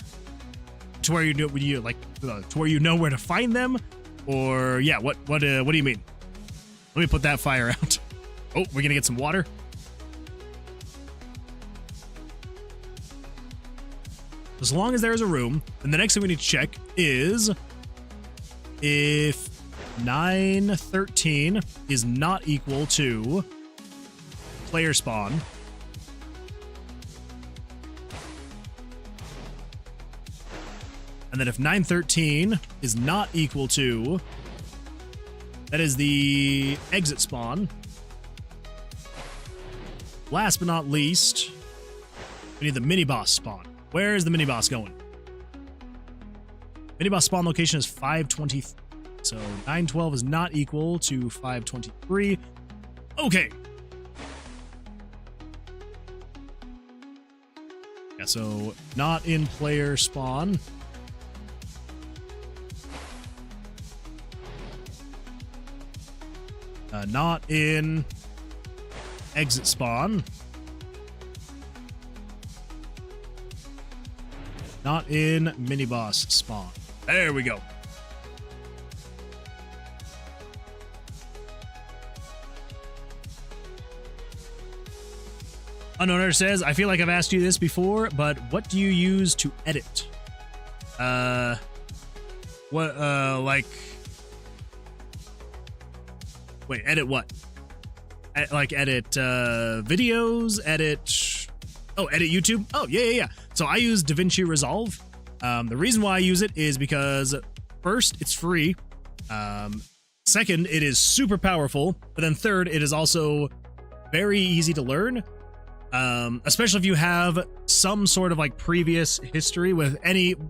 to where to where you know where to find them? Or yeah, what do you mean? Let me put that fire out. Oh, we're gonna get some water. As long as there is a room, then the next thing we need to check is if 913 is not equal to player spawn. And then if 913 is not equal to, that is the exit spawn. Last but not least, we need the mini-boss spawn. Where is the mini-boss going? Mini-boss spawn location is 520. So 912 is not equal to 523. Okay. Yeah, so not in player spawn. Not in exit spawn. Not in mini-boss spawn. There we go. Unknown says, I feel like I've asked you this before, but what do you use to edit? Like... Wait, edit what? Like edit videos, edit... Oh, edit YouTube? Oh, yeah. So I use DaVinci Resolve. The reason why I use it is because first, it's free. Second, it is super powerful. But then third, it is also very easy to learn. Especially if you have some sort of like previous history with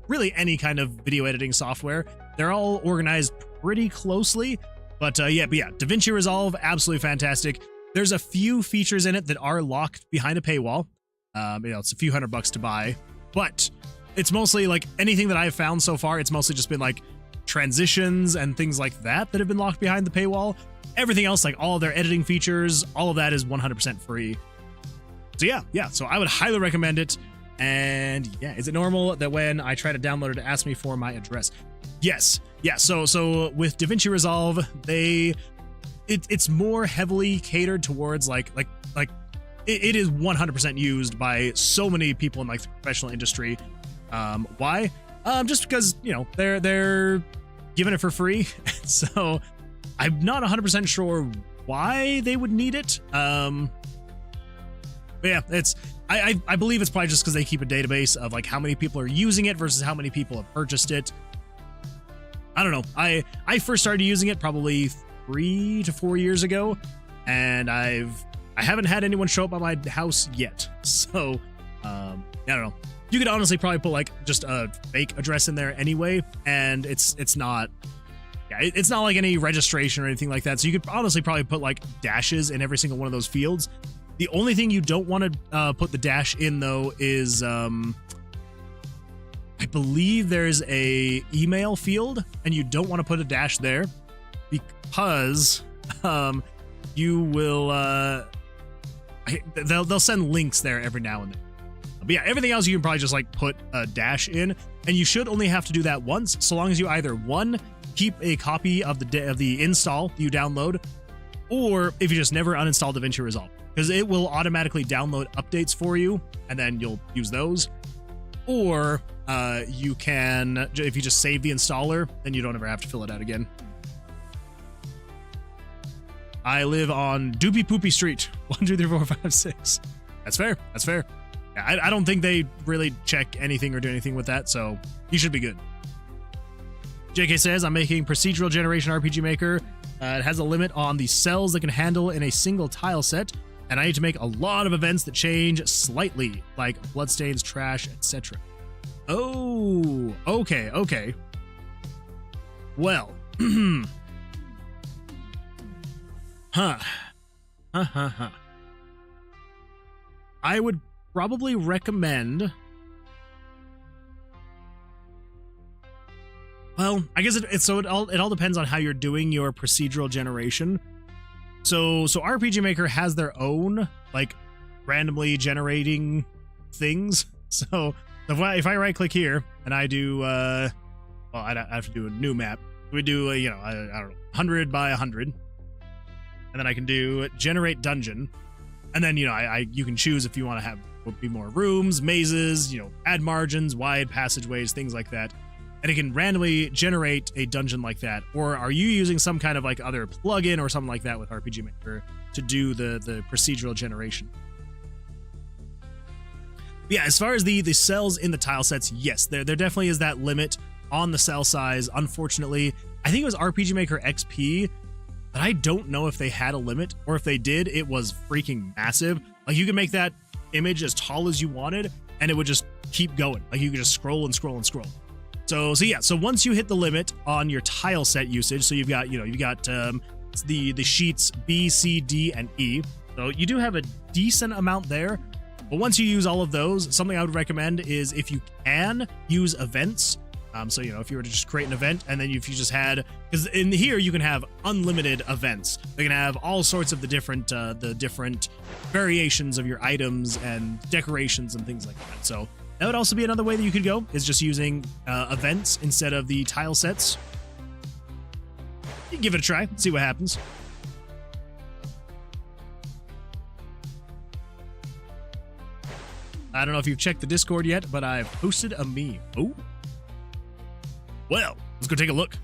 really any kind of video editing software. They're all organized pretty closely. But yeah, DaVinci Resolve, absolutely fantastic. There's a few features in it that are locked behind a paywall. It's a few $100 to buy, but it's mostly like anything that I've found so far. It's mostly just been like transitions and things like that have been locked behind the paywall. Everything else, like all of their editing features, all of that is 100% free. So yeah. So I would highly recommend it. And yeah, is it normal that when I try to download it, it asks me for my address? Yes. Yeah. So with DaVinci Resolve, it's more heavily catered towards like it is 100% used by so many people in like the professional industry. Why? Just because, they're giving it for free. So I'm not 100% sure why they would need it. But yeah, I believe it's probably just because they keep a database of like how many people are using it versus how many people have purchased it. I don't know. I first started using it probably 3 to 4 years ago, and I haven't had anyone show up at my house yet. So I don't know. You could honestly probably put like just a fake address in there anyway, and it's not like any registration or anything like that. So you could honestly probably put like dashes in every single one of those fields. The only thing you don't want to put the dash in though is I believe there's a email field, and you don't want to put a dash there because you will they'll send links there every now and then. But yeah, everything else you can probably just like put a dash in, and you should only have to do that once, so long as you either one, keep a copy of the install that you download, or if you just never uninstall DaVinci Resolve, because it will automatically download updates for you, and then you'll use those. Or you can, if you just save the installer, then you don't ever have to fill it out again. I live on Doopy Poopy Street, 1, 2, 3, 4, 5, 6. That's fair. Yeah, I don't think they really check anything or do anything with that, so you should be good. JK says, I'm making procedural generation RPG Maker. It has a limit on the cells that can handle in a single tile set, and I need to make a lot of events that change slightly, like bloodstains, trash, etc. Oh, okay. Well, I would probably recommend. Well, I guess it all depends on how you're doing your procedural generation. So RPG Maker has their own like randomly generating things. So if I right click here and I do I'd have to do a new map. We do I don't know, 100 by 100. and then I can do generate dungeon, and then, you know, you can choose if you want to have be more rooms, mazes, you know, add margins, wide passageways, things like that. And it can randomly generate a dungeon like that. Or are you using some kind of like other plugin or something like that with RPG Maker to do the procedural generation? Yeah, as far as the cells in the tile sets, yes, there definitely is that limit on the cell size. Unfortunately, I think it was RPG Maker XP, but I don't know if they had a limit, or if they did, it was freaking massive. Like, you could make that image as tall as you wanted, and it would just keep going. Like, you could just scroll and scroll and scroll. So yeah, so once you hit the limit on your tile set usage, so you've got the sheets B, C, D, and E. So you do have a decent amount there. But once you use all of those, something I would recommend is, if you can, use events. So, you know, if you were to just create an event, and then if you just had, because in here you can have unlimited events. They can have all sorts of the different variations of your items and decorations and things like that. So that would also be another way that you could go, is just using events instead of the tile sets. You can give it a try, see what happens. I don't know if you've checked the Discord yet, but I've posted a meme. Oh. Well, let's go take a look.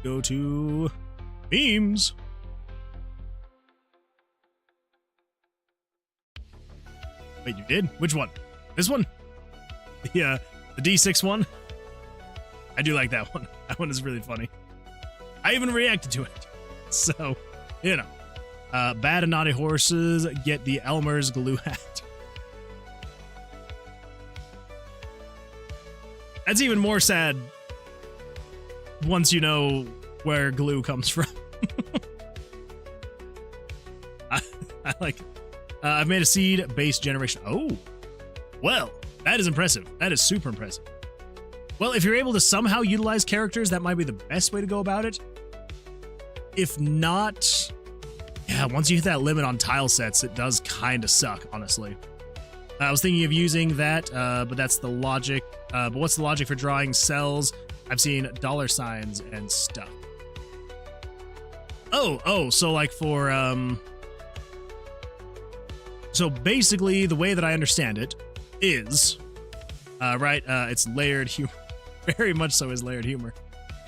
Go to memes. Wait, you did? Which one? This one? The D6 one? I do like that one. That one is really funny. I even reacted to it. So, you know. Bad and naughty horses get the Elmer's glue hat. That's even more sad once you know where glue comes from. I like it. I've made a seed based generation. Oh, well, that is impressive. That is super impressive. Well, if you're able to somehow utilize characters, that might be the best way to go about it. If not, yeah, once you hit that limit on tile sets, it does kind of suck, honestly. I was thinking of using that, but that's the logic. But what's the logic for drawing cells? I've seen dollar signs and stuff. Oh, so like for, so basically the way that I understand it is, it's layered humor. Very much so is layered humor.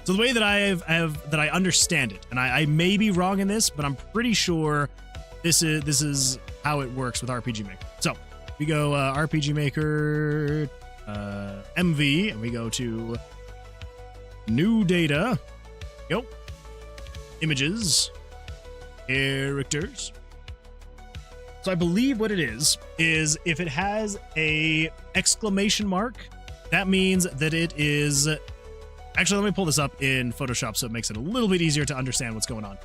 So the way that I understand it, and I may be wrong in this, but I'm pretty sure this is how it works with RPG Maker. So we go RPG Maker MV, and we go to new data. Go images, characters. So I believe what it is if it has a exclamation mark, that means that it is. Actually, let me pull this up in Photoshop so it makes it a little bit easier to understand what's going on.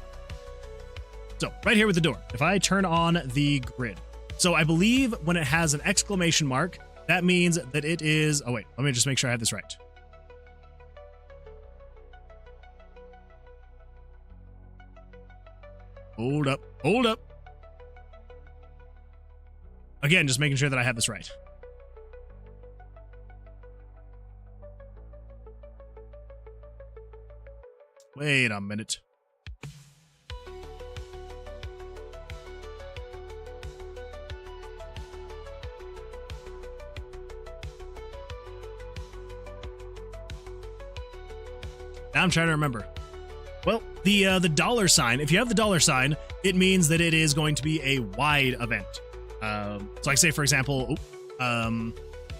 So, right here with the door, if I turn on the grid, so I believe when it has an exclamation mark, that means that it is... Oh, wait, let me just make sure I have this right. Hold up. Again, just making sure that I have this right. Wait a minute. Now I'm trying to remember. Well, the dollar sign, if you have the dollar sign, it means that it is going to be a wide event. So like say, for example,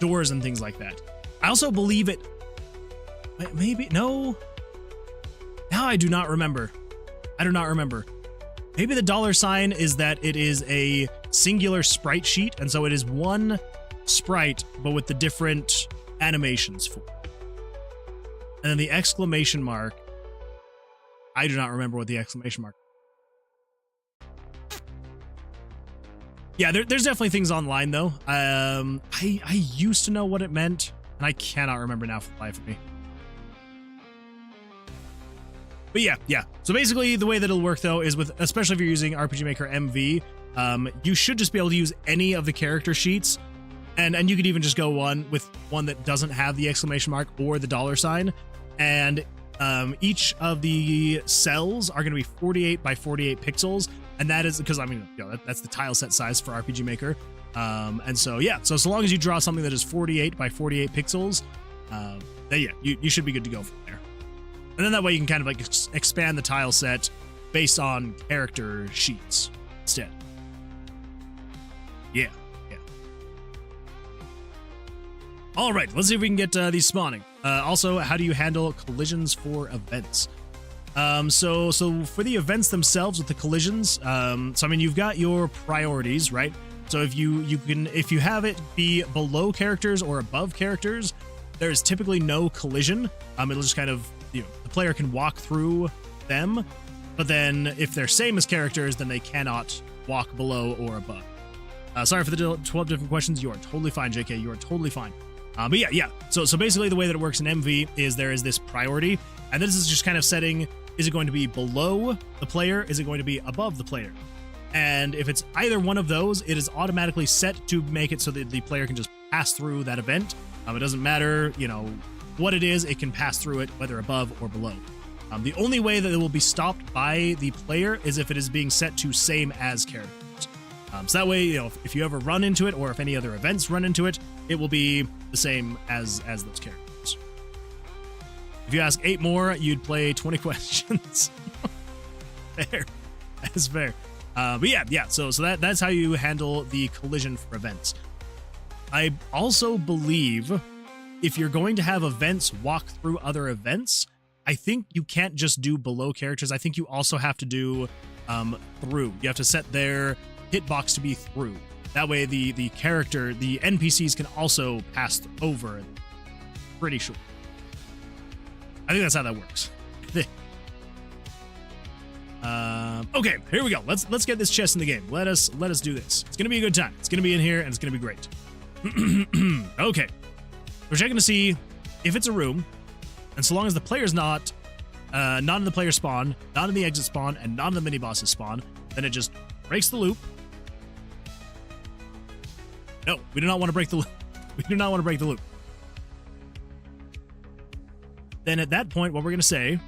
doors and things like that. I also believe it... Maybe... No... Now I do not remember. Maybe the dollar sign is that it is a singular sprite sheet, and so it is one sprite, but with the different animations for it. And then the exclamation mark, I do not remember what the exclamation mark. Yeah, there's definitely things online, though. I used to know what it meant, and I cannot remember now for the life of me. But yeah. So basically, the way that it'll work, though, is with, especially if you're using RPG Maker MV, you should just be able to use any of the character sheets, And you could even just go with one that doesn't have the exclamation mark or the $sign. And each of the cells are going to be 48 by 48 pixels. And that is because, I mean, you know, that's the tile set size for RPG Maker. And so, yeah, so long as you draw something that is 48 by 48 pixels, then yeah, you should be good to go from there. And then that way you can kind of like expand the tile set based on character sheets instead. Yeah. All right, let's see if we can get these spawning. Also, how do you handle collisions for events? So for the events themselves with the collisions, so I mean, you've got your priorities, right? So if you have it be below characters or above characters, there's typically no collision. It'll just kind of, you know, the player can walk through them, but then if they're same as characters, then they cannot walk below or above. Sorry for the 12 different questions. You are totally fine, JK. You are totally fine. But yeah. So basically the way that it works in MV is there is this priority, and this is just kind of setting, is it going to be below the player? Is it going to be above the player? And if it's either one of those, it is automatically set to make it so that the player can just pass through that event. It doesn't matter, you know, what it is, it can pass through it, whether above or below. The only way that it will be stopped by the player is if it is being set to same as characters. So that way, you know, if you ever run into it, or if any other events run into it, it will be the same as those characters. If you ask 8 more, you'd play 20 questions. Fair. That's fair. But yeah. So that's how you handle the collision for events. I also believe if you're going to have events walk through other events, I think you can't just do below characters. I think you also have to do through. You have to set their hitbox to be through. That way the character, the NPCs can also pass over. Pretty sure. I think that's how that works. Okay, here we go. Let's get this chest in the game. Let us do this. It's gonna be a good time. It's gonna be in here and it's gonna be great. Okay, we're checking to see if it's a room, and so long as the player's not in the player spawn, not in the exit spawn, and not in the mini boss's spawn, then it just breaks the loop. No, we do not want to break the loop. We do not want to break the loop. Then at that point, what we're going to say,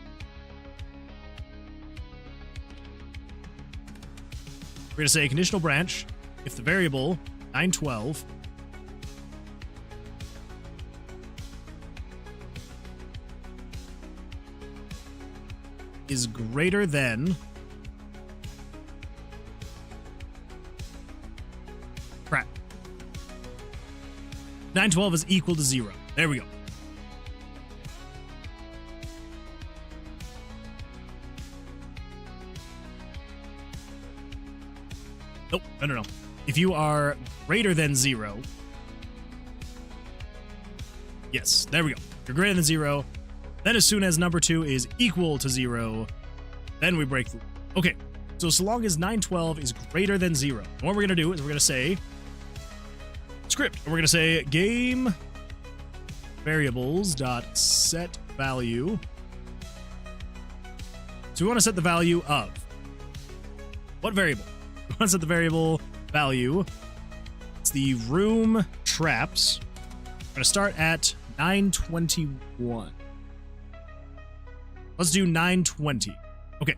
we're going to say conditional branch if the variable 912 is greater than crap. 912 is equal to 0. There we go. Nope, no. If you are greater than 0, yes, there we go. You're greater than 0. Then as soon as number 2 is equal to 0, then we break the loop. Okay, so long as 912 is greater than 0, what we're going to do is we're going to say script. And we're going to say game variables dot set value. So we want to set the value of what variable? We want to set the variable value. It's the room traps. We're going to start at 921. Let's do 920. Okay.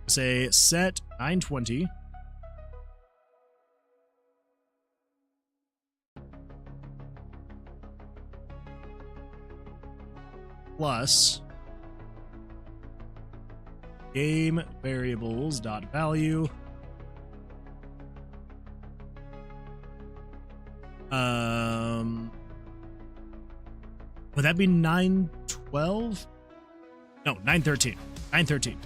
Say set 920. Plus game variables dot value. Would that be 912? No, 913. 913.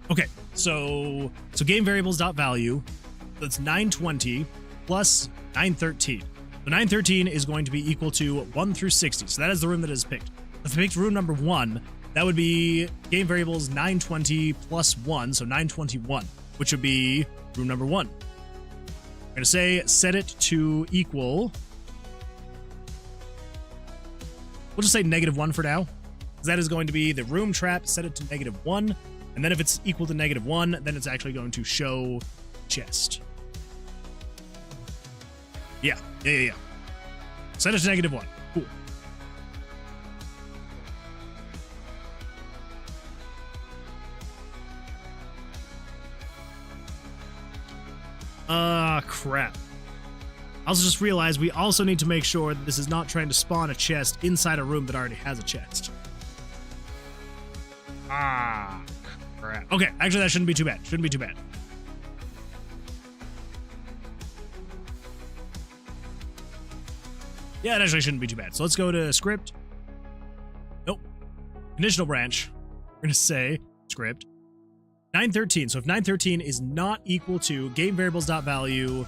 Okay, so game variables dot value, that's 920 plus 913. So 913 is going to be equal to 1 through 60. So that is the room that is picked. If I picked room number 1, that would be game variables 920 plus 1, so 921, which would be room number 1. We're going to say set it to equal. We'll just say -1 for now, because that is going to be the room trap. Set it to -1. And then if it's equal to -1, then it's actually going to show chest. Yeah. Set it to -1. Cool. Crap. I also just realized we also need to make sure that this is not trying to spawn a chest inside a room that already has a chest. Ah, crap. Okay, actually that shouldn't be too bad. Shouldn't be too bad. Yeah, it actually shouldn't be too bad. So let's go to script. Nope. Conditional branch. We're going to say script 913. So if 913 is not equal to game variables.value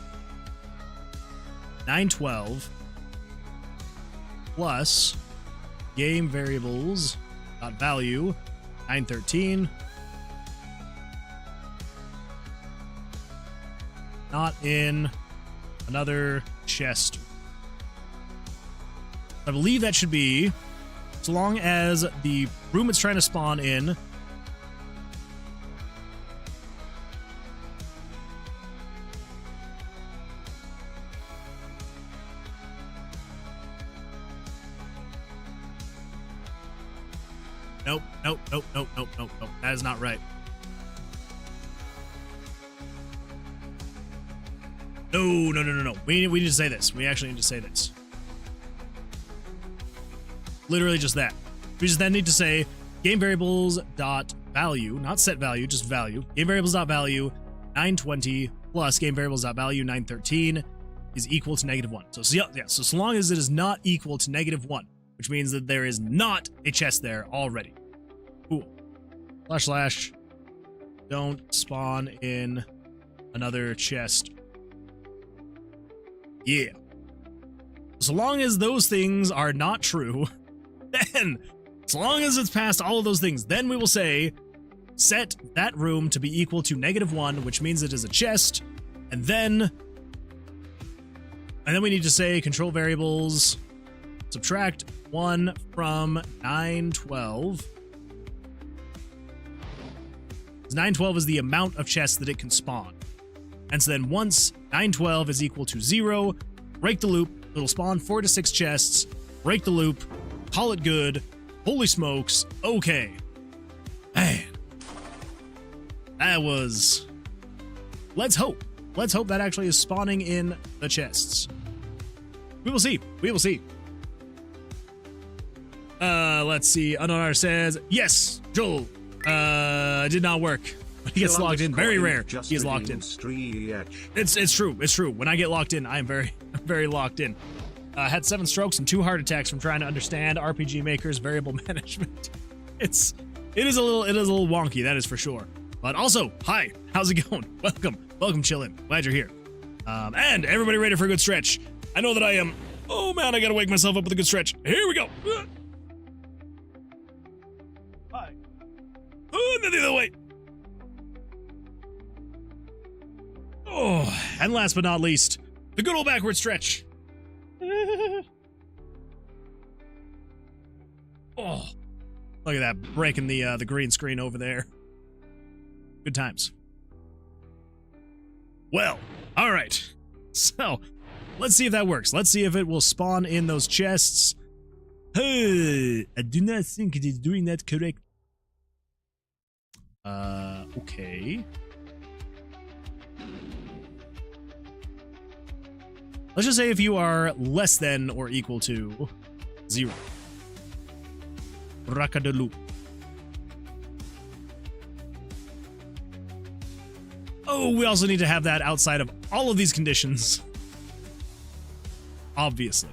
912 plus game variables.value 913 not in another chest. I believe that should be so long as the room it's trying to spawn in Nope. That is not right. No. We need to say this. We actually need to say this. Literally just that. We just then need to say game variables dot value, not set value, just value. Game variables dot value 920 plus game variables dot value 913 is equal to -1. So long as it is not equal to -1, which means that there is not a chest there already. Cool. / don't spawn in another chest. Yeah. So long as those things are not true, then, as long as it's past all of those things, then we will say set that room to be equal to -1, which means it is a chest, and then we need to say control variables subtract 1 from 912. 912 is the amount of chests that it can spawn. And so then once 912 is equal to 0, break the loop, it'll spawn 4 to 6 chests, break the loop, call it good, holy smokes, okay. Man. That was... Let's hope that actually is spawning in the chests. We will see. Let's see. Unknown Artist says, yes, Joel. Did not work. When he gets logged in, very rare. He is locked in. It's true. When I get locked in, I am very locked in. Had 7 strokes and 2 heart attacks from trying to understand RPG Maker's variable management. It is a little wonky, that is for sure. But also, hi, how's it going? Welcome, chillin'. Glad you're here. And everybody ready for a good stretch. I know that I am. Oh man, I gotta wake myself up with a good stretch. Here we go. Hi. Oh, the other way. Oh, and last but not least, the good old backward stretch. Oh, look at that, breaking the green screen over there. Good times. Well, all right. So, let's see if that works. Let's see if it will spawn in those chests. Hey, I do not think it is doing that correct. Okay. Let's just say if you are less than or equal to 0. Rakadaloo. Oh, we also need to have that outside of all of these conditions. Obviously.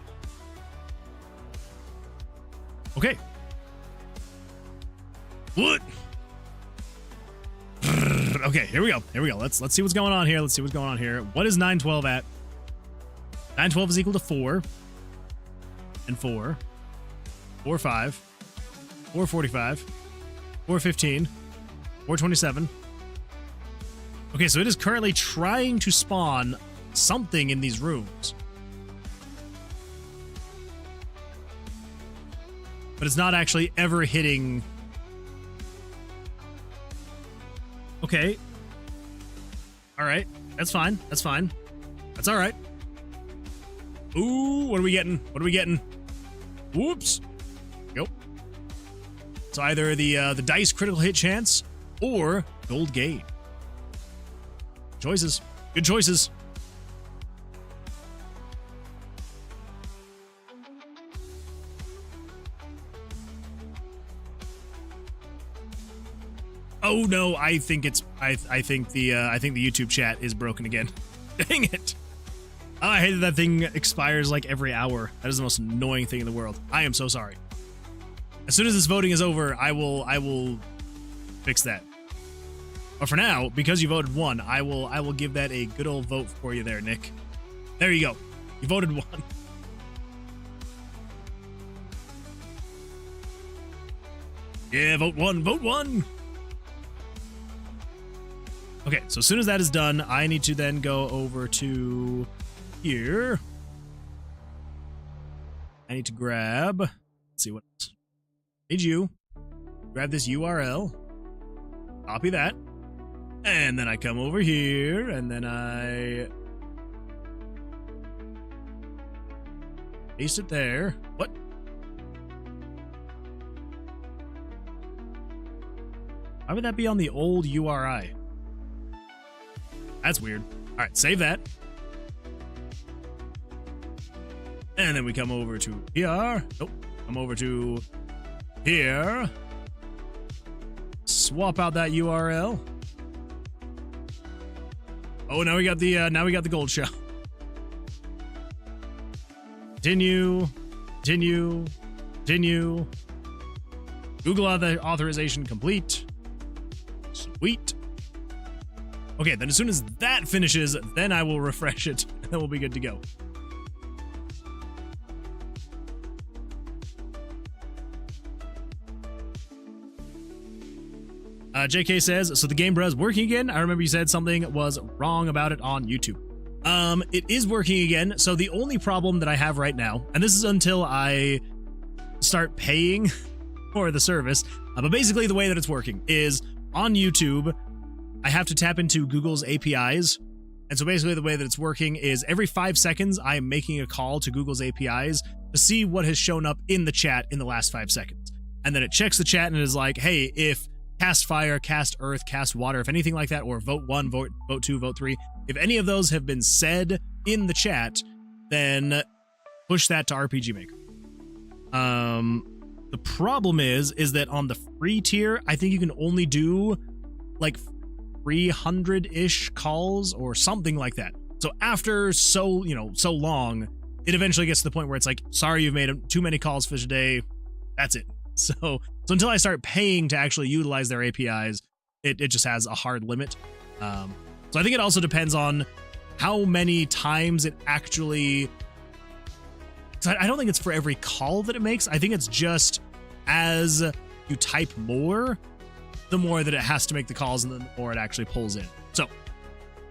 Okay. What? Okay, here we go. Let's see what's going on here. What is 912 at? 912 is equal to 4. And 4. 4, 5. 445. 415. 427. Okay, so it is currently trying to spawn something in these rooms. But it's not actually ever hitting Okay. All right. That's fine. That's fine. That's all right. Ooh, what are we getting? What are we getting? Whoops. Yep. So either the dice critical hit chance or gold gain. Choices. Good choices. Oh no, I think it's I think the YouTube chat is broken again. Dang it. Oh, I hate that thing expires like every hour. That is the most annoying thing in the world. I am so sorry. As soon as this voting is over, I will fix that. But for now, because you voted 1, I will give that a good old vote for you there, Nick. There you go. You voted 1. Yeah, vote 1, vote 1. Okay, so as soon as that is done, I need to then go over to here. I need to grab, let's see what else. Need you grab this URL, copy that, and then I come over here, and then I paste it there. What? Why would that be on the old URI? That's weird. All right, save that. And then we come over to here. Nope. Come over to here. Swap out that URL. Oh, now we got the gold shell. Continue. Continue. Continue. Google authorization complete. Sweet. Okay, then as soon as that finishes, then I will refresh it, and then we'll be good to go. JK says, so the game bro is working again? I remember you said something was wrong about it on YouTube. It is working again, so the only problem that I have right now, and this is until I start paying for the service, but basically the way that it's working is on YouTube, I have to tap into Google's APIs. And so basically the way that it's working is every 5 seconds, I am making a call to Google's APIs to see what has shown up in the chat in the last 5 seconds. And then it checks the chat and it is like, hey, if cast fire, cast earth, cast water, if anything like that, or vote 1, vote 2, vote 3, if any of those have been said in the chat, then push that to RPG Maker. The problem is that on the free tier, I think you can only do like 300-ish calls or something like that. So after so long, it eventually gets to the point where it's like, sorry, you've made too many calls for today. That's it. So until I start paying to actually utilize their APIs, it just has a hard limit. So I think it also depends on how many times it actually... I don't think it's for every call that it makes. I think it's just as you type more, the more that it has to make the calls and the more it actually pulls in. So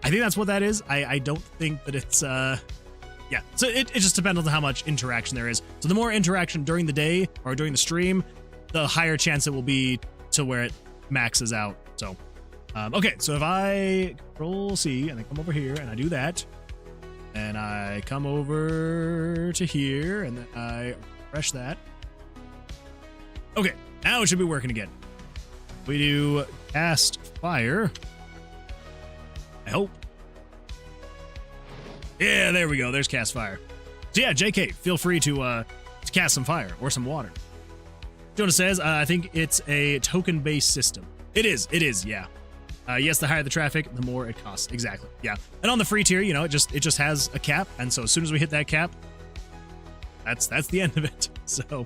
I think that's what that is. I don't think that it's, yeah. So it just depends on how much interaction there is. So the more interaction during the day or during the stream, the higher chance it will be to where it maxes out. So, okay. So if I Control C and I come over here and I do that, and I come over to here and then I refresh that. Okay. Now it should be working again. We do cast fire. I hope. Yeah, there we go. There's cast fire. So yeah, JK, feel free to cast some fire or some water. Jonah says, I think it's a token-based system. It is, yeah. Yes, the higher the traffic, the more it costs. Exactly, yeah. And on the free tier, it just has a cap, and so as soon as we hit that cap, that's the end of it. So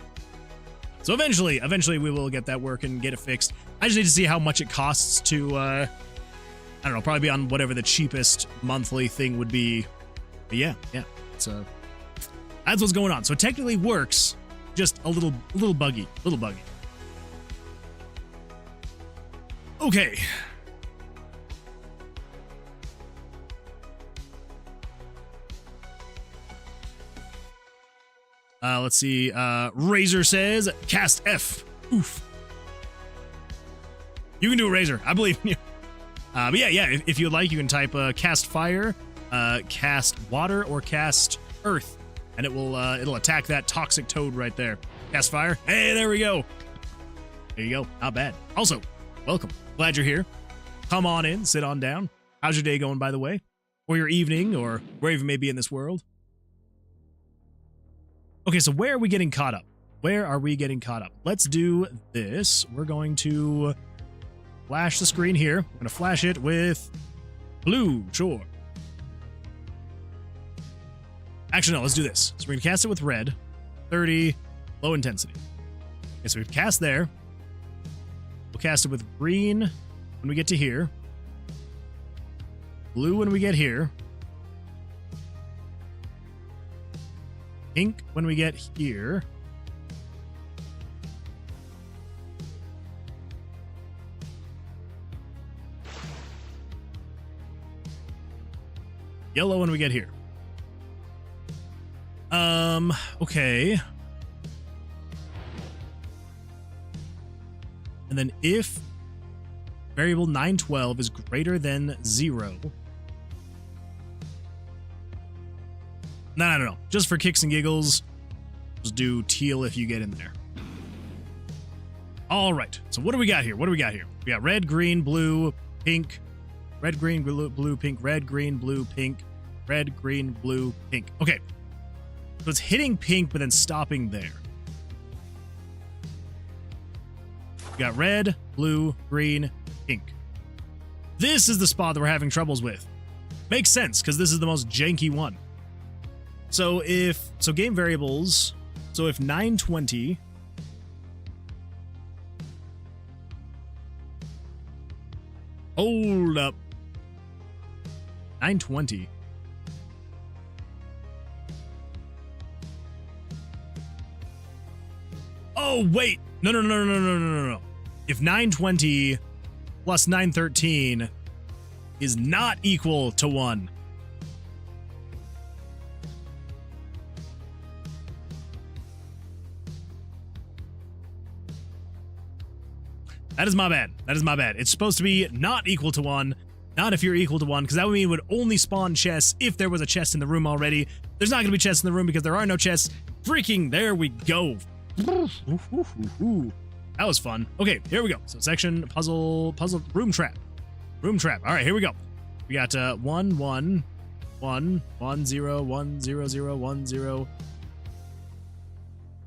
eventually we will get that working, get it fixed. I just need to see how much it costs to, I don't know, probably be on whatever the cheapest monthly thing would be. But yeah. So that's what's going on. So it technically works, just a little buggy. Okay. Let's see. Razor says, cast F. Oof. You can do it, Razor. I believe in you. But yeah, if you'd like, you can type cast fire, cast water, or cast earth, and it'll attack that toxic toad right there. Cast fire. Hey, there we go. There you go. Not bad. Also, welcome. Glad you're here. Come on in. Sit on down. How's your day going, by the way? Or your evening, or wherever you may be in this world? Okay, so where are we getting caught up? Where are we getting caught up? Let's do this. We're going to flash the screen here. I'm going to flash it with blue. Sure. Actually, no, let's do this. So we're going to cast it with red. 30. Low intensity. Okay, so we've cast there. We'll cast it with green when we get to here. Blue when we get here. Pink when we get here. Yellow when we get here. Okay. And then if variable 912 is greater than 0. No. Just for kicks and giggles, just do teal if you get in there. All right. So what do we got here? We got red, green, blue, pink. Red, green, blue, pink. Red, green, blue, pink. Red, green, blue, pink. Okay. So it's hitting pink, but then stopping there. We got red, blue, green, pink. This is the spot that we're having troubles with. Makes sense, because this is the most janky one. So game variables, so if 920 hold up. 920. Oh, wait. No. If 920 plus 913 is not equal to 1. That is my bad. It's supposed to be not equal to 1, not if you're equal to 1, because that would mean it would only spawn chests if there was a chest in the room already. There's not going to be chests in the room because there are no chests. Freaking there we go. That was fun. Okay, here we go. So section, puzzle, room trap. All right, here we go. We got 1, 1, 1, 1, 0, 1, 0, 0, 1, 0.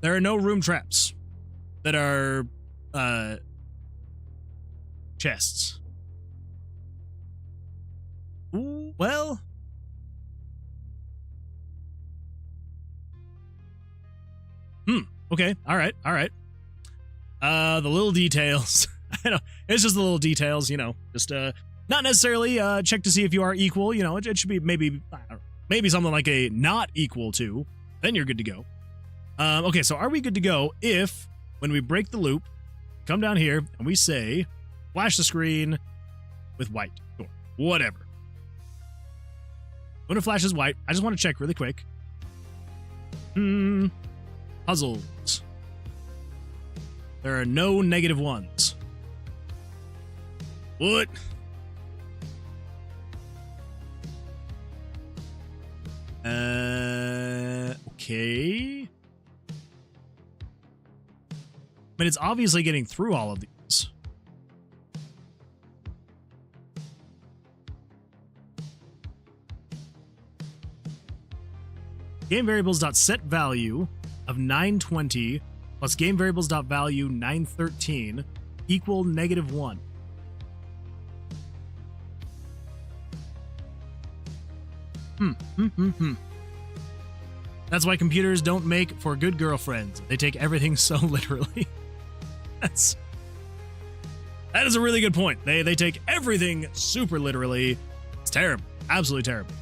There are no room traps that are chests. Ooh, well. Okay. All right. The little details. I know. It's just the little details, just not necessarily check to see if you are equal, it should be maybe something like a not equal to, then you're good to go. Okay, so are we good to go if when we break the loop, come down here and we say flash the screen with white, sure, whatever. When it flashes white, I just want to check really quick. Puzzles. There are no negative ones. What? Okay. But it's obviously getting through all of these. Game variables.set value of 920 plus game variables.value 913 equal -1. That's why computers don't make for good girlfriends. They take everything so literally. That is a really good point. They take everything super literally. It's terrible. Absolutely terrible.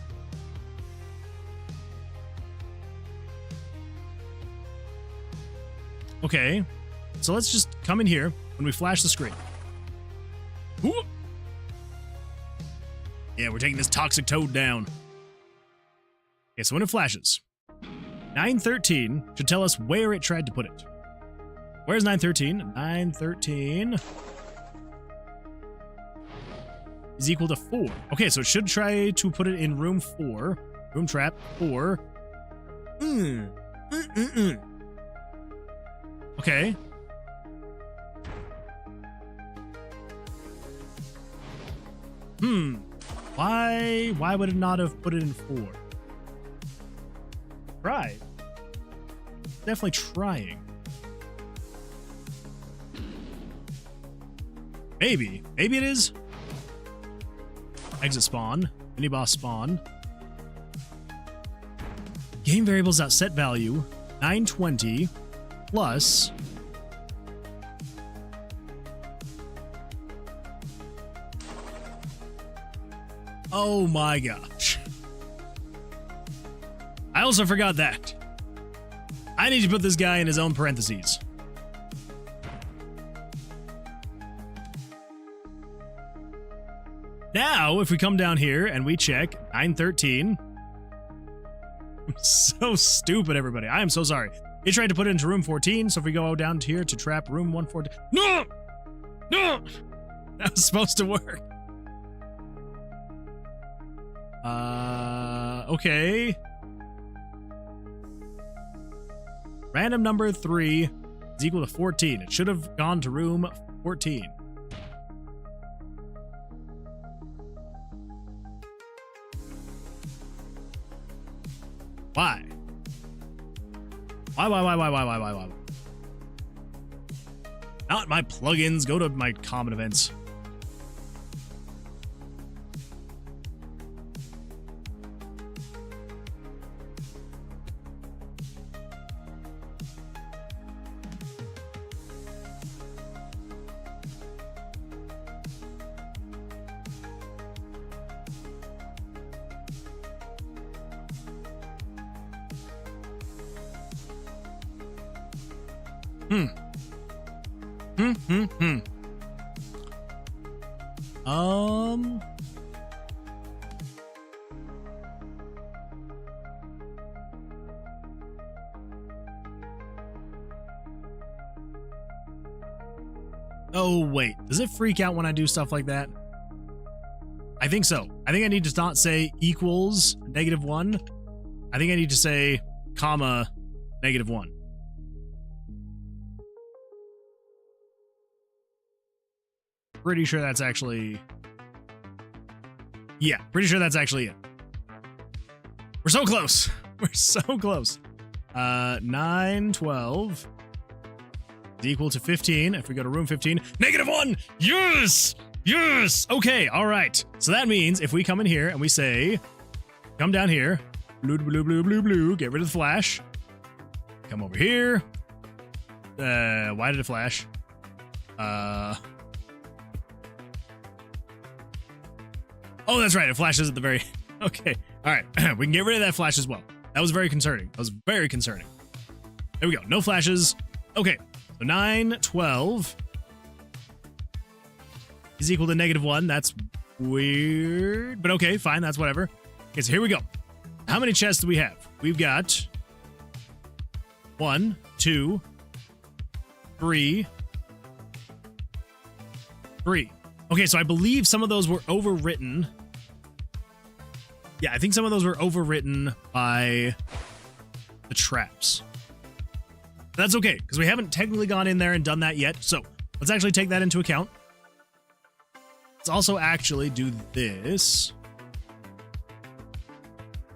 Okay, so let's just come in here when we flash the screen. Ooh. Yeah, we're taking this toxic toad down. Okay, so when it flashes, 913 should tell us where it tried to put it. Where's 913? 913. is equal to 4. Okay, so it should try to put it in room 4. Room trap 4. Okay. Why would it not have put it in 4? Try. Definitely trying. Maybe it is. Exit spawn. Mini boss spawn. Game variables set value 920 plus oh my gosh. I also forgot that. I need to put this guy in his own parentheses. Now, if we come down here and we check 913. I'm so stupid, everybody. I am so sorry. It tried to put it into room 14, so if we go down here to trap room 114. No! No! That was supposed to work. Okay. Random number 3 is equal to 14. It should have gone to room 14. Why? Why? Not my plugins. Go to my common events. Oh, wait. Does it freak out when I do stuff like that? I think so. I think I need to not say equals -1. I think I need to say comma -1. Pretty sure that's actually... Yeah, pretty sure that's actually it. We're so close. We're so close. 912 is equal to 15. If we go to room 15, -1. Yes! Yes! Okay, all right. So that means if we come in here and we say, come down here, blue, get rid of the flash. Come over here. Why did it flash? Oh, that's right. It flashes at the very... Okay. All right. We can get rid of that flash as well. That was very concerning. That was very concerning. There we go. No flashes. Okay. So 912 is equal to -1. That's weird. But okay, fine. That's whatever. Okay, so here we go. How many chests do we have? We've got 1, 2, 3. Okay, so I believe some of those were overwritten. Yeah, I think some of those were overwritten by the traps. That's okay, because we haven't technically gone in there and done that yet. So let's actually take that into account. Let's also actually do this.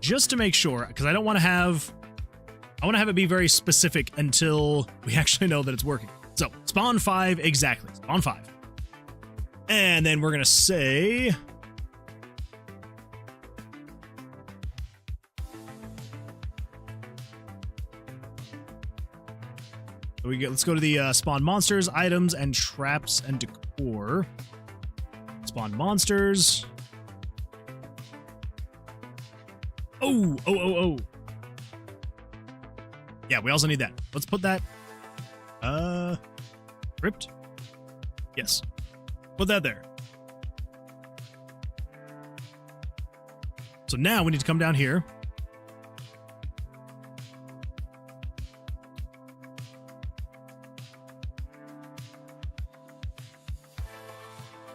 Just to make sure, because I don't want to have... I want to have it be very specific until we actually know that it's working. So, spawn 5 exactly. Spawn 5. And then we're going to say... let's go to the spawn monsters, items, and traps and decor. Spawn monsters. Oh. Yeah, we also need that. Let's put that. Crypt? Yes. Put that there. So now we need to come down here.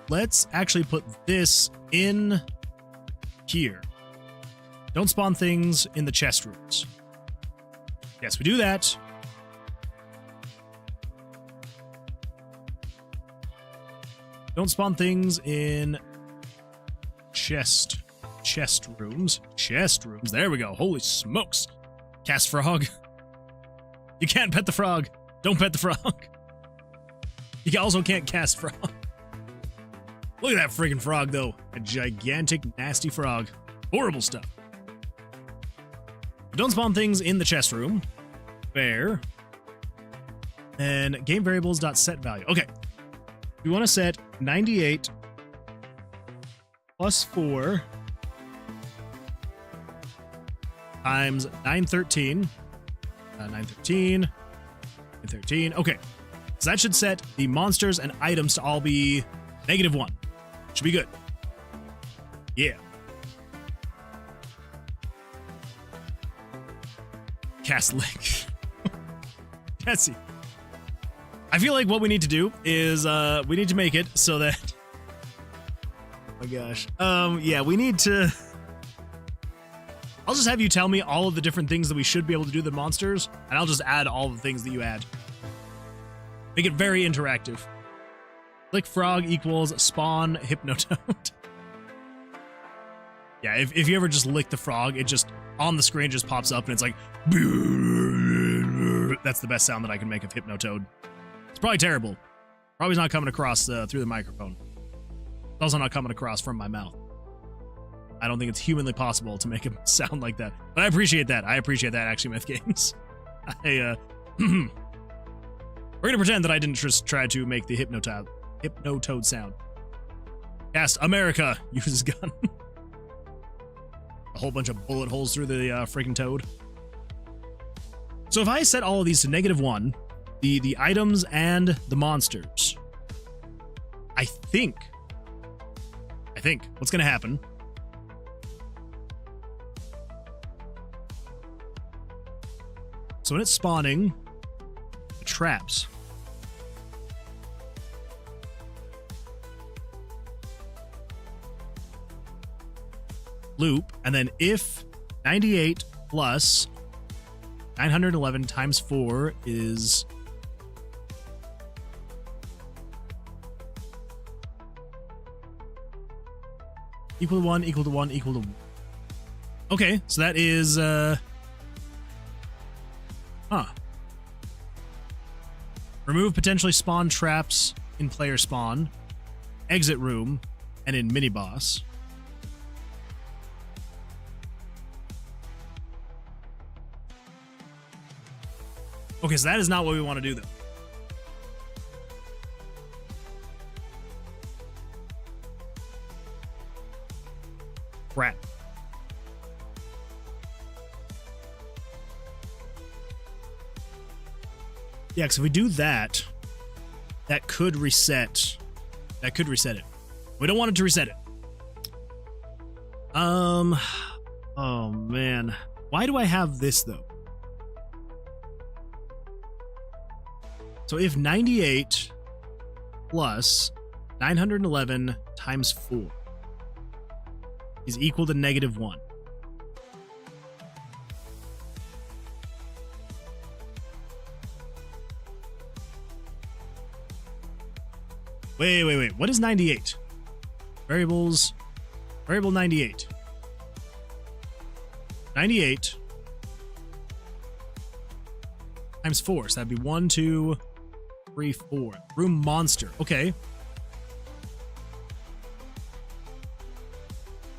let's actually put this in here. Don't spawn things in the chest rooms. Yes, we do that. Don't spawn things in chest rooms. Chest rooms. There we go. Holy smokes. Cast frog. You can't pet the frog. Don't pet the frog. You also can't cast frog. Look at that freaking frog, though. A gigantic, nasty frog. Horrible stuff. Don't spawn things in the chest room. Fair. And game variables.set value. Okay. We want to set 98 plus 4 times 913. 913. 913. Okay. So that should set the monsters and items to all be -1. Should be good. Yeah. Cast link. Jesse. I feel like what we need to do is we need to make it so that oh my gosh. Yeah, we need to I'll just have you tell me all of the different things that we should be able to do to the monsters, and I'll just add all the things that you add. Make it very interactive. Click frog equals spawn hypnotoad. Yeah, if you ever just lick the frog, it just on the screen just pops up and it's like that's the best sound that I can make of hypnotoad. It's probably terrible. Probably not coming across through the microphone. It's also not coming across from my mouth. I don't think it's humanly possible to make it sound like that. But I appreciate that. I appreciate that, actually, Myth Games. We're gonna pretend that I didn't just try to make the hypnotoad sound. Cast America uses gun. A whole bunch of bullet holes through the freaking toad. So if I set all of these to -1, the items and the monsters, I think what's gonna happen so when it's spawning the traps, loop, and then if 98 plus 911 times 4 is equal to 1, equal to 1, equal to 1. Okay, so that is remove potentially spawn traps in player spawn, exit room, and in mini boss. Okay, so that is not what we want to do, though. Crap. Yeah, because if we do that, that could reset. That could reset it. We don't want it to reset it. Oh, man. Why do I have this, though? So if 98 plus 911 times 4 is equal to -1. Wait. What is 98? Variable 98. 98 times 4. So that'd be 1, 2, 3, 4. Room monster. Okay.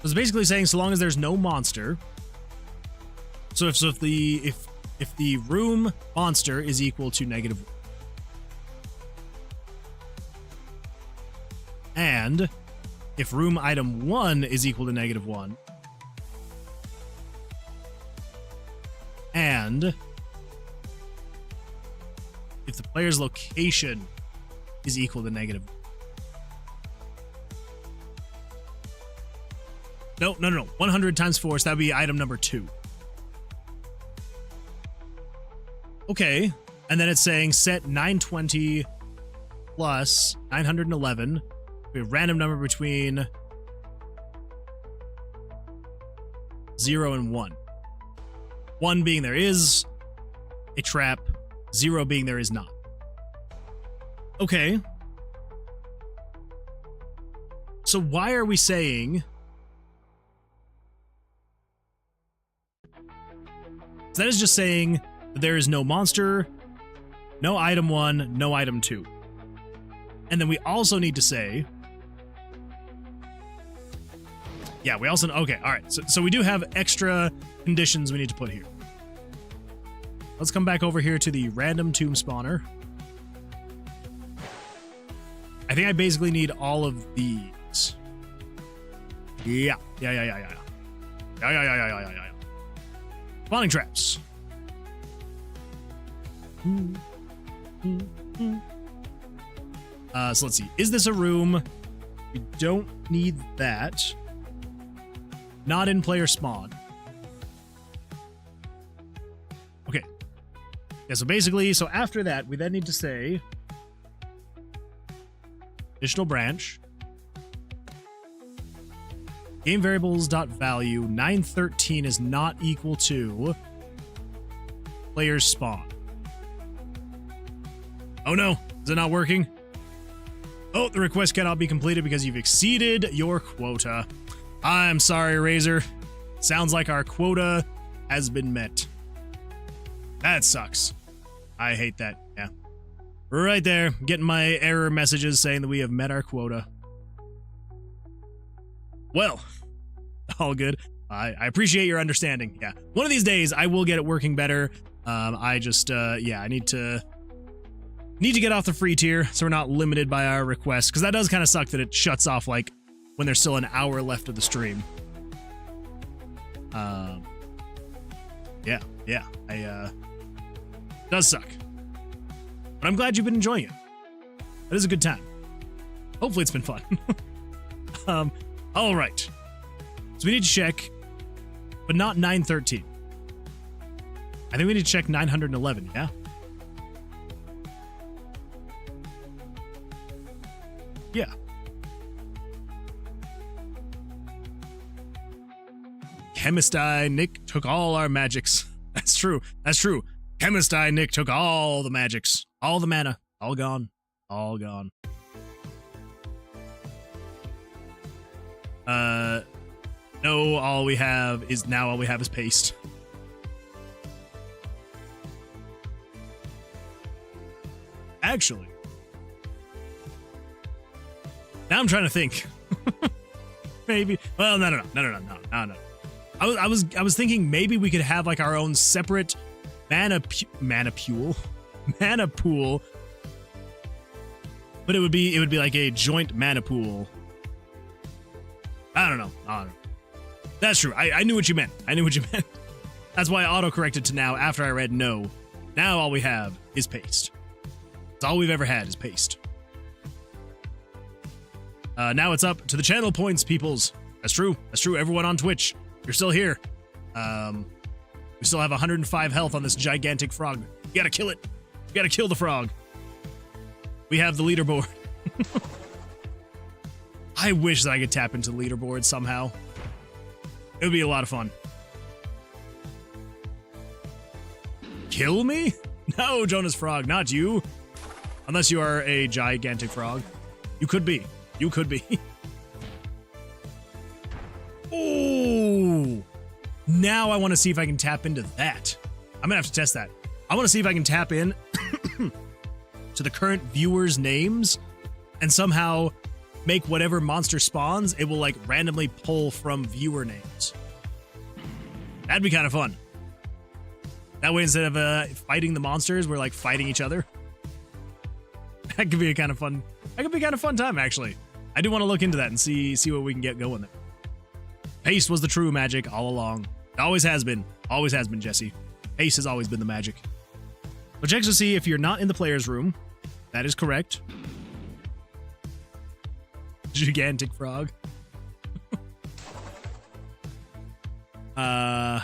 So it's basically saying so long as there's no monster. So if the room monster is equal to -1, and if room item 1 is equal to -1, and if the player's location is equal to -1. No. 100 times 4, so that would be item number 2. Okay. And then it's saying set 920 plus 911 to We have random number between 0 and 1. 1 being there is a trap, 0 being there is not. Okay. So why are we saying... So that is just saying that there is no monster, no item 1, no item 2. And then we also need to say... Yeah, we also... Okay, all right. So we do have extra conditions we need to put here. Let's come back over here to the random tomb spawner. I think I basically need all of these. Yeah. Spawning traps. So let's see. Is this a room? We don't need that. Not in player spawn. Okay. Yeah, so basically, so after that, we then need to say additional branch. Game variables dot value 913 is not equal to player's spawn. Oh no, is it not working? Oh, the request cannot be completed because you've exceeded your quota. I'm sorry, Razor. Sounds like our quota has been met. That sucks. I hate that. Yeah. Right there, getting my error messages saying that we have met our quota. Well, all good. I appreciate your understanding. Yeah. One of these days, I will get it working better. I just, yeah, I need to get off the free tier so we're not limited by our requests, because that does kind of suck that it shuts off, like, when there's still an hour left of the stream. Yeah, does suck. But I'm glad you've been enjoying it. That is a good time. Hopefully it's been fun. All right. So we need to check, but not 913. I think we need to check 911, yeah? Yeah. Chemist Eye Nick took all our magics. That's true. That's true. Chemist Eye Nick took all the magics. All the mana. All gone. All gone. No, all we have is paste. Actually. Now I'm trying to think. Maybe. Well, no. I was thinking maybe we could have like our own separate mana pool, but it would be like a joint mana pool. I don't know. That's true. I knew what you meant. That's why I auto-corrected to now after I read no. Now all we have is paste. That's all we've ever had is paste. Now it's up to the channel points, peoples. That's true. Everyone on Twitch, you're still here. We still have 105 health on this gigantic frog. You gotta kill it. You gotta kill the frog. We have the leaderboard. I wish that I could tap into the leaderboard somehow. It would be a lot of fun. Kill me? No, Jonas Frog, not you. Unless you are a gigantic frog. You could be. Oh! Now I want to see if I can tap into that. I'm gonna have to test that. I want to see if I can tap in to the current viewers' names and somehow make whatever monster spawns, it will like randomly pull from viewer names. That'd be kind of fun. That way, instead of fighting the monsters, we're like fighting each other. That could be a kind of fun. That could be kind of fun time, actually. I do want to look into that and see what we can get going there. Paste was the true magic all along. It always has been. Always has been, Jesse. Paste has always been the magic. But check to see if you're not in the player's room. That is correct. Gigantic frog. And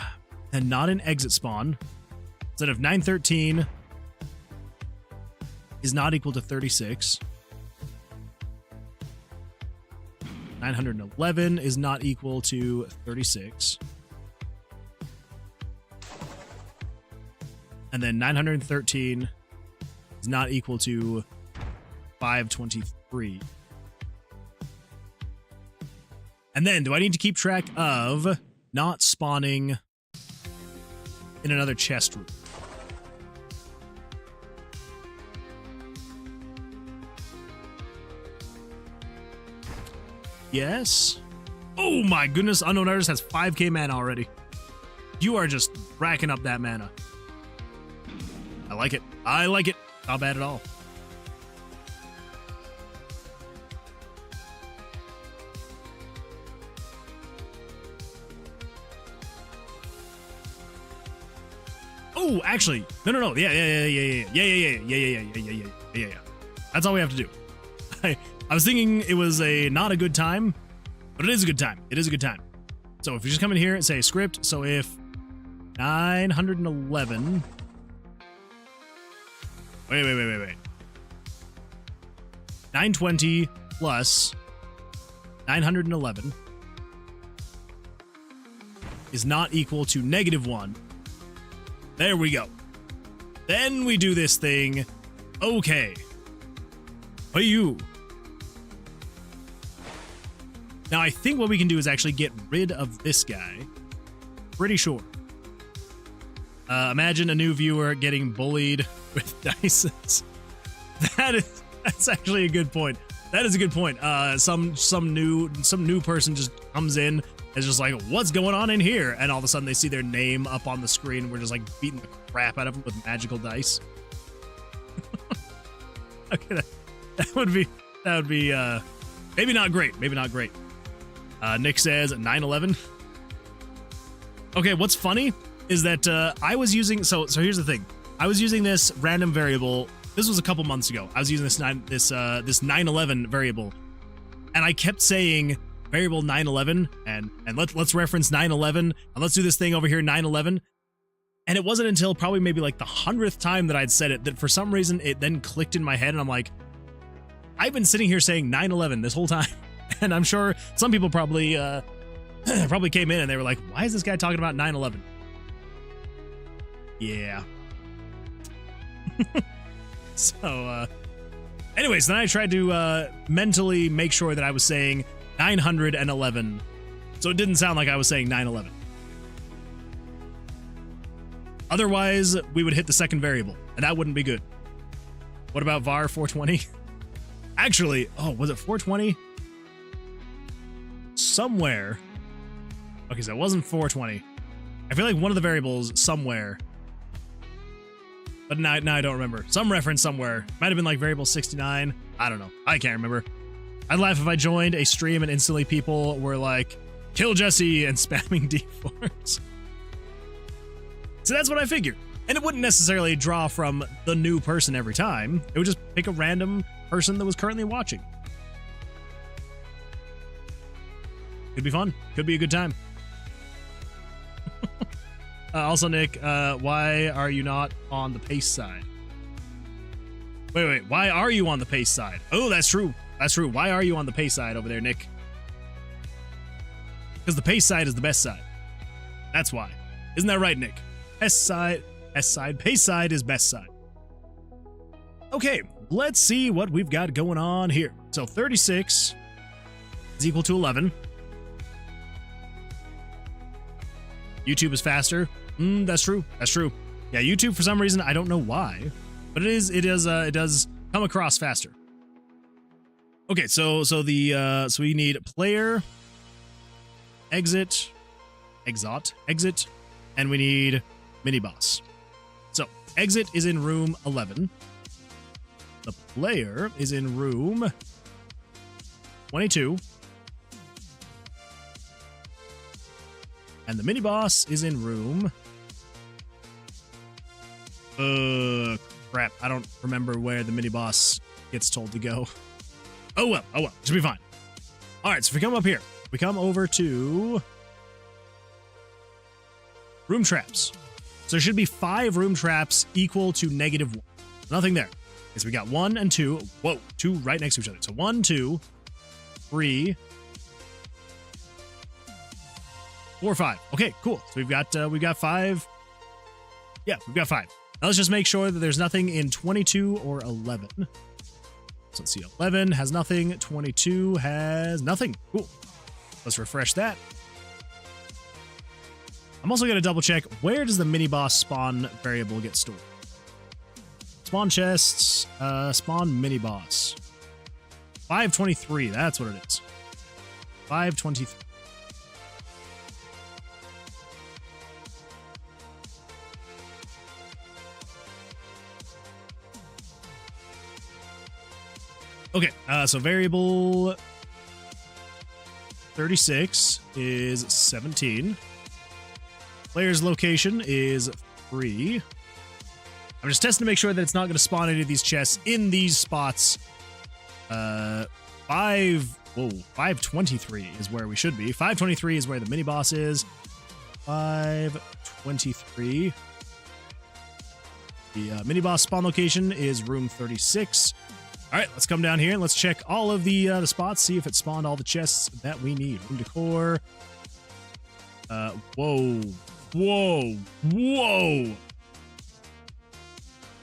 not an exit spawn. Instead of 913 is not equal to 36. 911 is not equal to 36. And then 913 is not equal to 523. And then, do I need to keep track of not spawning in another chest room? Yes. Oh my goodness, Unknown Artist has 5k mana already. You are just racking up that mana. I like it. I like it. Not bad at all. Oh, actually, no. Yeah. That's all we have to do. I was thinking it was not a good time, but it is a good time. It is a good time. So if you just come in here and say script, so if 911. Wait. 920 plus 911 is not equal to -1. There we go. Then we do this thing. Okay. Hey, you. Now, I think what we can do is actually get rid of this guy. Pretty sure. Imagine a new viewer getting bullied with dice. That's actually a good point. That is a good point. Some new person just comes in and is just like, what's going on in here? And all of a sudden they see their name up on the screen and we're just like beating the crap out of them with magical dice. Okay, that would be maybe not great. Maybe not great. Nick says 911. Okay, what's funny is that I was using so here's the thing. I was using this random variable. This was a couple months ago. I was using this 911 variable, and I kept saying variable 911 and let's reference 911 and let's do this thing over here 911. And it wasn't until probably maybe like the 100th time that I'd said it that for some reason it then clicked in my head, and I'm like, I've been sitting here saying 911 this whole time. And I'm sure some people probably came in and they were like, why is this guy talking about 911? Yeah. So, anyways, then I tried to mentally make sure that I was saying 911. So it didn't sound like I was saying 911. Otherwise, we would hit the second variable, and that wouldn't be good. What about var 420? Actually, oh, was it 420? Somewhere. Okay, so it wasn't 420. I feel like one of the variables somewhere. But now I don't remember. Some reference somewhere. Might have been like variable 69. I don't know. I can't remember. I'd laugh if I joined a stream and instantly people were like, kill Jesse and spamming D4s. So that's what I figured. And it wouldn't necessarily draw from the new person every time. It would just pick a random person that was currently watching. Could be fun. Could be a good time. Also, Nick, why are you not on the pace side? Wait. Why are you on the pace side? Oh, that's true. That's true. Why are you on the pace side over there, Nick? Because the pace side is the best side. That's why. Isn't that right, Nick? S side, pace side is best side. Okay, let's see what we've got going on here. So 36 is equal to 11. YouTube is faster. That's true. That's true. Yeah, YouTube for some reason, I don't know why, but it does come across faster. Okay, so we need player, exit, and we need mini boss. So exit is in room 11. The player is in room 22. And the mini boss is in room. Crap. I don't remember where the mini boss gets told to go. Oh well. Should be fine. All right. So if we come up here, we come over to room traps. So there should be 5 room traps equal to -1. Nothing there. Okay, so we got 1 and 2. Whoa, 2 right next to each other. So 1, 2, 3, 4 or 5. Okay, cool. So we've got 5. Yeah, we've got 5. Now let's just make sure that there's nothing in 22 or 11. So let's see. 11 has nothing. 22 has nothing. Cool. Let's refresh that. I'm also going to double check, where does the mini boss spawn variable get stored? Spawn chests, spawn mini boss. 523, that's what it is. 523. Okay, so variable 36 is 17. Player's location is 3. I'm just testing to make sure that it's not going to spawn any of these chests in these spots. 523 is where we should be. 523 is where the mini boss is. 523. The mini boss spawn location is room 36. All right, let's come down here and let's check all of the spots, see if it spawned all the chests that we need. Room decor. Whoa.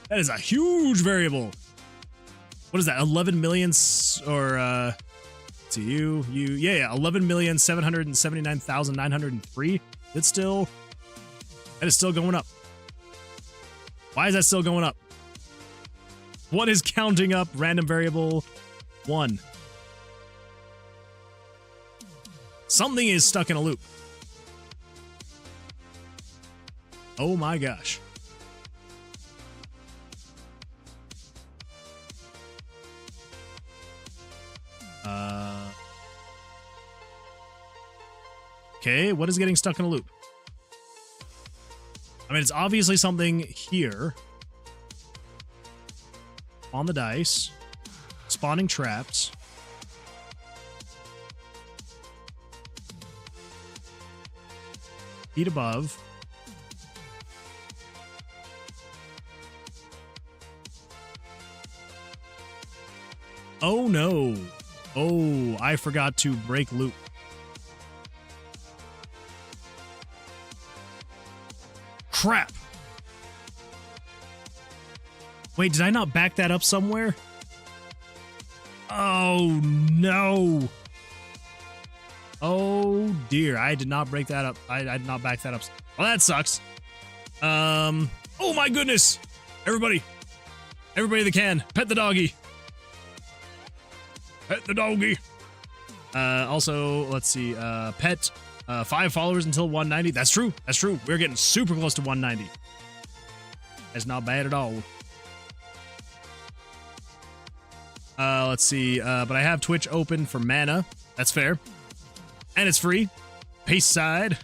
That is a huge variable. What is that? 11 million or let's see, yeah, 11,779,903. That is still going up. Why is that still going up? What is counting up random variable 1? Something is stuck in a loop. Oh my gosh. Okay, what is getting stuck in a loop? I mean, it's obviously something here. On the dice. Spawning traps. Feet above. Oh no. Oh, I forgot to break loop. Crap. Wait, did I not back that up somewhere? Oh no. Oh dear, I did not break that up. I did not back that up. Well, that sucks. Oh my goodness. Everybody that can, pet the doggy. Pet the doggy. Also, let's see. Pet 5 followers until 190. That's true. That's true. We're getting super close to 190. That's not bad at all. Let's see. But I have Twitch open for mana. That's fair. And it's free. Pace side.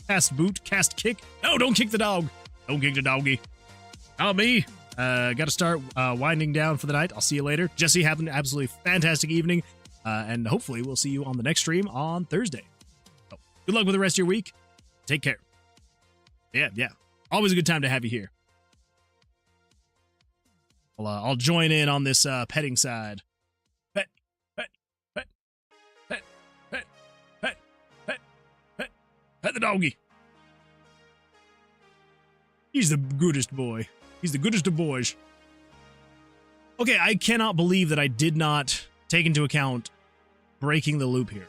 Cast boot. Cast kick. No, don't kick the dog. Don't kick the doggy. Not me. Got to start winding down for the night. I'll see you later. Jesse, have an absolutely fantastic evening. And hopefully we'll see you on the next stream on Thursday. So, good luck with the rest of your week. Take care. Yeah. Always a good time to have you here. I'll join in on this petting side. Pet the doggy. He's the goodest boy. He's the goodest of boys. Okay, I cannot believe that I did not take into account breaking the loop here.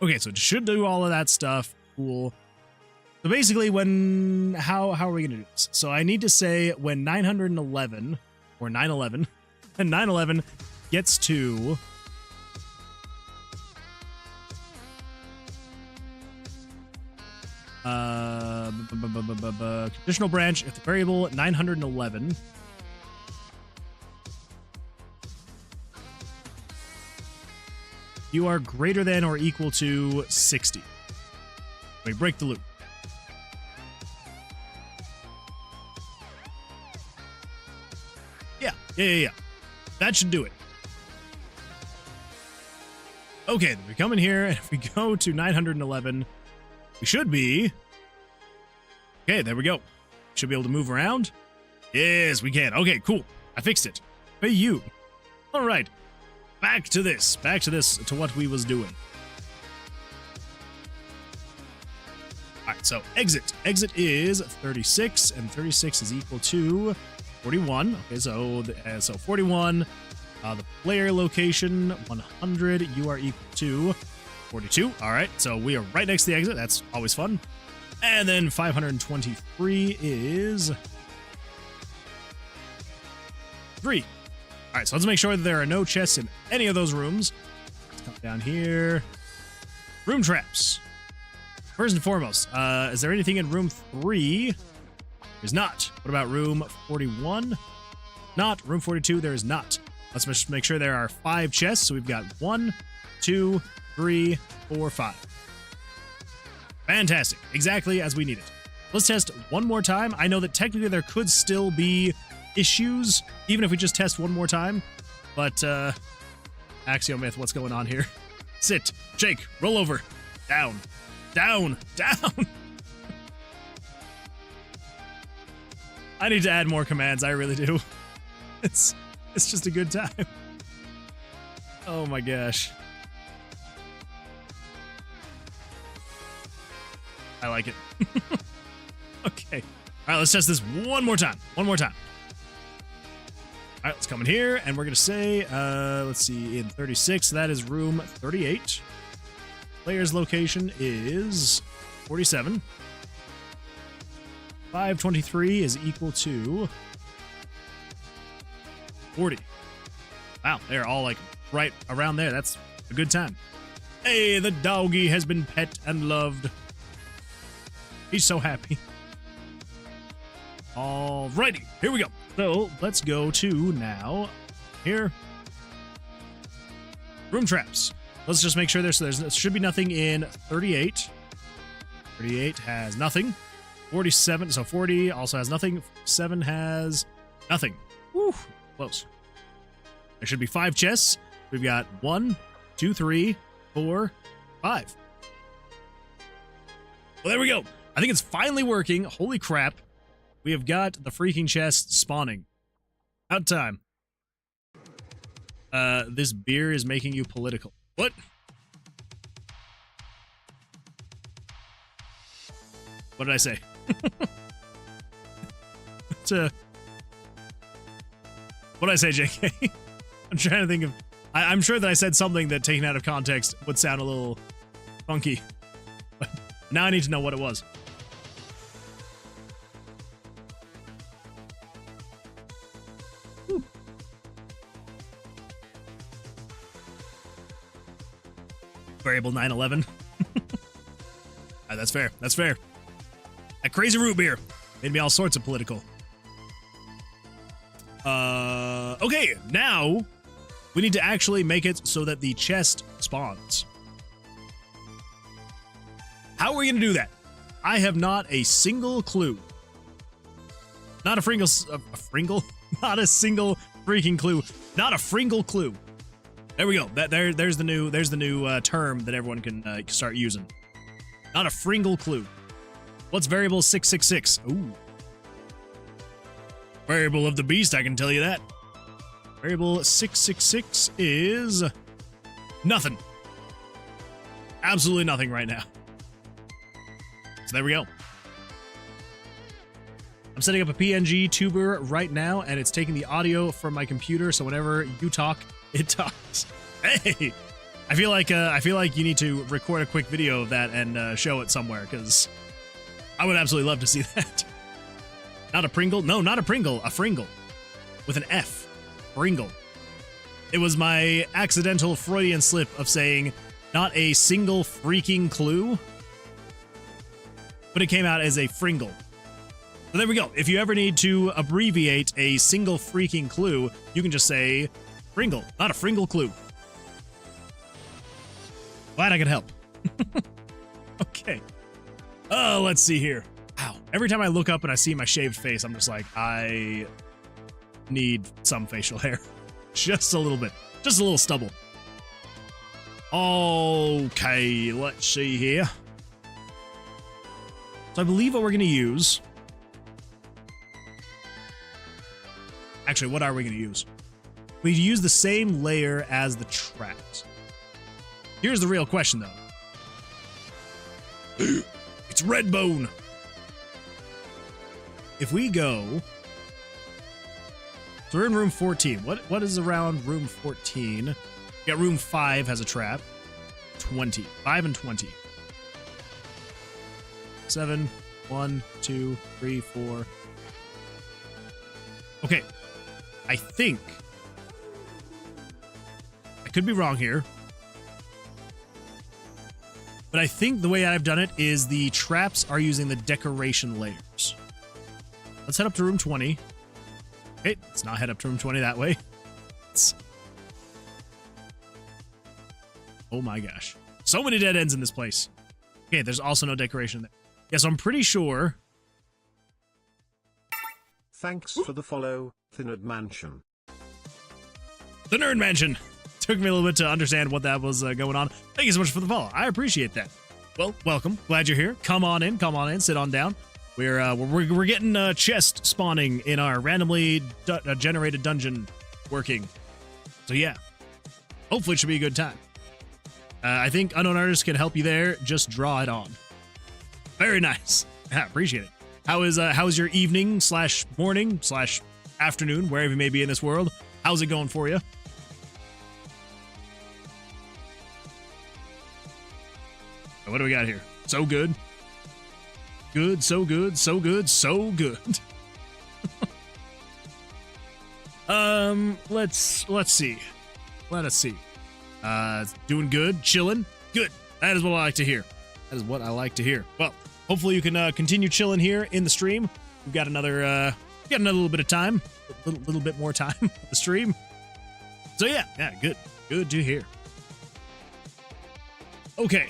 Okay, so it should do all of that stuff. Cool. So basically, how are we going to do this? So I need to say when 911, or 911, and 911 gets to... conditional branch, if the variable 911 you are greater than or equal to 60. We break the loop. Yeah. That should do it. Okay, then we come in here, and if we go to 911, we should be... Okay, there we go. Should be able to move around. Yes, we can. Okay, cool. I fixed it. Hey, you. All right. back to this, to what we was doing. All right, so exit is 36, and 36 is equal to 41. Okay, so 41. The player location 100. You are equal to 42. All right, so we are right next to the exit. That's always fun. And then 523 is 3. All right, so let's make sure that there are no chests in any of those rooms. Let's come down here. Room traps. First and foremost, is there anything in room 3? There's not. What about room 41? Not. Room 42, there is not. Let's just make sure there are 5 chests. So we've got 1, 2, 3, 4, 5. Fantastic. Exactly as we need it. Let's test one more time. I know that technically there could still be issues, even if we just test one more time. But, Axiomyth, what's going on here? Sit. Shake. Roll over. Down. Down. Down. I need to add more commands. I really do. It's just a good time. Oh my gosh. I like it. Okay. All right, let's test this one more time. One more time. All right, let's come in here, and we're going to say, let's see, in 36, that is room 38. Player's location is 47. 523 is equal to 40. Wow, they're all like right around there. That's a good time. Hey, the doggy has been pet and loved. He's so happy. Alrighty, here we go. So let's go to now here. Room traps. Let's just make sure there should be nothing in 38. 38 has nothing. 47, so 40 also has nothing. 7 has nothing. Woo, close. There should be 5 chests. We've got 1, 2, 3, 4, 5. Well, there we go. I think it's finally working. Holy crap. We have got the freaking chest spawning. About time. This beer is making you political. What? What did I say? What did I say, JK? I'm trying to think of... I'm sure that I said something that, taken out of context, would sound a little funky. But now I need to know what it was. Whew. Variable 911. That's fair. That's fair. That crazy root beer made me all sorts of political. Okay, now we need to actually make it so that the chest spawns. How are we going to do that? I have not a single clue. Not a fringle? Not a single freaking clue. Not a fringle clue. There we go. There's the new term that everyone can start using. Not a fringle clue. What's variable 666? Ooh. Variable of the beast, I can tell you that. Variable 666 is nothing. Absolutely nothing right now. So there we go. I'm setting up a PNG tuber right now, and it's taking the audio from my computer, so whenever you talk, it talks. Hey! I feel like you need to record a quick video of that and show it somewhere, because I would absolutely love to see that. Not a Pringle? No, not a Pringle. A Fringle. With an F. Pringle. It was my accidental Freudian slip of saying not a single freaking clue, but it came out as a Fringle. So there we go. If you ever need to abbreviate a single freaking clue, you can just say Pringle, not a Fringle clue. Glad I could help. Okay. Let's see here. Wow. Every time I look up and I see my shaved face, I'm just like, I need some facial hair. Just a little bit. Just a little stubble. Okay, let's see here. So I believe what we're going to use... Actually, what are we going to use? We use the same layer as the traps. Here's the real question, though. It's Redbone. If we go... So we're in room 14. What is around room 14? Yeah, room 5 has a trap. 20. 5 and 20. 7, 1, 2, 3, 4. Okay. I think... I could be wrong here. But I think the way I've done it is the traps are using the decoration layers. Let's head up to room 20. Okay, let's not head up to room 20 that way. Oh my gosh. So many dead ends in this place. Okay, there's also no decoration there. Yeah, so I'm pretty sure... Thanks for the follow, The Nerd Mansion. The Nerd Mansion! Took me a little bit to understand what that was going on. Thank you so much for the follow. I appreciate that. Well, welcome. Glad you're here. Come on in, sit on down. We're getting chest spawning in our randomly generated dungeon working. So yeah, hopefully it should be a good time. I think Unknown Artist can help you there. Just draw it on. Very nice. Yeah, appreciate it. How is your evening / morning / afternoon, wherever you may be in this world? How's it going for you? What do we got here? So good. Good, so good, so good, so good. Let's see. Let us see. Doing good, chilling. Good. That is what I like to hear. That is what I like to hear. Well, hopefully you can continue chilling here in the stream. We've got another little bit of time, a little bit more time with the stream. So yeah, good. Good to hear. Okay.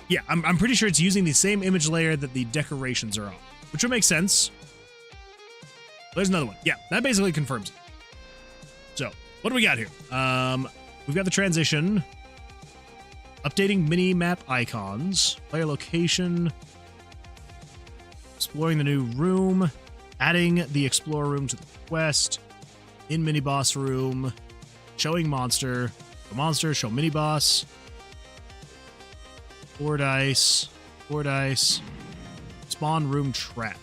Yeah, I'm pretty sure it's using the same image layer that the decorations are on, which would make sense. There's another one. Yeah, that basically confirms it. So, what do we got here? We've got the transition, updating mini-map icons, player location, exploring the new room, adding the explore room to the quest, in mini-boss room, showing monster, show mini-boss, 4 dice, spawn room trap,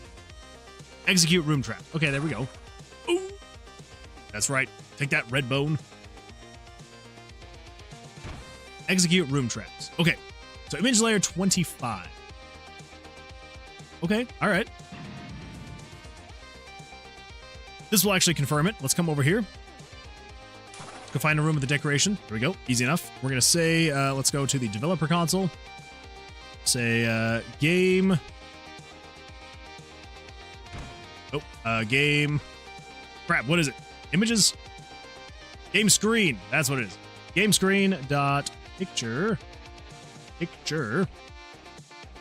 execute room trap. Okay, there we go. Ooh. That's right. Take that, Redbone. Execute room traps. Okay, so image layer 25. Okay, all right. This will actually confirm it. Let's come over here. Let's go find a room with the decoration. Here we go. Easy enough. We're going to say, let's go to the developer console. Say, game. Oh, game. Crap, what is it? Images? Game screen. That's what it is. Game screen dot picture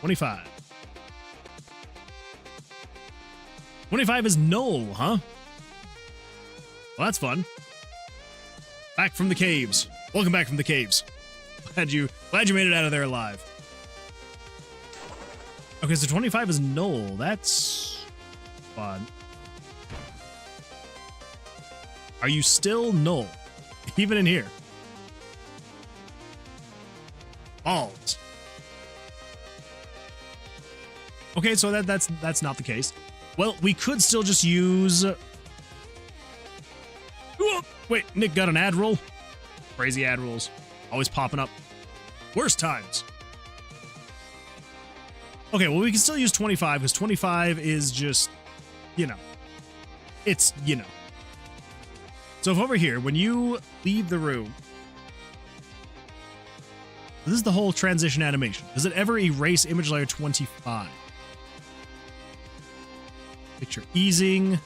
25. 25 is null, huh? Well, that's fun. Back from the caves. Welcome back from the caves. Glad you made it out of there alive. Okay, so 25 is null. That's fun. Are you still null? Even in here? Balls. Okay, so that's not the case. Well, we could still just use... Wait, Nick got an ad roll? Crazy ad rolls. Always popping up. Worst times. Okay, well, we can still use 25, because 25 is just, it's, So if over here, when you leave the room, this is the whole transition animation. Does it ever erase image layer 25? Picture easing.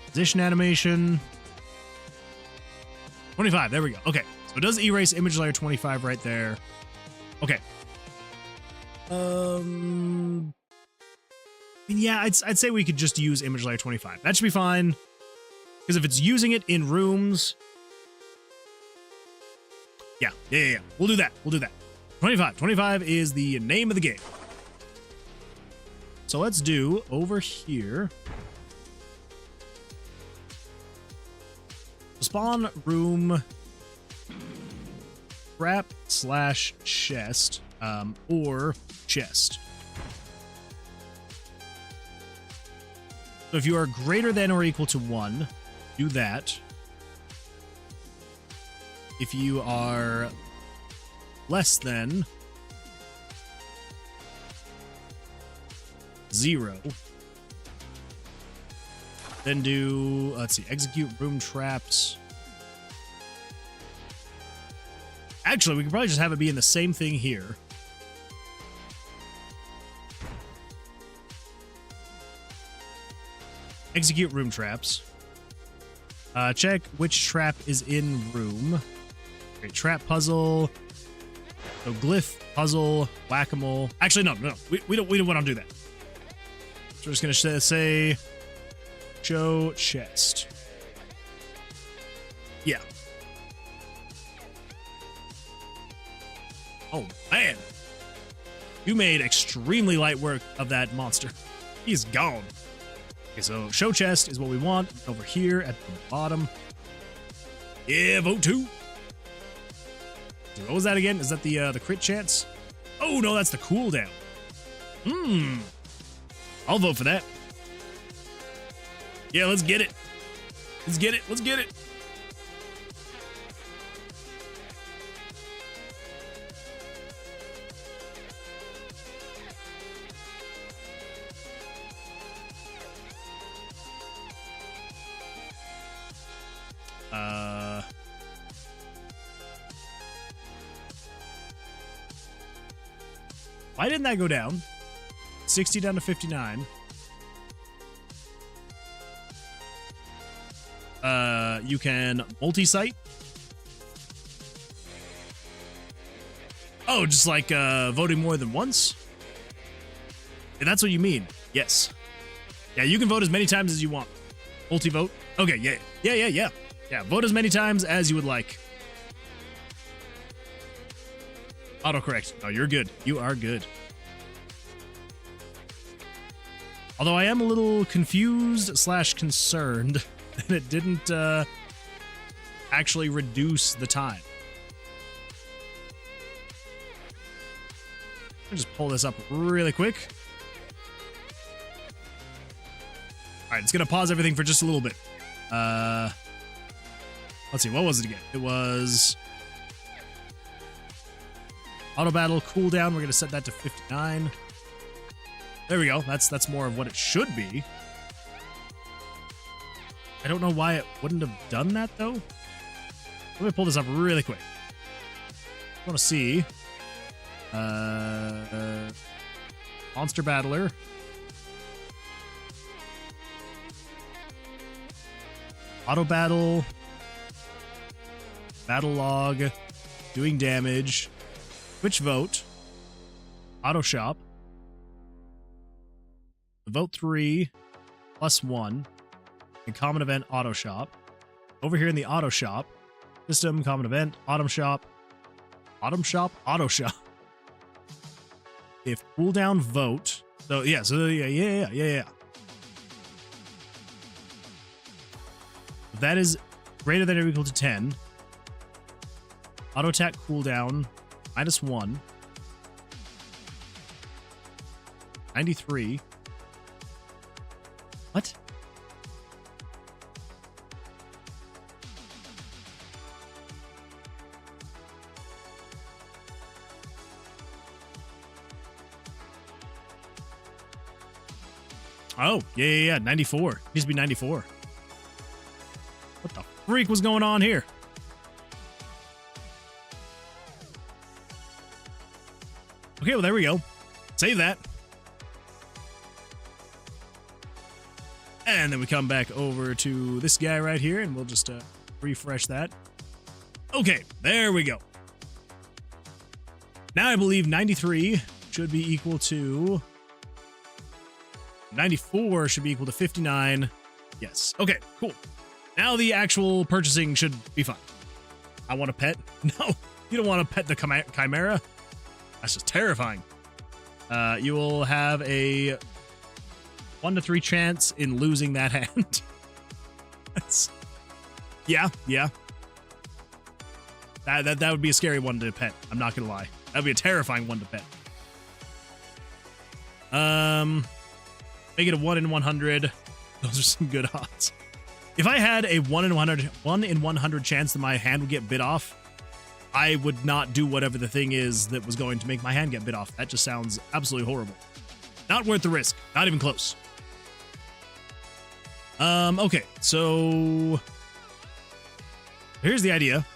Position animation. 25, there we go. Okay, so it does erase image layer 25 right there. Okay. Yeah, I'd say we could just use image layer 25. That should be fine. Because if it's using it in rooms... Yeah. We'll do that. 25. 25 is the name of the game. So let's do over here. spawn room trap / chest, or chest. So if you are greater than or equal to 1, do that. If you are less than 0, then do, let's see, execute room traps. Actually, we could probably just have it be in the same thing here. Execute room traps. Check which trap is in room. Great, trap puzzle. So glyph, puzzle, whack-a-mole. Actually, no. We don't want to do that. So we're just gonna say show chest. Yeah. Oh man, you made extremely light work of that monster. He's gone. Okay, so show chest is what we want over here at the bottom. Yeah, vote 2. What was that again? Is that the crit chance? Oh no, that's the cooldown. I'll vote for that. Yeah, let's get it. Let's get it. Let's get it. Why didn't that go down? 60 down to 59. You can multi-site. Oh, just like voting more than once? If that's what you mean. Yes. Yeah, you can vote as many times as you want. Multi-vote. Okay, yeah. Yeah, vote as many times as you would like. Autocorrect. No, you're good. You are good. Although I am a little confused / concerned that it didn't actually reduce the time. I'll just pull this up really quick. All right, it's going to pause everything for just a little bit. Let's see, what was it again? It was auto battle cooldown. We're going to set that to 59. There we go. That's more of what it should be. I don't know why it wouldn't have done that, though. Let me pull this up really quick. I want to see. Monster Battler. Auto battle. Battle log. Doing damage. Switch vote. Auto shop. Vote 3 plus 1. And common event auto shop. Over here in the auto shop. System, common event, autumn shop. Autumn shop? Auto shop. If cooldown vote. So yeah. If that is greater than or equal to 10. Auto attack cooldown -1. 93. What? Oh, yeah. 94. It needs to be 94. What the freak was going on here? Okay, well, there we go. Save that. And then we come back over to this guy right here, and we'll just refresh that. Okay, there we go. Now I believe 93 should be equal to... 94 should be equal to 59. Yes. Okay, cool. Now the actual purchasing should be fine. I want a pet? No, you don't want to pet the Chimera. That's just terrifying. You will have a 1 to 3 chance in losing that hand. Yeah. That would be a scary one to pet. I'm not gonna lie. That would be a terrifying one to pet. Make it a 1 in 100. Those are some good odds. If I had a 1 in 100 chance that my hand would get bit off, I would not do whatever the thing is that was going to make my hand get bit off. That just sounds absolutely horrible. Not worth the risk. Not even close. Okay, so here's the idea.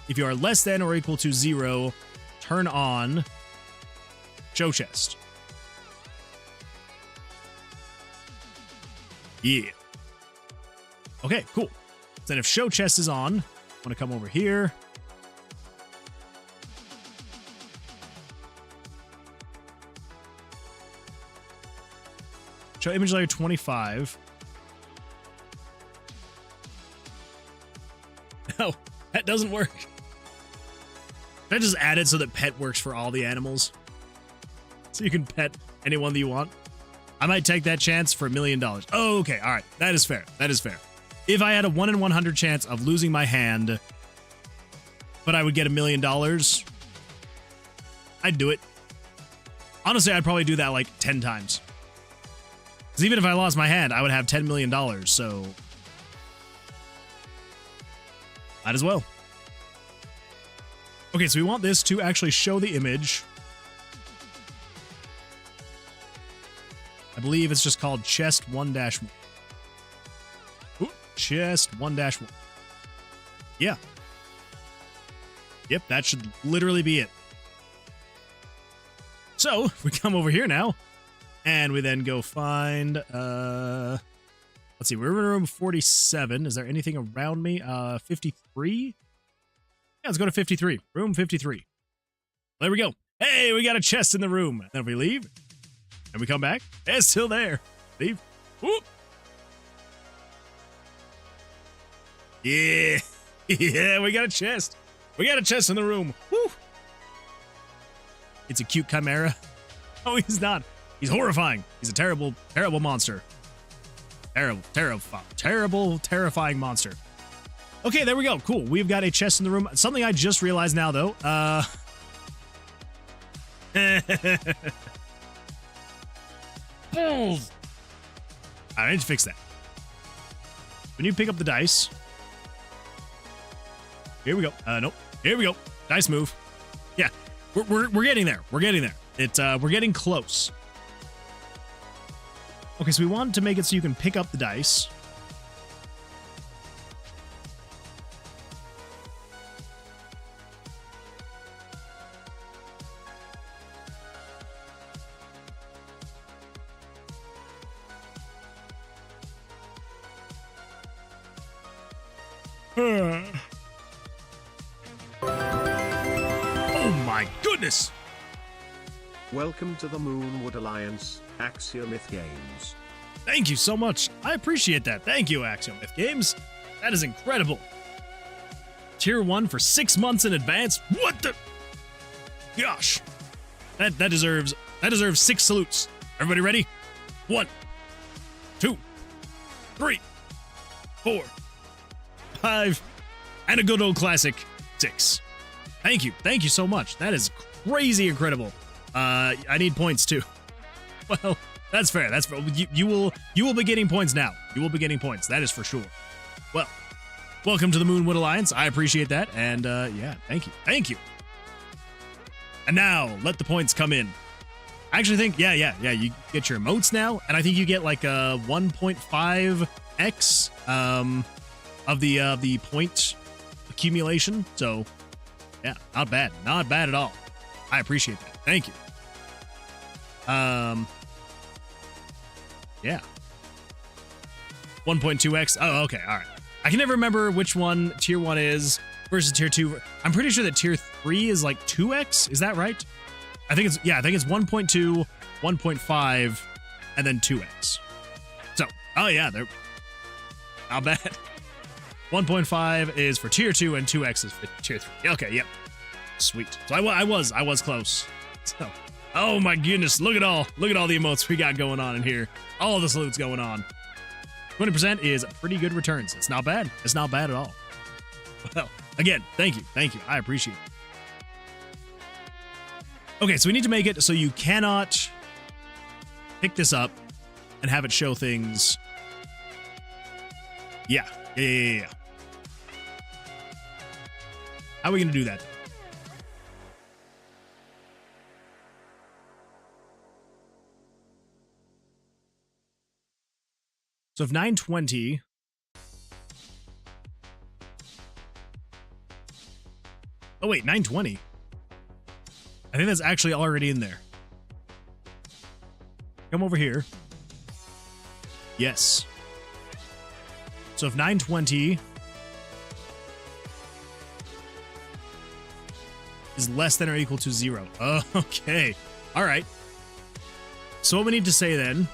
If you are less than or equal to 0, turn on show chest. Yeah. Okay, cool. So then if show chest is on, I'm going to come over here. Show image layer 25. No, pet doesn't work. Can I just add it so that pet works for all the animals? So you can pet anyone that you want? I might take that chance for $1 million. Oh, okay, all right. That is fair. That is fair. If I had a 1 in 100 chance of losing my hand, but I would get $1 million, I'd do it. Honestly, I'd probably do that like 10 times. Because even if I lost my hand, I would have $10 million, so might as well. Okay, so we want this to actually show the image. I believe it's just called chest 1-1. Ooh, chest 1-1. Yeah. Yep, that should literally be it. So, we come over here now, and we then go find, let's see, we're in room 47. Is there anything around me? 53? Yeah, let's go to 53. Room 53. There we go. Hey, we got a chest in the room. Then we leave, and we come back. It's still there. Leave. Whoop. Yeah. Yeah, we got a chest. We got a chest in the room. Woo. It's a cute chimera. Oh, he's not. He's horrifying. He's a terrible, terrible monster. Terrible, terrifying monster. Okay, there we go. Cool. We've got a chest in the room. Something I just realized now, though. I need to fix that. When you pick up the dice. Here we go. Nope. Here we go. Dice move. Yeah, we're getting there. We're getting there. We're getting close. Okay, so we want to make it so you can pick up the dice. Oh my goodness! Welcome to the Moonwood Alliance, Axiomyth Games. Thank you so much. I appreciate that. Thank you, Axiomyth Games. That is incredible. Tier 1 for 6 months in advance? What the? Gosh. That deserves 6 salutes. Everybody ready? 1, 2, 3, 4, 5, and a good old classic 6. Thank you. Thank you so much. That is crazy incredible. I need points too. Well, that's fair. That's fair. You will be getting points now. You will be getting points. That is for sure. Well, welcome to the Moonwood Alliance. I appreciate that. And yeah, thank you. Thank you. And now let the points come in. I actually think, yeah, you get your emotes now, and I think you get like a 1.5x of the point accumulation. So yeah, not bad. Not bad at all. I appreciate that. Thank you. Yeah. 1.2x. Oh, okay. All right. I can never remember which one tier 1 is versus tier 2. I'm pretty sure that tier 3 is like 2x. Is that right? I think it's 1.2, 1.5, and then 2x. So, oh yeah, they're not bad. 1.5 is for tier 2 and 2x is for tier 3. Okay, yep. Sweet. So I was close. So, oh my goodness, look at all the emotes we got going on in here. All the salutes going on. 20% is pretty good returns. It's not bad. It's not bad at all. Well, again, thank you. Thank you. I appreciate it. Okay, so we need to make it so you cannot pick this up and have it show things. Yeah. How are we going to do that? So if 920... Oh, wait, 920? I think that's actually already in there. Come over here. Yes. So if 920 is less than or equal to 0. Okay. All right. So what we need to say then...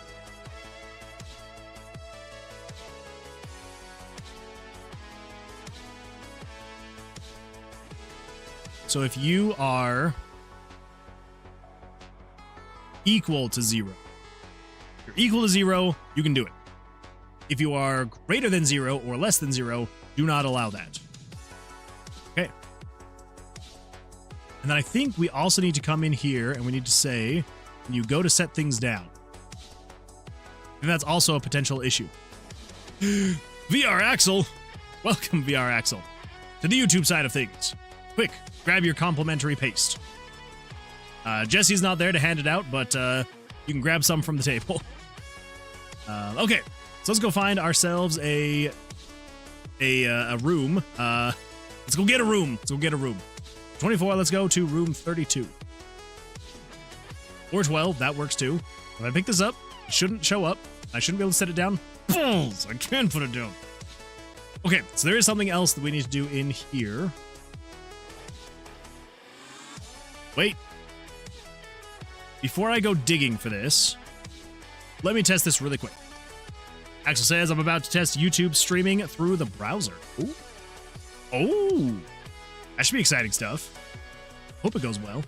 So if you are equal to 0, if you're equal to 0, you can do it. If you are greater than 0 or less than 0, do not allow that. Okay. And then I think we also need to come in here and we need to say, when you go to set things down. And that's also a potential issue. VR Axel! Welcome, VR Axel, to the YouTube side of things. Quick, grab your complimentary paste. Jesse's not there to hand it out, but you can grab some from the table. Okay, so let's go find ourselves a room. Let's go get a room. 24, let's go to room 32. Or 12, that works too. If I pick this up, it shouldn't show up. I shouldn't be able to set it down. Balls! I can put it down. Okay, so there is something else that we need to do in here. Wait. Before I go digging for this, let me test this really quick. Axel says, I'm about to test YouTube streaming through the browser. Ooh. Oh. That should be exciting stuff. Hope it goes well.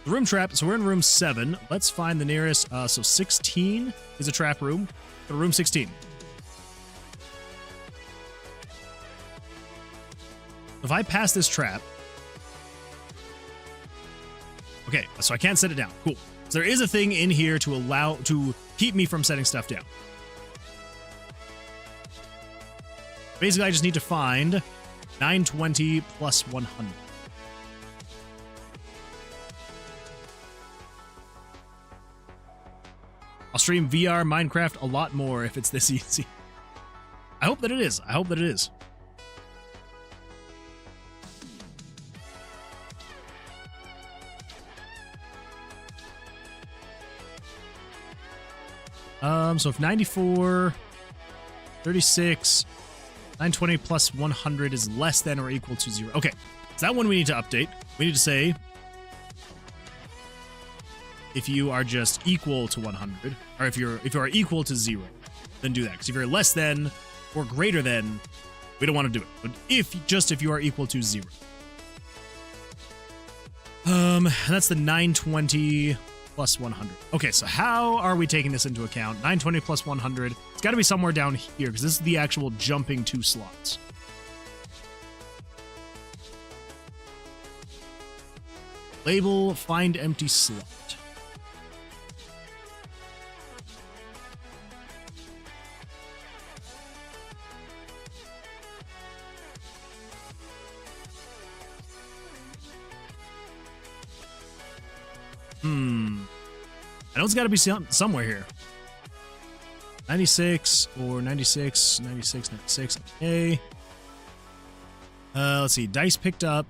The room trap. So we're in room 7. Let's find the nearest. So 16 is a trap room. Go to room 16. If I pass this trap... Okay, so I can't set it down. Cool. So there is a thing in here to keep me from setting stuff down. Basically, I just need to find 920 plus 100. I'll stream VR Minecraft a lot more if it's this easy. I hope that it is. So if 94, 36, 920 plus 100 is less than or equal to 0. Okay, so that one we need to update. We need to say if you are just equal to 100, or if you are equal to 0, then do that. Because if you're less than or greater than, we don't want to do it. But if you are equal to 0. That's the 920 plus 100. Okay, so how are we taking this into account? 920 plus 100. It's got to be somewhere down here, because this is the actual jumping 2 slots. Label, find empty slot. I know it's got to be somewhere here. 96 or 96, 96, 96. Okay. Let's see. Dice picked up.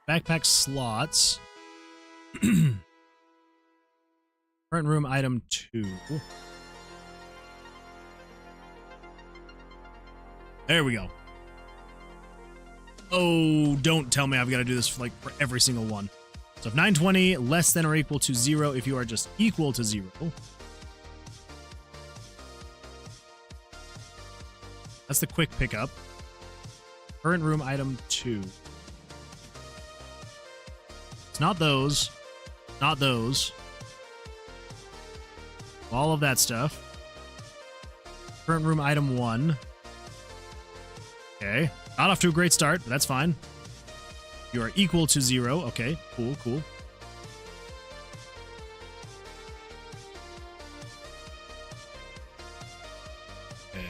Backpack slots. Current room item 2. There we go. Oh, don't tell me I've got to do this for every single one. So if 920 less than or equal to 0, if you are just equal to 0. That's the quick pickup. Current room item 2. It's not those. Not those. All of that stuff. Current room item 1. Okay. Not off to a great start, but that's fine. You are equal to 0. Okay, cool, cool.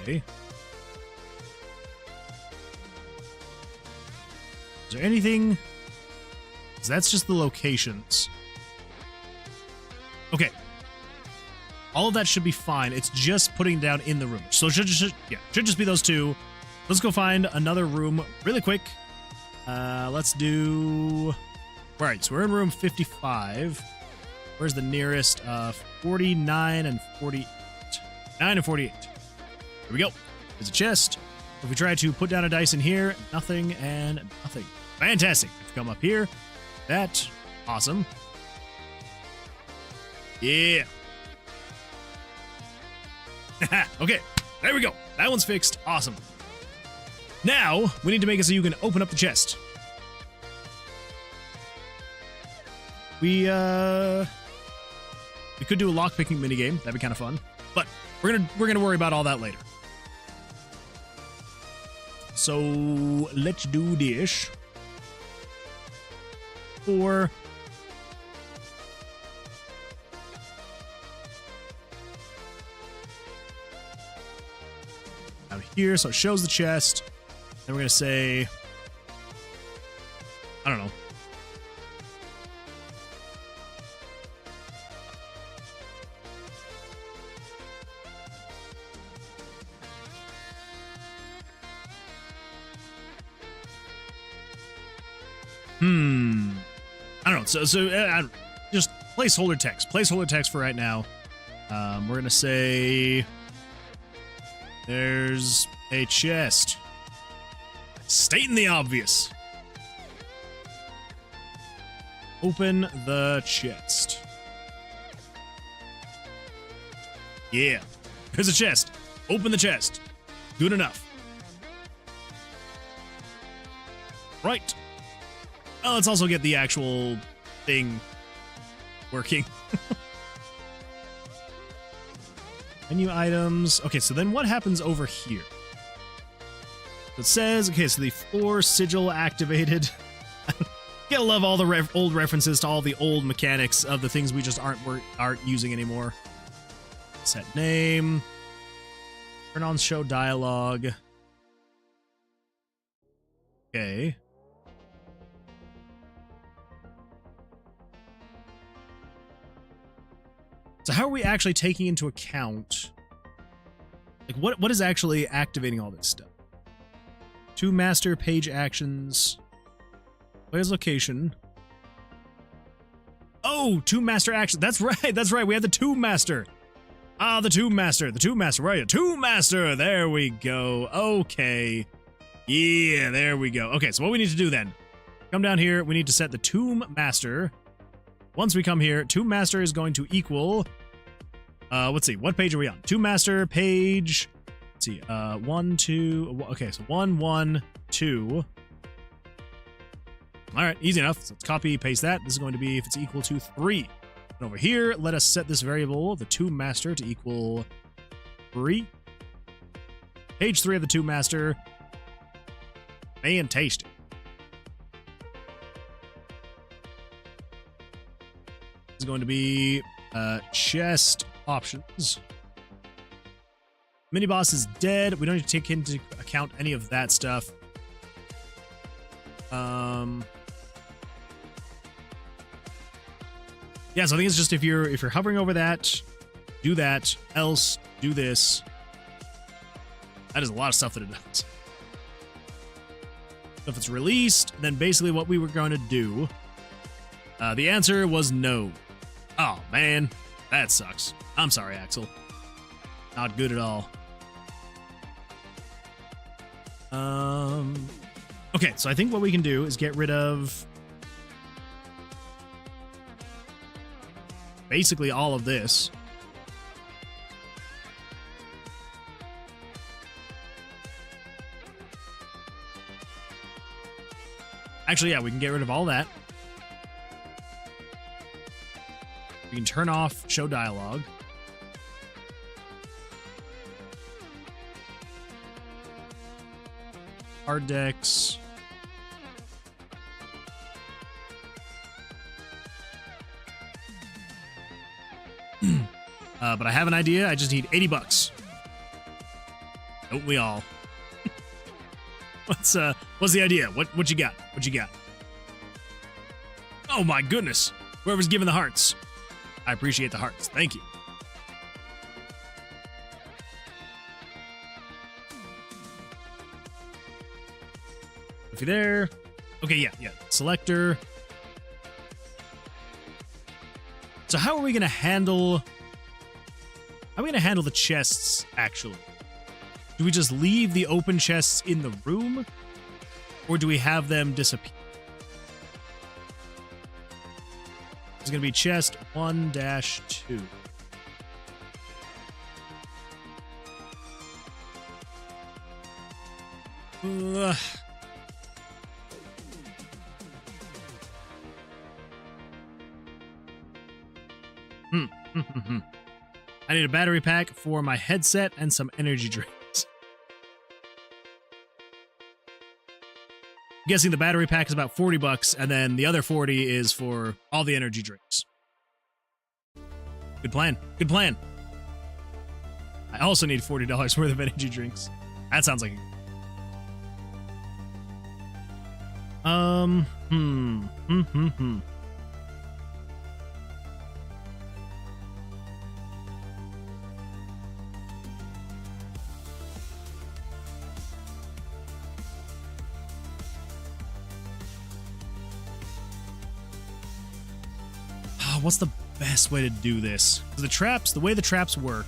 Okay. Is there anything? So that's just the locations. Okay. All of that should be fine. It's just putting down in the room. So it should just be those two. Let's go find another room really quick. Let's do... All right, so we're in room 55. Where's the nearest? 49 and 48. 9 and 48. Here we go. There's a chest. If we try to put down a dice in here, nothing and nothing. Fantastic. If we come up here, that, awesome. Yeah. Okay, there we go. That one's fixed. Awesome. Now, we need to make it so you can open up the chest. We could do a lockpicking minigame. That'd be kind of fun. But we're gonna worry about all that later. So let's do this. Or out here, so it shows the chest. Then we're gonna say, I don't know. I don't know. So just placeholder text. Placeholder text for right now. We're gonna say there's a chest. Stating the obvious. Open the chest. Yeah. There's a chest. Open the chest. Good enough. Right. Oh, let's also get the actual thing working. Menu items. Okay, so then what happens over here? It says, okay, so the floor sigil activated. Gotta love all the old references to all the old mechanics of the things we just aren't using anymore. Set name. Turn on show dialogue. Okay. So how are we actually taking into account, like, what is actually activating all this stuff? 2 master page actions. Player's location. Oh, 2 master actions. That's right. That's right. We have the 2 master. Ah, the 2 master. The 2 master. Where are you? 2 master. There we go. Okay. Yeah, there we go. Okay, so what we need to do then, come down here. We need to set the tomb master. Once we come here, tomb master is going to equal, let's see, what page are we on? Tomb master page, let's see, 1, 2, okay, so 1, 1, 2. All right, easy enough. So let's copy, paste that. This is going to be if it's equal to 3. And over here, let us set this variable, the tomb master, to equal 3. Page 3 of the tomb master. Fantastic. Is going to be chest options. Mini boss is dead. We don't need to take into account any of that stuff. Yeah, so I think it's just if you're hovering over that, do that. Else, do this. That is a lot of stuff that it does. So if it's released, then basically what we were going to do. The answer was no. Oh, man. That sucks. I'm sorry, Axel. Not good at all. Okay, so I think what we can do is get rid of basically all of this. Actually, yeah, we can get rid of all that. We can turn off show dialogue. card decks. But I have an idea. I just need 80 bucks. Don't we all? What's the idea? What you got? What you got? Oh my goodness. Whoever's giving the hearts. I appreciate the hearts. Thank you. If you're there. Okay, yeah. Selector. So how are we gonna handle the chests, actually? Do we just leave the open chests in the room? Or do we have them disappear? It's going to be chest 1-2. I need a battery pack for my headset and some energy drinks. I'm guessing the battery pack is about 40 bucks, and then the other 40 is for all the energy drinks. Good plan. Good plan. I also need $40 worth of energy drinks. That sounds like a... What's the best way to do this? The way the traps work,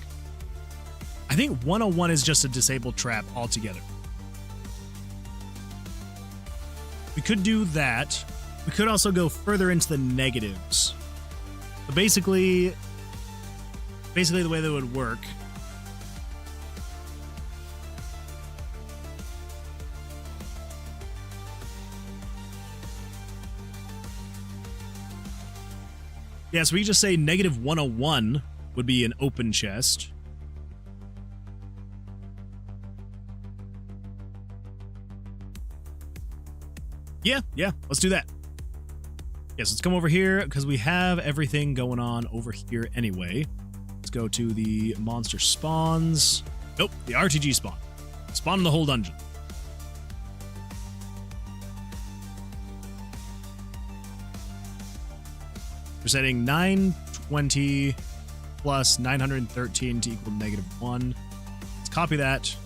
I think 101 is just a disabled trap altogether. We could do that. We could also go further into the negatives. But basically the way that would work. Yeah, so we just say negative 101 would be an open chest. Yeah, let's do that. Yes, let's come over here because we have everything going on over here anyway. Let's go to the monster spawns. Nope, the RTG spawn. Spawn in the whole dungeon. We're setting 920 plus 913 to equal -1. Let's copy that.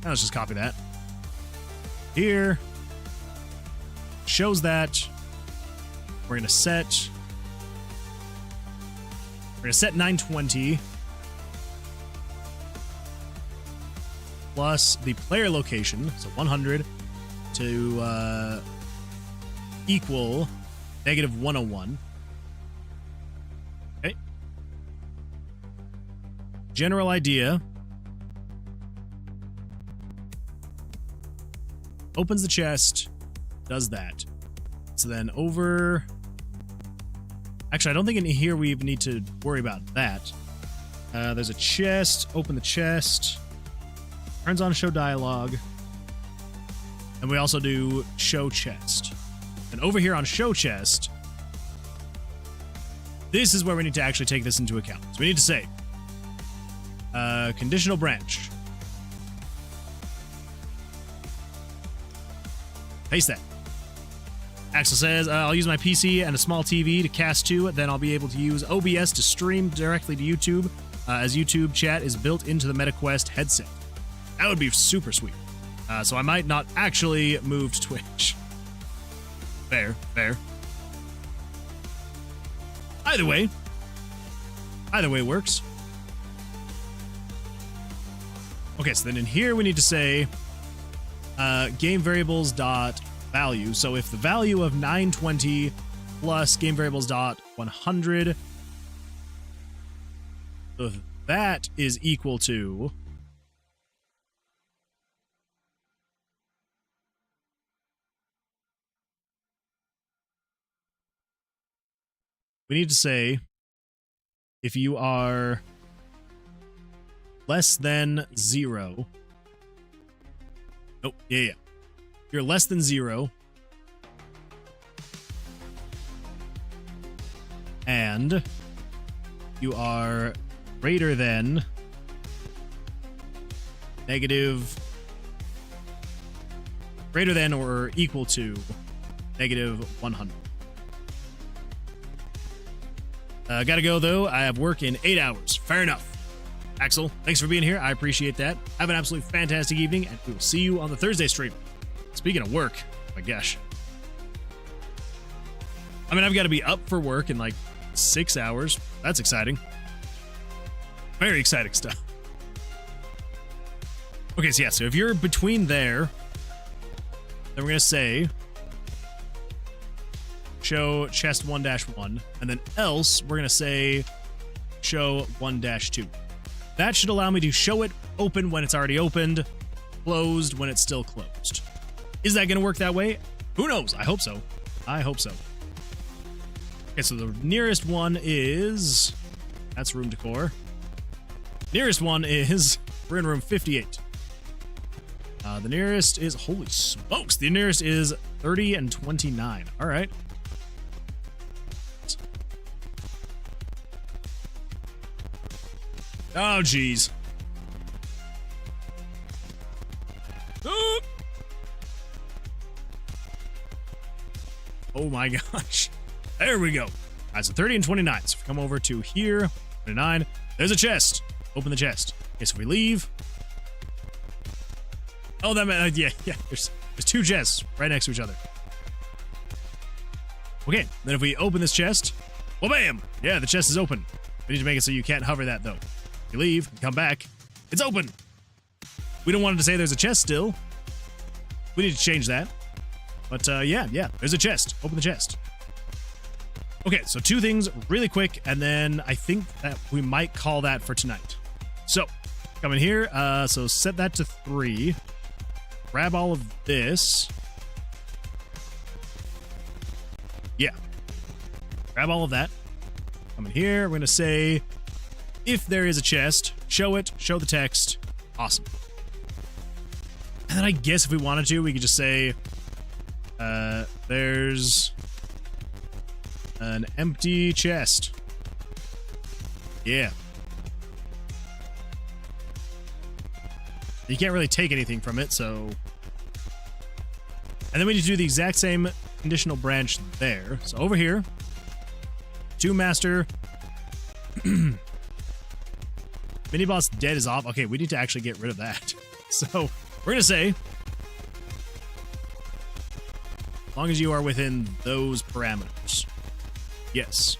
Now let's just copy that. Here. Shows that. We're gonna set 920 plus the player location, so 100, to equal -101. Okay. General idea. Opens the chest, does that. So then over... Actually, I don't think in here we even need to worry about that. There's a chest. Open the chest. Turns on show dialogue. And we also do show chest. And over here on show chest, this is where we need to actually take this into account. So we need to say, conditional branch. Paste that. Axel says, I'll use my PC and a small TV to cast to, then I'll be able to use OBS to stream directly to YouTube, as YouTube chat is built into the MetaQuest headset. That would be super sweet. So I might not actually move to Twitch. Fair. Either way works. Okay, so then in here we need to say game variables dot value. So if the value of 920 plus game variables dot 100, so if that is equal to we need to say if you are less than 0. Oh, yeah. You're less than 0. And you are greater than greater than or equal to -100. Gotta go, though. I have work in 8 hours. Fair enough. Axel, thanks for being here. I appreciate that. Have an absolutely fantastic evening, and we will see you on the Thursday stream. Speaking of work, oh my gosh. I mean, I've got to be up for work in like 6 hours. That's exciting. Very exciting stuff. Okay, so yeah, so if you're between there, then we're going to say show chest 1-1, and then else we're going to say show 1-2. That should allow me to show it open when it's already opened, closed when it's still closed. Is that going to work that way? Who knows? I hope so. I hope so. Okay, so the nearest one is... That's room decor. Nearest one is... We're in room 58. The nearest is... Holy smokes! The nearest is 30 and 29. All right. Oh, jeez. Oh my gosh. There we go. All right, so 30 and 29. So if we come over to here, 29, there's a chest. Open the chest. Okay, so if we leave. Oh, that meant, yeah. There's 2 chests right next to each other. Okay, then if we open this chest, well, bam! Yeah, the chest is open. We need to make it so you can't hover that, though. If you leave, come back, it's open. We don't want it to say there's a chest still. We need to change that. But yeah, there's a chest. Open the chest. Okay, so 2 things really quick, and then I think that we might call that for tonight. So, come in here. So set that to 3. Grab all of this. Yeah. Grab all of that. Come in here. We're going to say, if there is a chest, show it, show the text. Awesome. And then I guess if we wanted to, we could just say, there's an empty chest. Yeah. You can't really take anything from it, so... And then we need to do the exact same conditional branch there. So over here, 2 master. Mini boss dead is off. Okay, we need to actually get rid of that. So we're going to say, as long as you are within those parameters. Yes.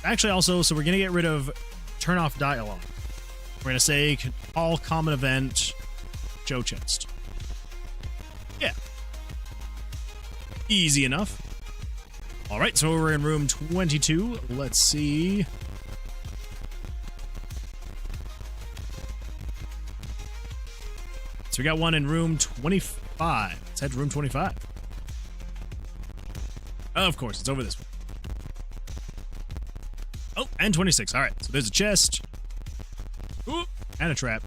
Actually, also, so we're going to get rid of turn off dialogue. We're going to say all common event Joe chest. Yeah. Easy enough. All right, so we're in room 22. Let's see. So we got one in room 25. Let's head to room 25. Of course, it's over this way. Oh, and 26. All right, so there's a chest. Ooh, and a trap.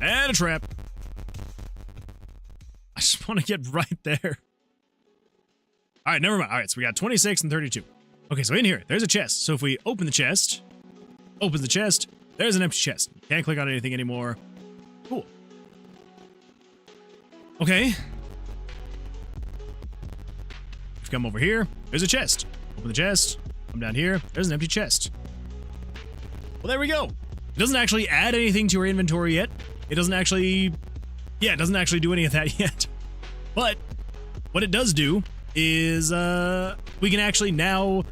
And a trap. I just want to get right there. All right, never mind. All right, so we got 26 and 32. Okay, so in here, there's a chest. So if we open the chest, opens the chest, there's an empty chest. Can't click on anything anymore. Cool. Okay. If you come over here, there's a chest. Open the chest. Come down here, there's an empty chest. Well, there we go. It doesn't actually add anything to your inventory yet. It doesn't actually... Yeah, it doesn't actually do any of that yet. But what it does do is we can actually now...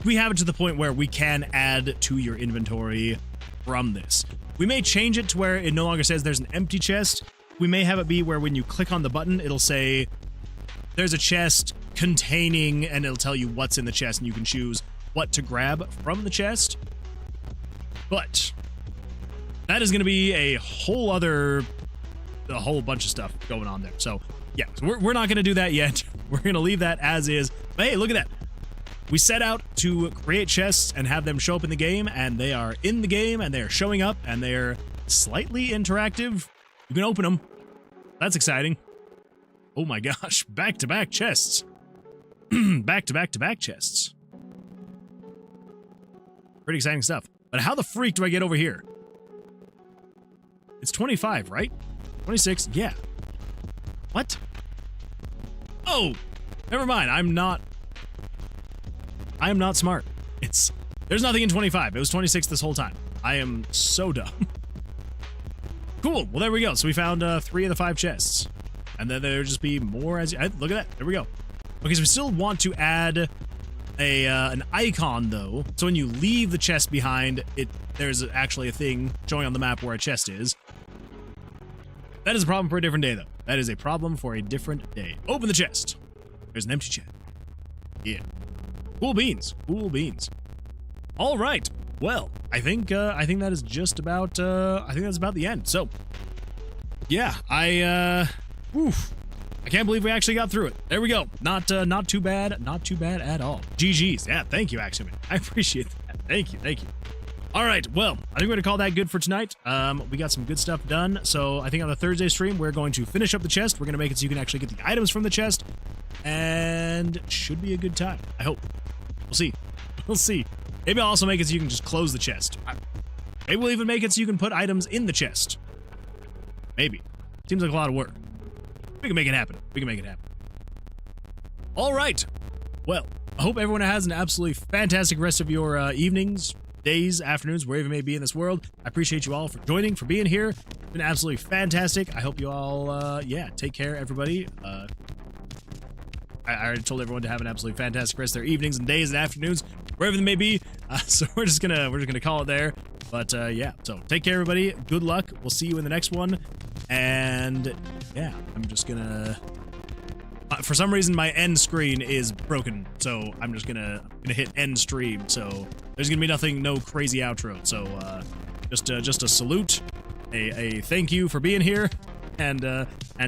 We have it to the point where we can add to your inventory from this. We may change it to where it no longer says there's an empty chest. We may have it be where when you click on the button, it'll say there's a chest containing, and it'll tell you what's in the chest, and you can choose what to grab from the chest. But that is going to be a whole bunch of stuff going on there. So yeah, so we're not going to do that yet. We're going to leave that as is. But hey, look at that. we set out to create chests and have them show up in the game, and they are in the game, and they are showing up, and they're slightly interactive. You can open them. That's exciting. Oh my gosh, back-to-back chests. Back-to-back-to-back chests. Pretty exciting stuff. But how the freak do I get over here? It's 25, right? 26, yeah. What? Oh, never mind. I am not smart. There's nothing in 25. It was 26 this whole time. I am so dumb. Cool. Well, there we go. So we found 3 of the 5 chests. And then there'll just be more as look at that. There we go. Okay, so we still want to add an icon though. So when you leave the chest behind, there's actually a thing showing on the map where a chest is. That is a problem for a different day though. That is a problem for a different day. Open the chest. There's an empty chest. Yeah. Cool beans. Cool beans. All right. Well, I think that is just about I think that's about the end. So, yeah, I can't believe we actually got through it. There we go. Not too bad. Not too bad at all. GG's. Yeah, thank you, Axeman. I appreciate that. Thank you. Thank you. All right, well, I think we're going to call that good for tonight. We got some good stuff done, so I think on the Thursday stream, we're going to finish up the chest. We're going to make it so you can actually get the items from the chest, and should be a good time. I hope. We'll see. We'll see. Maybe I'll also make it so you can just close the chest. Maybe we'll even make it so you can put items in the chest. Maybe. Seems like a lot of work. We can make it happen. We can make it happen. All right. Well, I hope everyone has an absolutely fantastic rest of your evenings, days, afternoons, wherever you may be in this world. I appreciate you all for joining, for being here. It's been absolutely fantastic. I hope you all, take care, everybody. I already told everyone to have an absolutely fantastic rest of their evenings and days and afternoons, wherever they may be. So we're just gonna call it there. But yeah, so take care, everybody. Good luck. We'll see you in the next one. And yeah, I'm just gonna. For some reason, my end screen is broken, so I'm just gonna hit end stream. So there's gonna be no crazy outro. So just a salute, a thank you for being here, and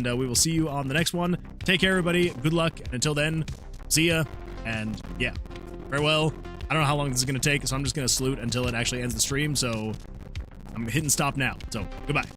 we will see you on the next one. Take care, everybody. Good luck, and until then, see ya. And yeah, farewell. I don't know how long this is gonna take, so I'm just gonna salute until it actually ends the stream. So I'm hitting stop now. So goodbye.